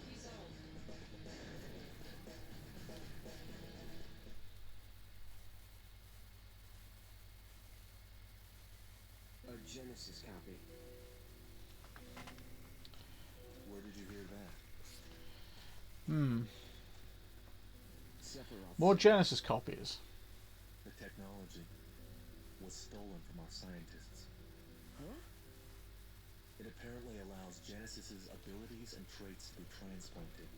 resolved. A Genesis copy. Where did you hear that? Sephiroth. More Genesis copies. The technology was stolen from our scientists. Huh? It apparently allows Genesis's abilities and traits to be transplanted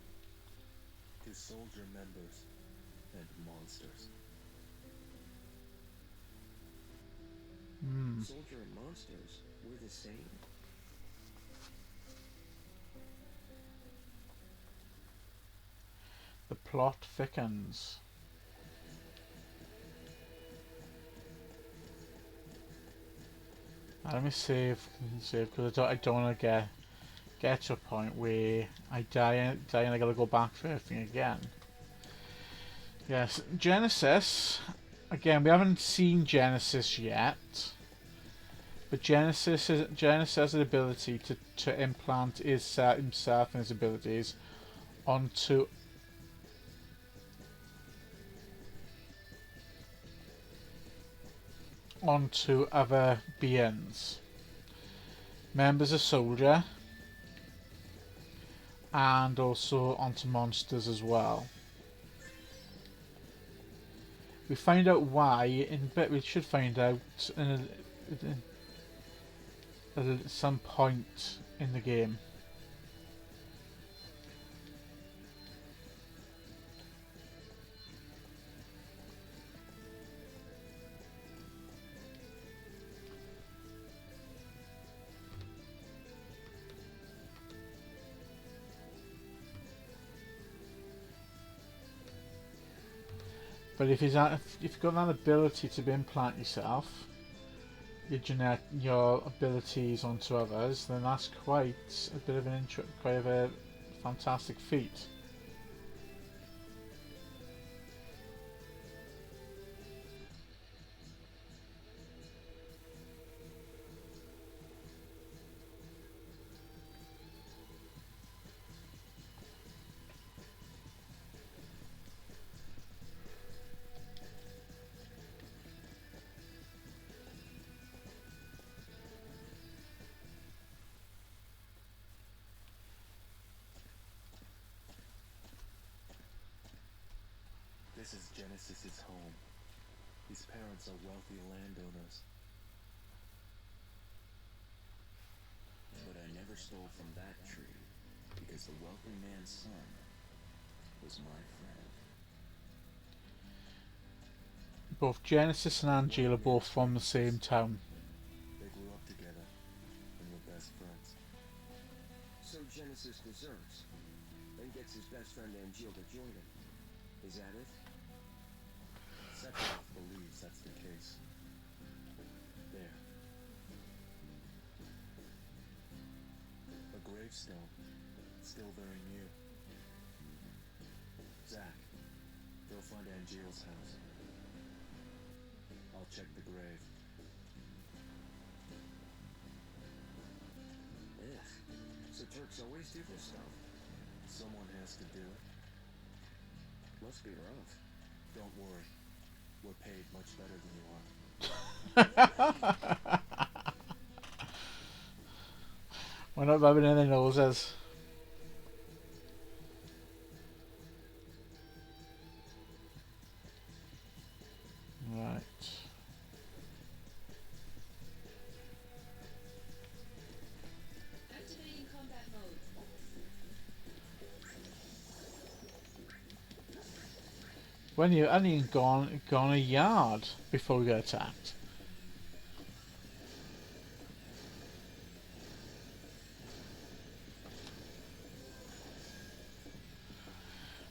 to soldier members and monsters. Soldier and monsters were the same. The plot thickens. Let me save because I don't want to get to a point where I die and I gotta go back for everything again. Yes, Genesis. Again, we haven't seen Genesis yet. But Genesis has the ability to implant himself and his abilities onto other beings, members of Soldier, and also onto monsters as well. We find out why in a bit. We should find out at some point in the game. But if you've got that ability to implant yourself, your abilities onto others, then that's quite a bit of quite of a fantastic feat. This is Genesis's home. His parents are wealthy landowners. But I never stole from that tree, because the wealthy man's son was my friend. Both Genesis and Angel are both from the same town. They grew up together and were best friends. So Genesis deserts, and gets his best friend Angel to join him. Is that it? Sephiroth believes that's the case. There. A gravestone, still very new. Zack, go find Angel's house. I'll check the grave. Ugh. So Turks always do this stuff. Someone has to do it. Must be rough. Don't worry. We're paid much better than you are. We're not rubbing in their noses. Right. Activating combat mode. When you only gone a yard before we get attacked.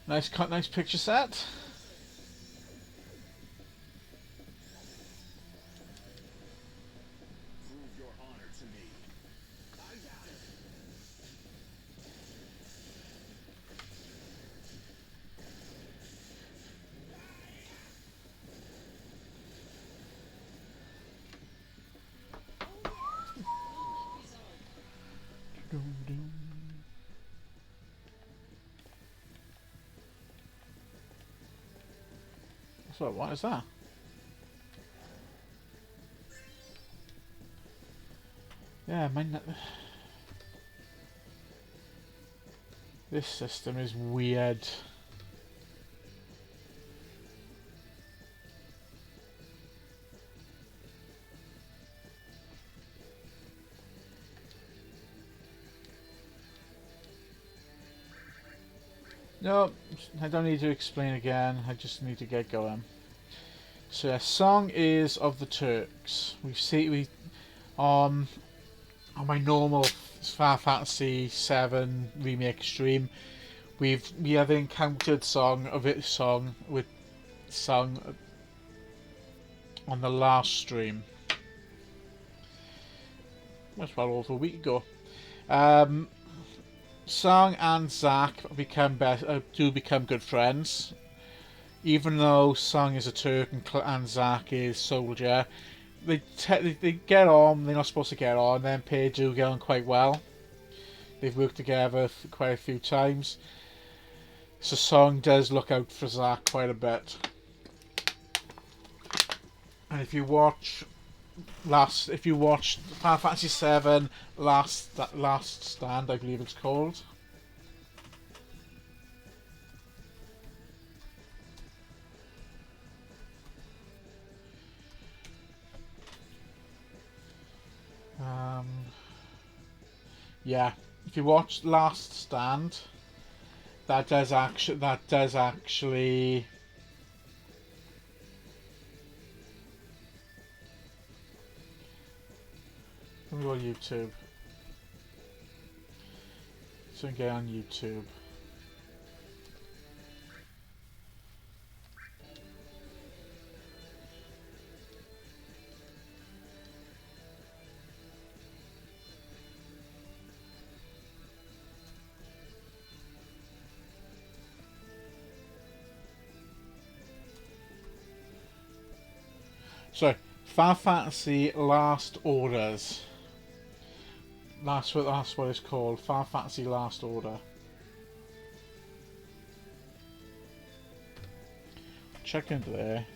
Nice picture set. Prove your honor to me. I got it. Conflict resolved. So what is that? Yeah, mine. This system is weird. No, I don't need to explain again. I just need to get going. So, a song is of the Turks. On my normal Final Fantasy VII remake stream, we have encountered sung on the last stream. That's well over a week ago. Song and Zack do become good friends. Even though Song is a Turk and Zack is Soldier, they get on. They're not supposed to get on. Then Paige do get on quite well. They've worked together quite a few times. So Song does look out for Zack quite a bit. And if you watch Final Fantasy VII Last Stand, I believe it's called. Yeah, if you watch Last Stand, that does actually. Let me go on YouTube. So get on YouTube. So, Final Fantasy Last Orders. That's what it's called. Final Fantasy Last Order. Check into there.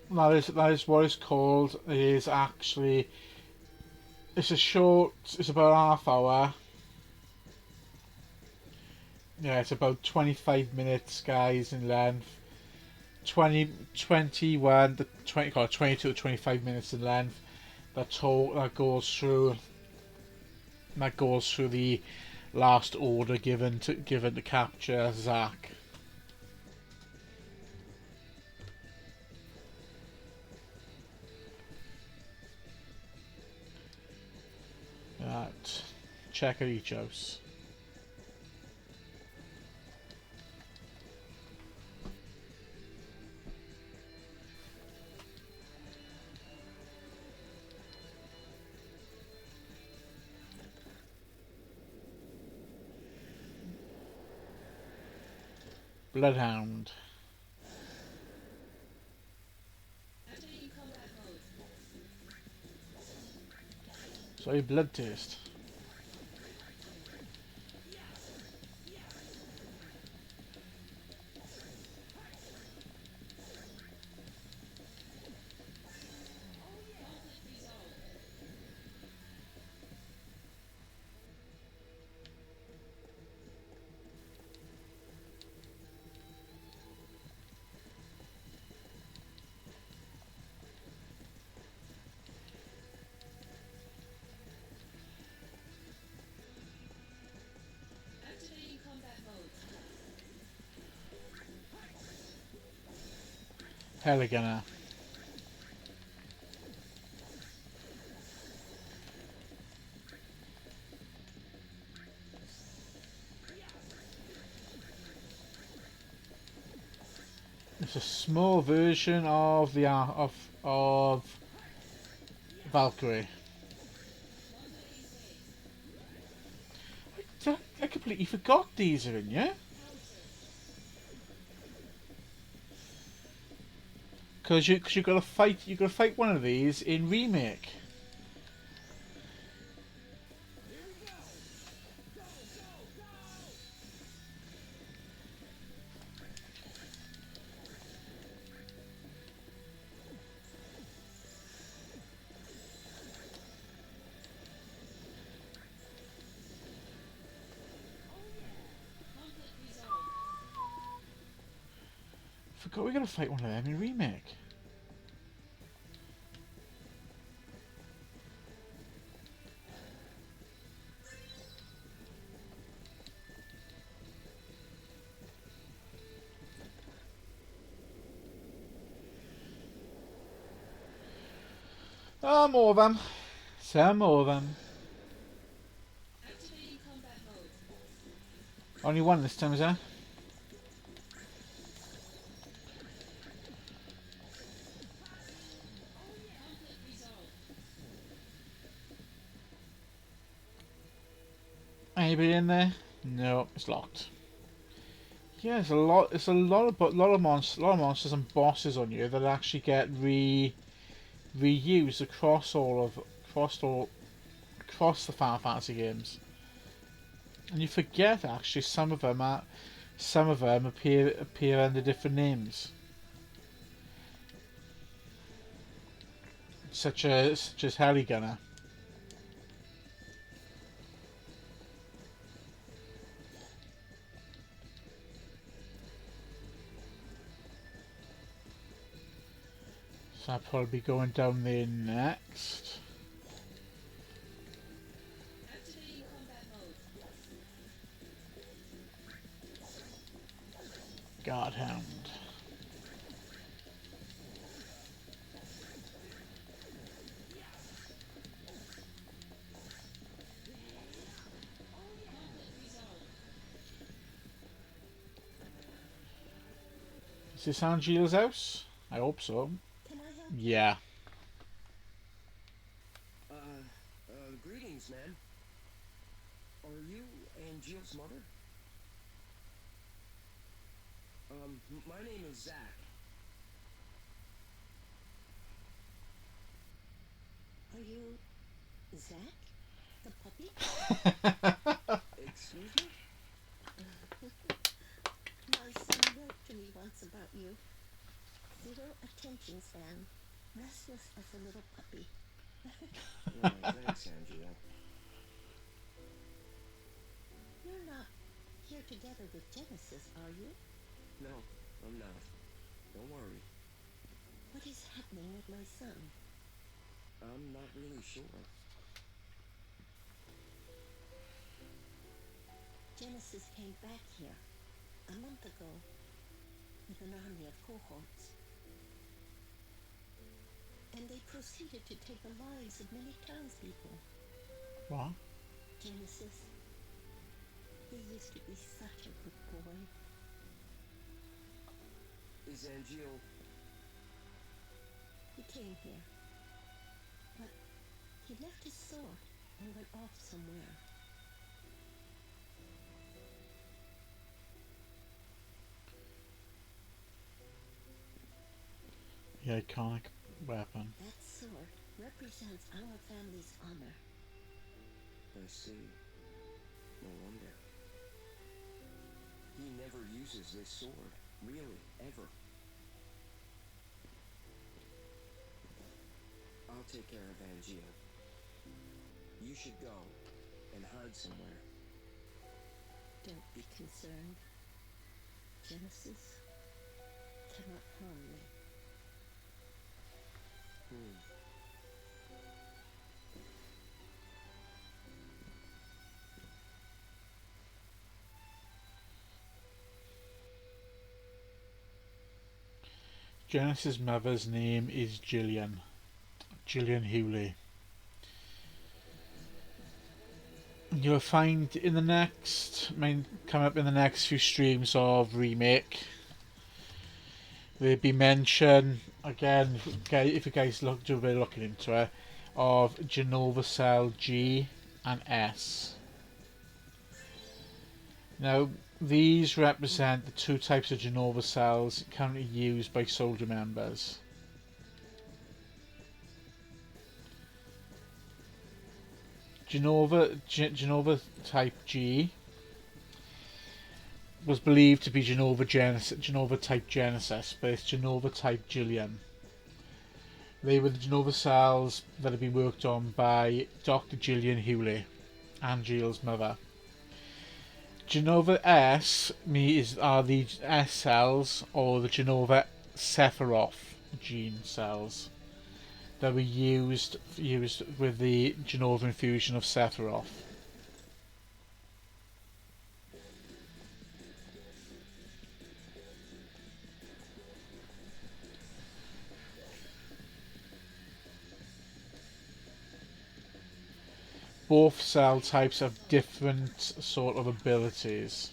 That is what it's called. It is actually. It's a short. It's about half hour. Yeah, it's about 25 minutes, guys, in length. 22 to 25 minutes in length. That goes through the last order given to capture Zack. Right, check at each house. Bloodhound. Activating combat mode. Sorry, blood taste. Conflict resolved. Activating combat mode. Helligana. It's a small version of the of Valkyrie. I completely forgot these are in, yeah? Because you gotta fight one of these in Remake. Conflict resolved. Forgot we gotta fight one of them in Remake. Oh, more of them. Some more of them. Activating combat mode. Only one this time, is there? Conflict resolved. in there? No, it's locked. Yeah, there's a lot. It's a lot of monsters and bosses on you that actually get reused across across the Final Fantasy games. And you forget actually some of them appear under different names, such as Heligunner. So I'll probably be going down there next. Activating combat mode. Guardhound. Conflict resolved. Is this Angela's house? I hope so. Can I help? Yeah. Greetings, man. Are you Angel's mother? My name is Zack. Are you Zack, the puppy? Excuse me? My son wrote to me once about you. Zero attention span, restless as a little puppy. Thanks, Angela. You're not here together with Genesis, are you? No, I'm not. Don't worry. What is happening with my son? I'm not really sure. Genesis came back here a month ago with an army of cohorts. And they proceeded to take the lives of many townspeople. What? Genesis, he used to be such a good boy. Is Angel... He came here, but he left his sword and went off somewhere. The iconic weapon. That sword represents our family's honor. I see. No wonder. He never uses this sword. Really, ever. I'll take care of Angel. You should go and hide somewhere. Don't be concerned. Genesis cannot harm me. Genesis' mother's name is Angel Hewley. You'll find in the next, come up in the next few streams of Remake. There'll be mention again, if you guys do a bit of looking into it, of Genova Cell G and S. Now, these represent the two types of Genova cells currently used by soldier members. Genova type G was believed to be Genova type Genesis, but it's Genova type Julian. They were the Genova cells that had been worked on by Dr. Gillian Hewley, Angel's mother. Genova S are the S cells, or the Genova Sephiroth gene cells that were used with the Genova infusion of Sephiroth. Both cell types have different sort of abilities.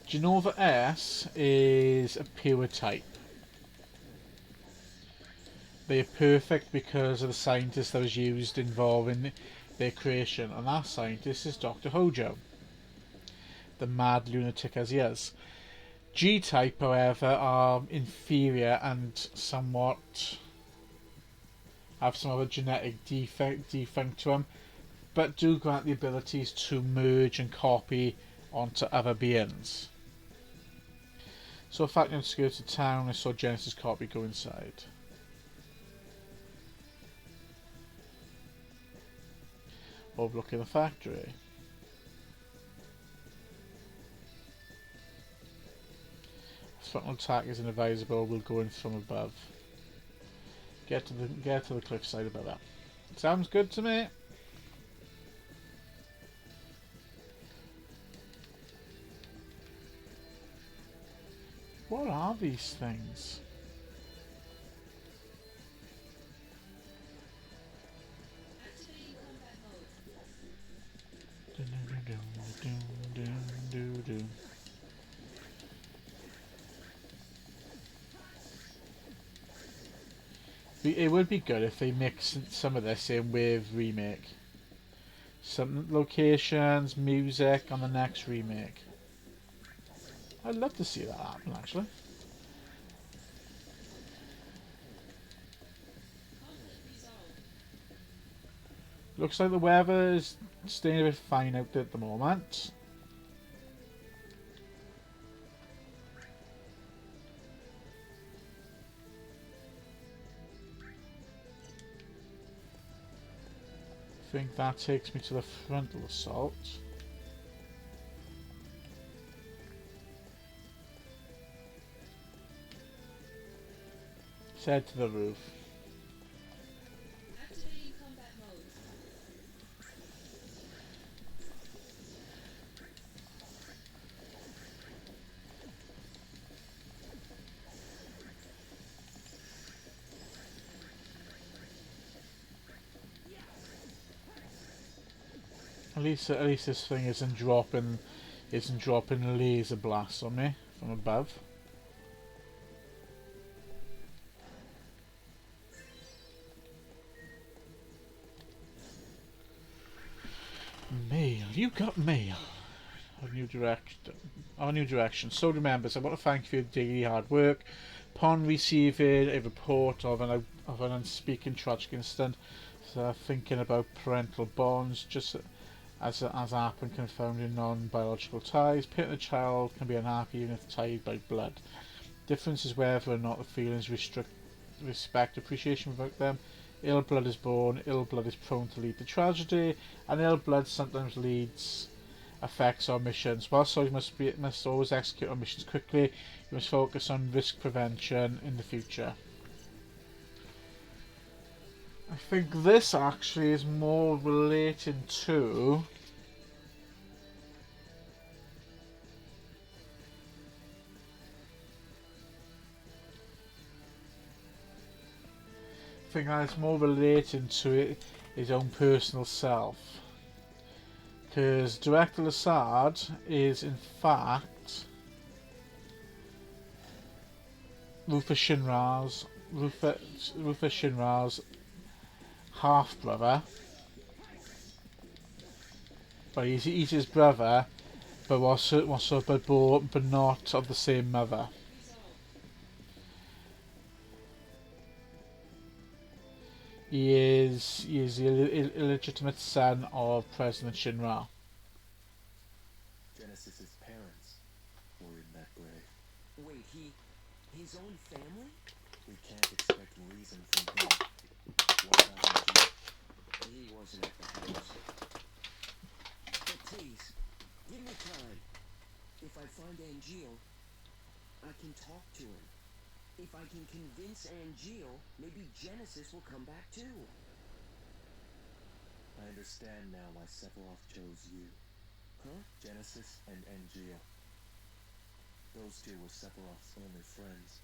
Genova S is a pure type. they're perfect because of the scientist that was used involved in their creation, and that scientist is Dr. Hojo, the mad lunatic as he is. G-type, however, are inferior and somewhat have some other genetic defect to them, but do grant the abilities to merge and copy onto other beings. So, in fact, let's go to town. I saw Genesis copy go inside. Overlooking the factory. Frontal attack is inadvisable. We'll go in from above. Get to the cliffside above that. Sounds good to me. What are these things? Activating combat mode. It would be good if they mixed some of this in with Remake. Some locations, music on the next Remake. I'd love to see that happen, actually. Conflict resolved. Looks like the weather is staying a bit fine out at the moment. I think that takes me to the frontal assault. Let's head to the roof. Activating combat mode. At least this thing isn't dropping laser blasts on me from above. Mail. You got mail. Our new direction. So remembers, I want to thank you for your daily hard work. Upon receiving a report of an unspeaking tragic incident, thinking about parental bonds, just as happened, confounding non-biological ties. Parent and child can be unhappy even if tied by blood. Difference is whether or not the feelings respect, appreciation about them. Ill blood is born, ill blood is prone to lead to tragedy, and ill blood sometimes affects our missions. Whilst you must always execute our missions quickly, you must focus on risk prevention in the future. I think this actually is more relating to his own personal self. Because Director Lassard is in fact Rufus Shinra's half brother. But he's his brother, but but not of the same mother. He is the illegitimate son of President Shinra. Genesis's parents were in that grave. Wait, his own family? We can't expect reason from him. What about you? He wasn't at the house. But please, give me time. If I find Angel, I can talk to him. If I can convince Angel, maybe Genesis will come back too. I understand now why Sephiroth chose you. Huh? Genesis and Angel. Those two were Sephiroth's only friends.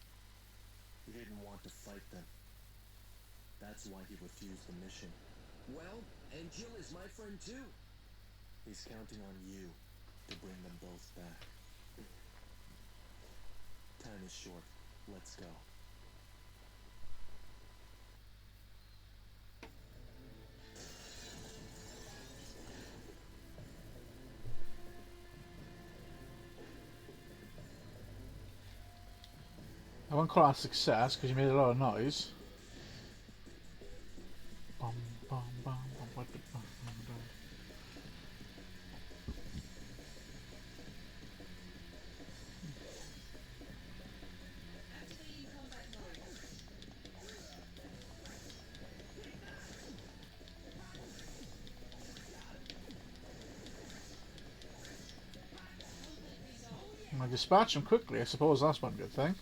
He didn't want to fight them. That's why he refused the mission. Well, Angel is my friend too. He's counting on you to bring them both back. Time is short. Let's go. won't call that a success because you made a lot of noise. Bum, bum, bum, bum, bum, bum, bum. Activating combat mode. Conflict resolved. I dispatch them quickly. I suppose that's one good thing.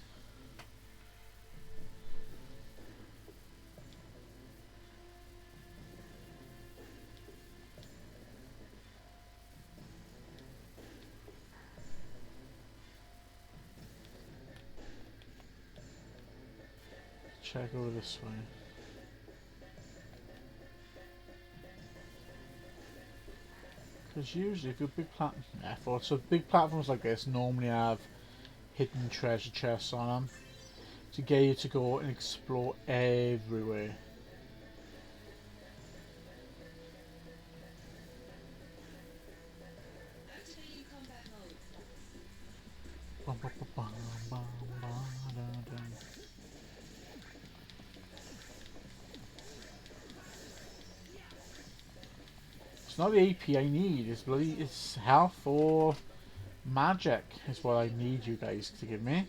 Check over this way. Because usually if you're big so big platforms like this normally have hidden treasure chests on them to get you to go and explore everywhere. Activating combat mode. Bum, bum, bum, bum, bum, bum, dum, dum. It's not the AP I need, it's health or magic is what I need you guys to give me.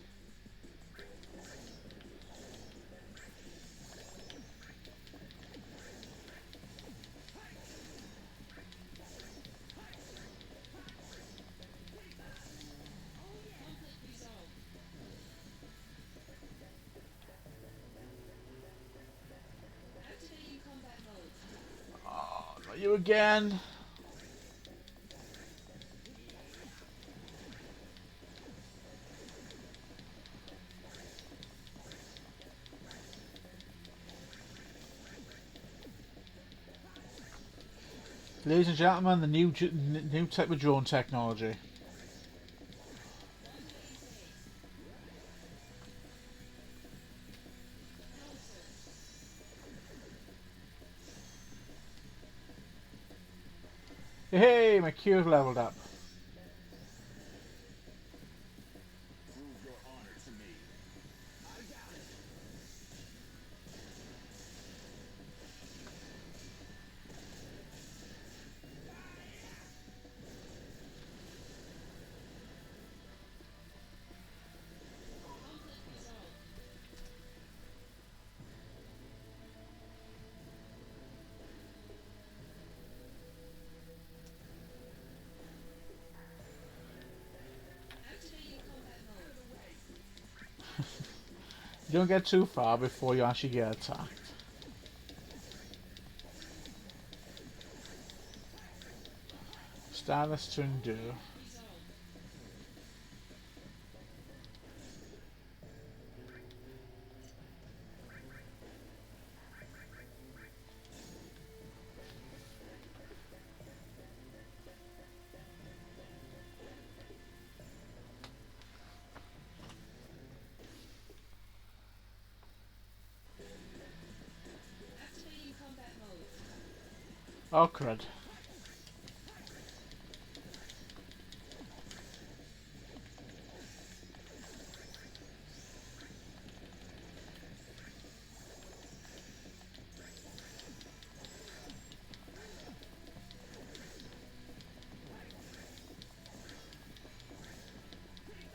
Conflict resolved. Activating combat mode. Oh, not you again. Ladies and gentlemen, the new type of drone technology. Hey, my cure's leveled up. Prove your honor to me. I got it. Conflict resolved. Activating combat mode. You don't get too far before you actually get attacked. Status to endure. Resolved. Activating combat mode. Oh crud.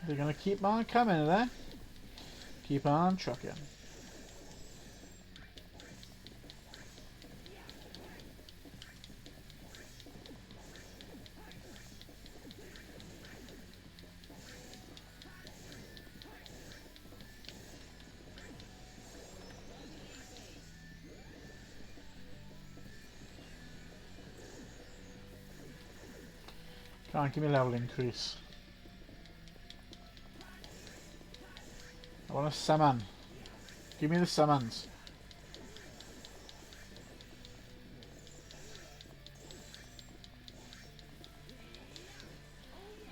They're gonna keep on coming, are they? Keep on trucking. Come on, give me a level increase. I want a summon. Give me the summons.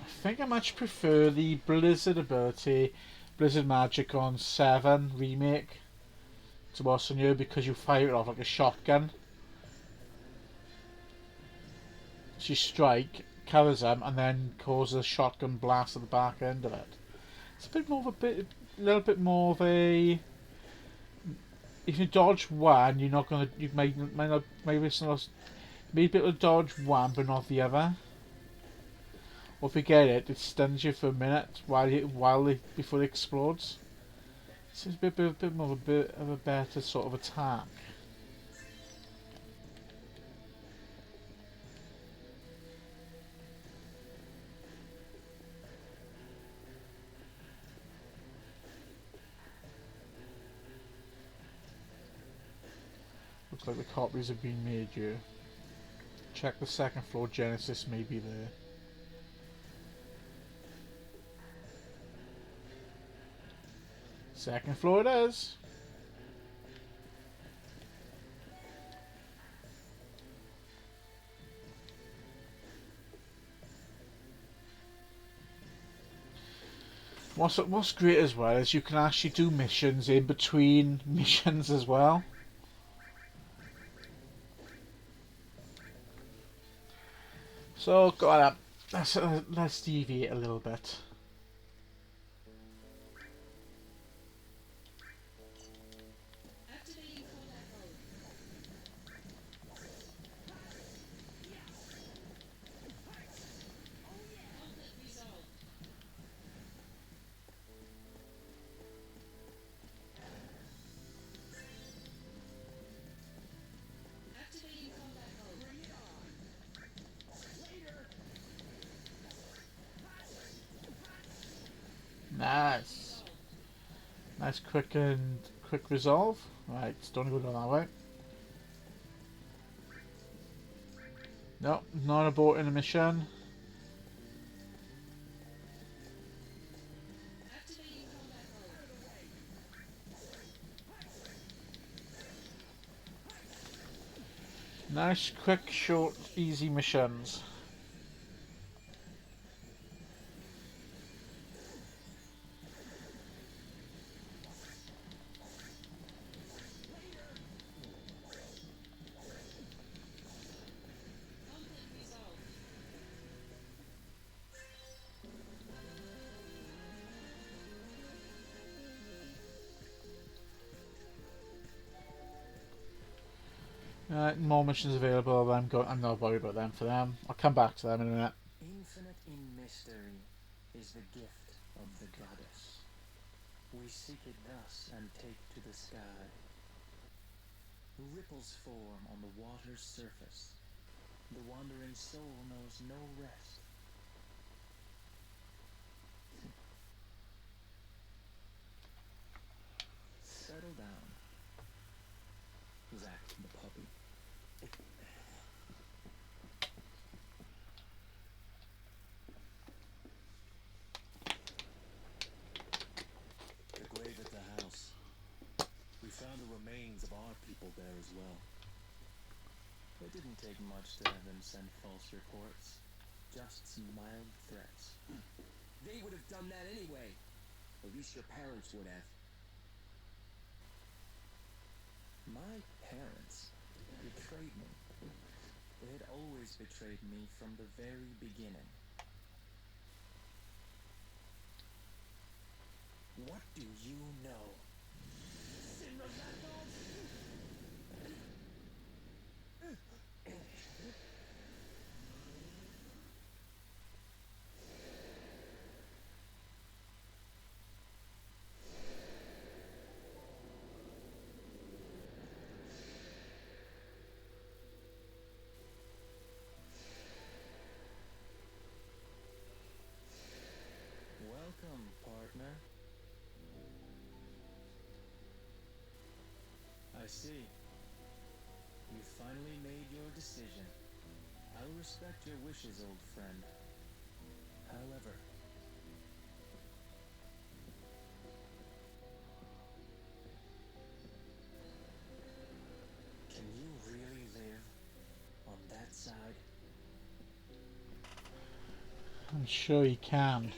I think I much prefer the Blizzard ability, Blizzard Magic on 7 Remake to what's on you because you fire it off like a shotgun. So you strike, covers them, and then causes a shotgun blast at the back end of it. It's a bit more of a little bit more of a. If you dodge one, you're not gonna. You may not. Maybe it's not. Maybe it'll dodge one, but not the other. Or if you get it, it stuns you for a minute before it explodes. Seems a bit more of a better sort of attack. Looks like the copies have been made here. Check the second floor, Genesis may be there. Second floor it is. What's great as well is you can actually do missions in between missions as well. So go on, let's deviate a little bit. Activating combat mode. Conflict resolved. Activating combat mode. Nice. Nice quick resolve. Right, don't go down that way. No, not aborting a mission. Activating combat mode. Nice, quick, short, easy missions. Conflict resolved. More missions available. I'm not worried about them for them. I'll come back to them in a minute. Infinite in mystery is the gift of the goddess. We seek it thus and take to the sky. Ripples form on the water's surface. The wandering soul knows no rest. Settle down, Zack the puppy. The grave at the house. We found the remains of our people there as well. It didn't take much to have them send false reports. Just some mild threats. They would have done that anyway. At least your parents would have. My parents betrayed me. They had always betrayed me from the very beginning. What do you know? Welcome, partner. I see. You finally made your decision. I'll respect your wishes, old friend. However, can you really live on that side? I'm sure you can.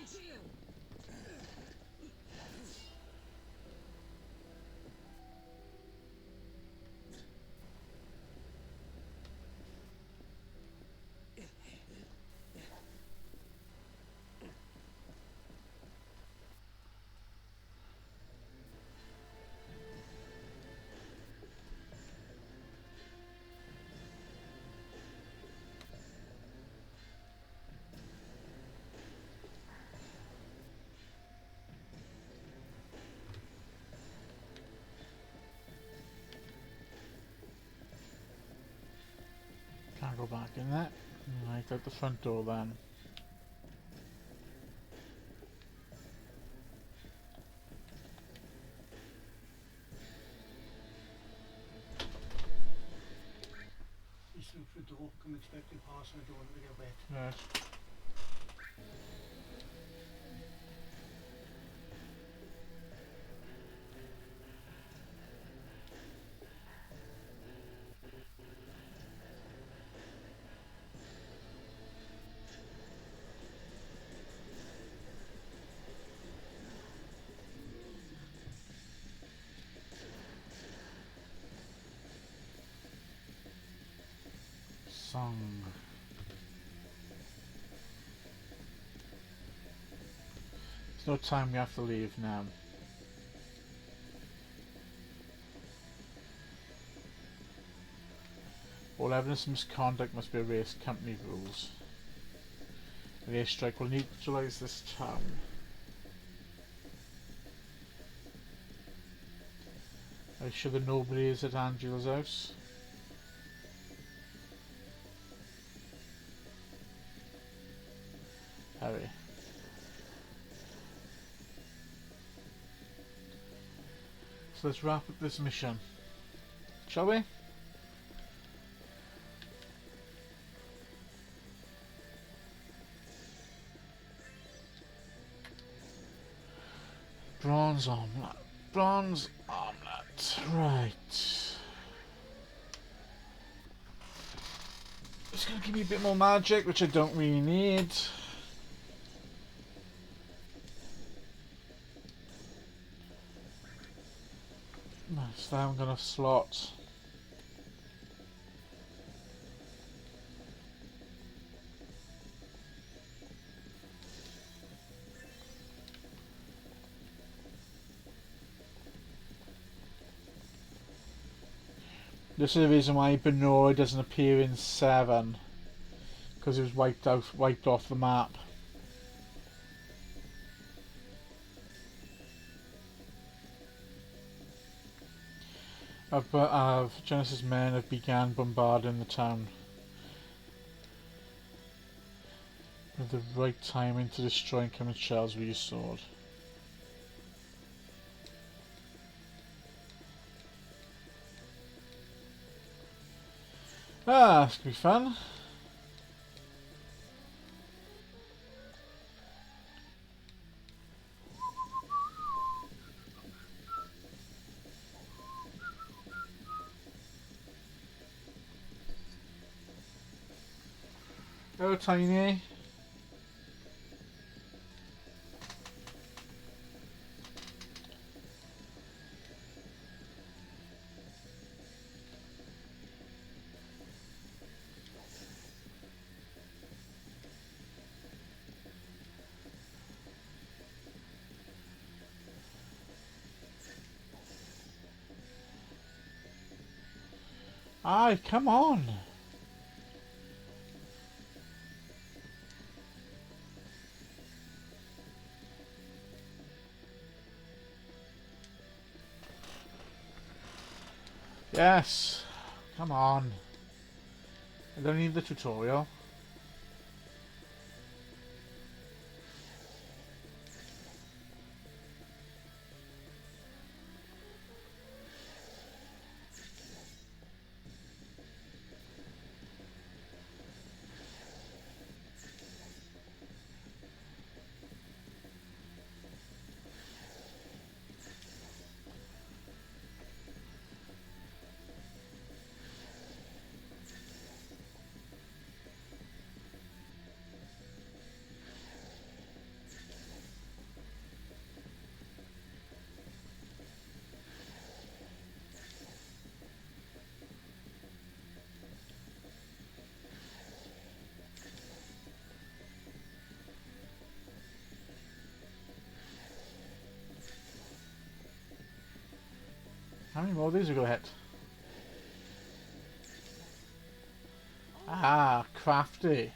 Can't go back in there. Right, out the front door then. Just look for the door, come expecting passing the door and they get wet. Yes. Song. There's no time, we have to leave now. All evidence of misconduct must be erased. Company rules. An airstrike will neutralize this town. Are you sure that nobody is at Angela's house? Hurry. So let's wrap up this mission. Shall we? Bronze omelette. Bronze omelette. Right. It's going to give me a bit more magic, which I don't really need. Nice, now I'm going to slot. This is the reason why Benoit doesn't appear in 7, because it was wiped off the map. Genesis men have began bombarding the town with the right timing to destroy incoming shells with your sword. Ah, this could be fun. Hello, Tiny. Aye, come on. Yes, come on. I don't need the tutorial. How many more of these are going to hit? Ah, crafty.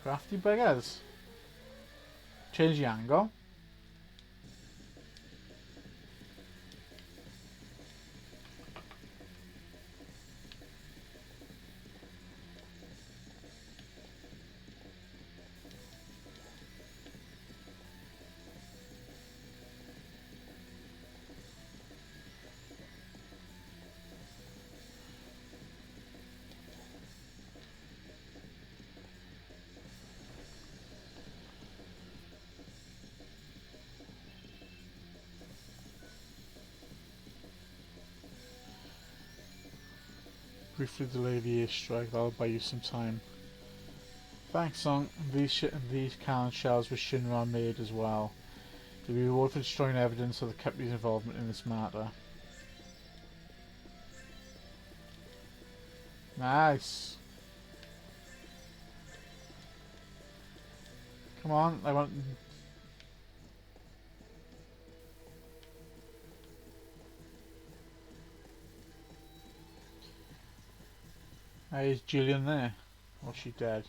Crafty beggars. Change the angle. Briefly delay the airstrike, that'll buy you some time. Thanks, Song. These cannon shells were Shinra made as well. You'll be rewarded for destroying evidence of the company's involvement in this matter. Nice. Come on, I want... Hey, is Jillian there? Or is she dead?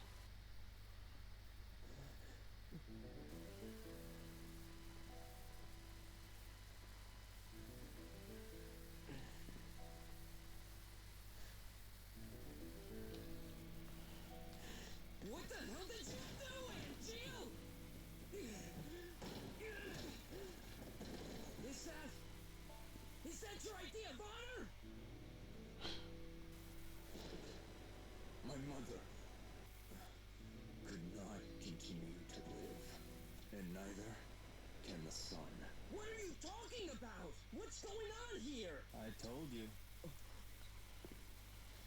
What the hell did you do, Angel? Is that your idea of honor? My mother could not continue to live, and neither can the sun. What are you talking about? What's going on here? I told you.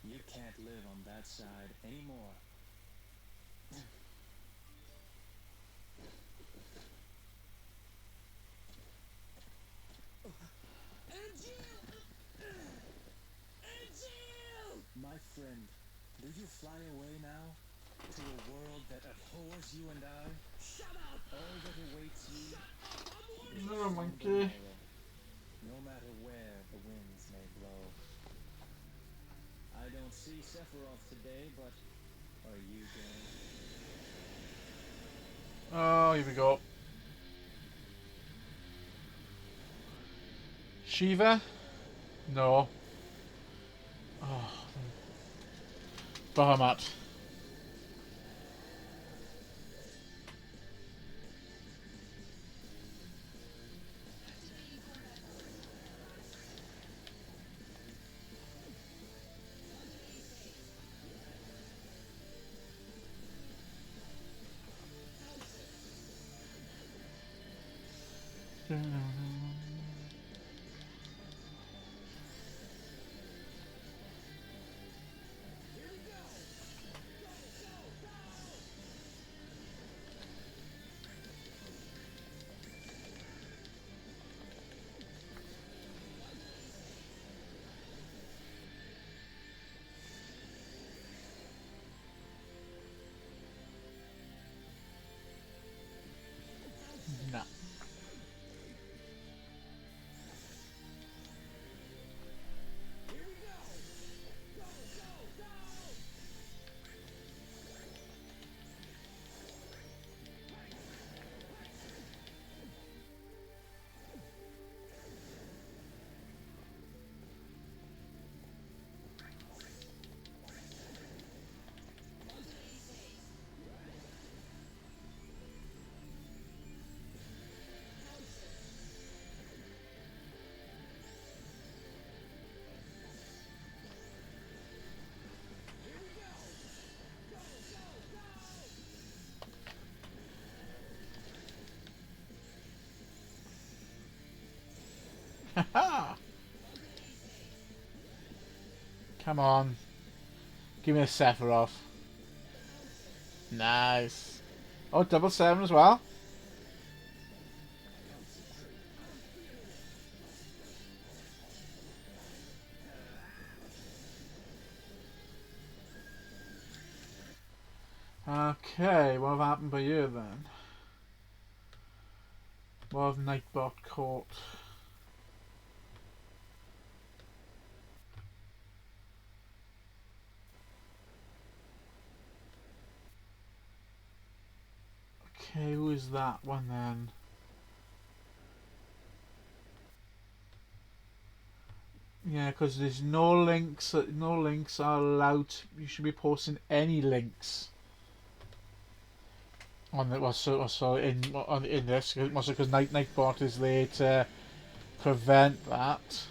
You can't live on that side anymore. Angel! Angel! My friend, do you fly away now? To a world that abhors you and I? Shut up! All that awaits you I'm warning No, you! monkey. no matter where the winds may blow. I don't see Sephiroth today, but are you going? Oh, here we go. Shiva? No. Oh. Bahamut. No. Here we go! Go, go, go! Here we go! Go, go, go! Haha! Come on. Give me a Sephiroth. Nice. Oh, double 7 as well. Okay, what have happened by you then? What have Nightbot caught? Okay, who is that one then? Yeah, because there's no links. No links are allowed. You should be posting any links on the in this. Also, because Nightbot is there to prevent that.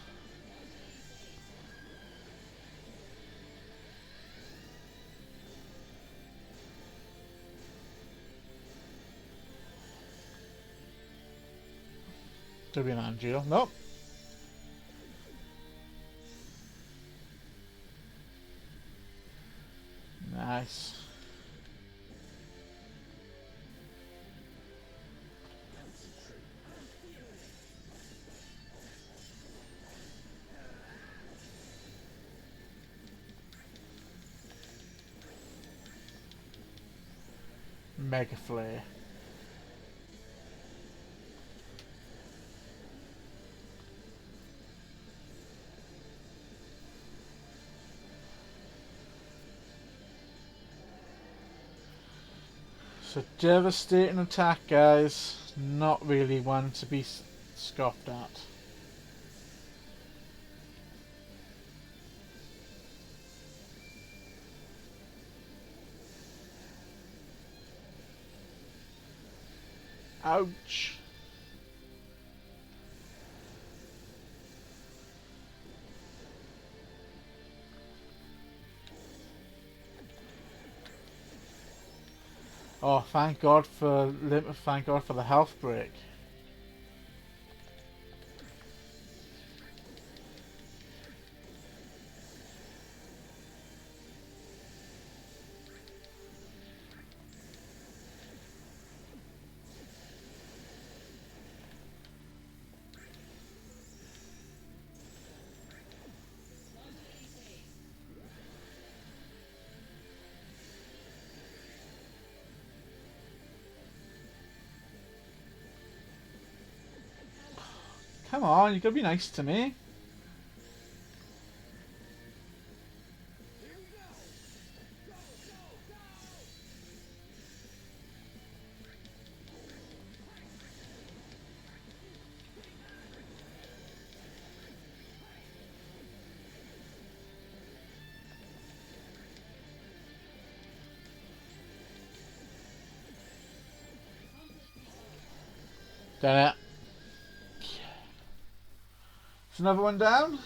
Could be an Angel. Nope. Nice. Mega Flare. So devastating attack, guys. Not really one to be scoffed at. Ouch. Oh, thank God for the health break. Come on, you gotta be nice to me. Done it. There's another one down.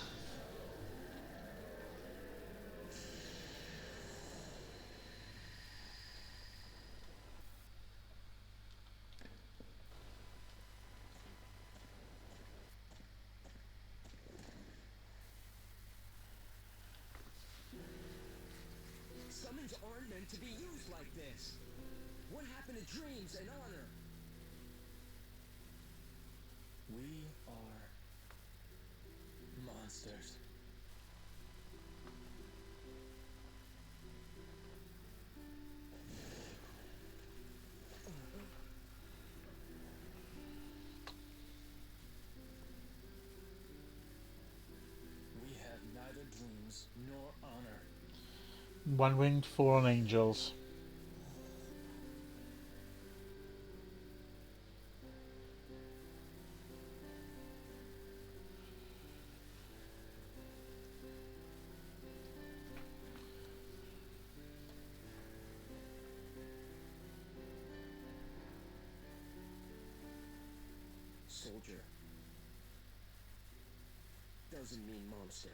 Summons aren't meant to be used like this. What happened to dreams and honor? We are monsters. We have neither dreams nor honor. One winged, four on angels. Soldier doesn't mean monster.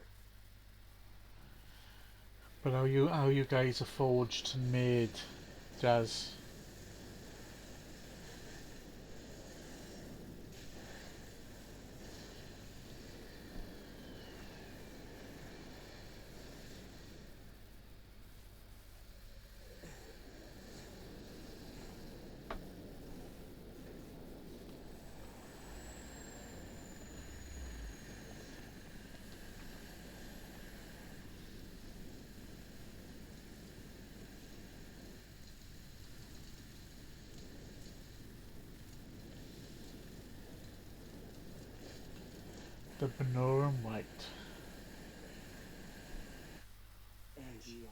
But how you guys are forged and made does. The Benoran White. Angel.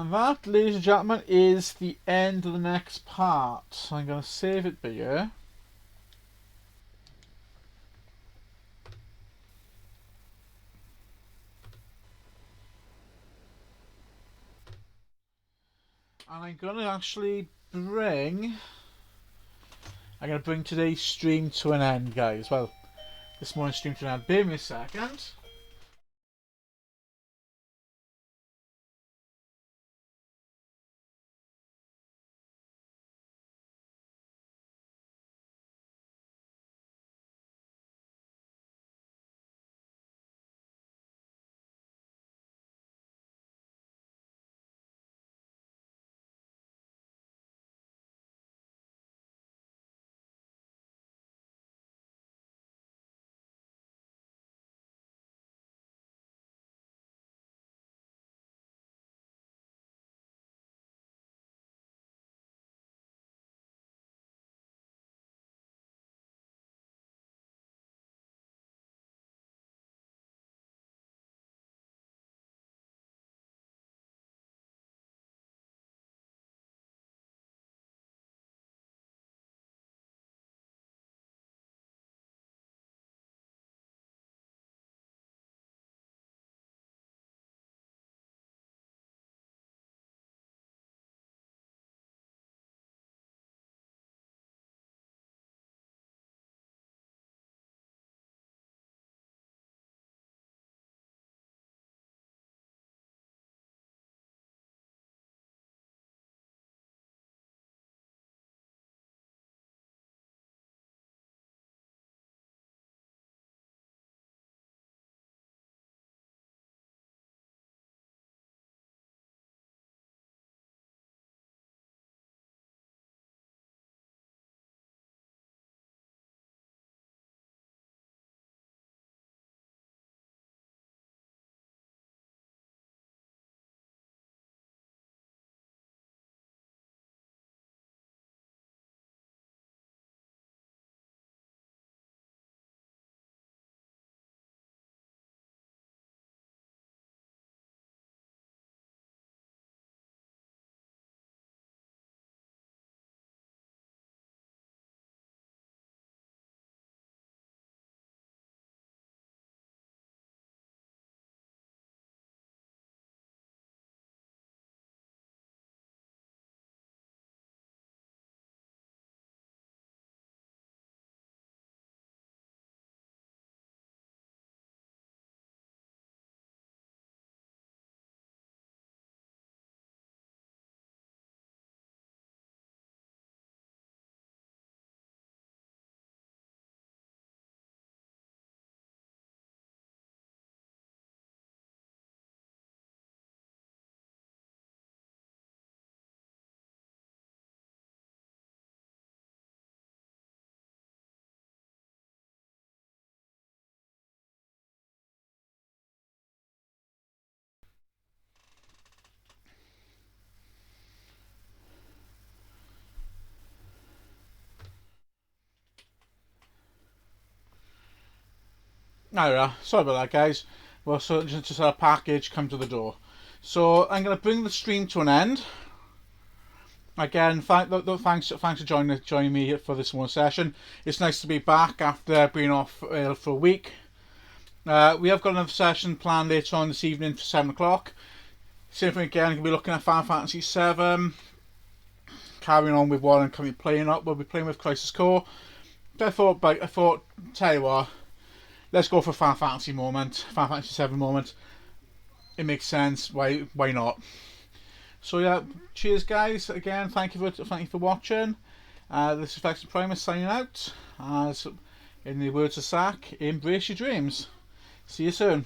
And that, ladies and gentlemen, is the end of the next part. So I'm going to save it here. And I'm going to actually bring today's stream to an end, guys. Well, this morning's stream to an end. Bear me a second. There we are. Sorry about that, guys. Well, so just had a package come to the door. So I'm going to bring the stream to an end. Again, thanks for joining me for this one session. It's nice to be back after being off for a week. We have got another session planned later on this evening for 7 o'clock. Same thing again, we'll be looking at Final Fantasy VII. Carrying on with what I'm currently playing up. We'll be playing with Crisis Core. I thought, tell you what, let's go for a Final Fantasy moment, Final Fantasy VII moment. It makes sense. Why not? So yeah, cheers, guys. Again, thank you for watching. This is Flex Primus signing out. As in the words of Zack, embrace your dreams. See you soon.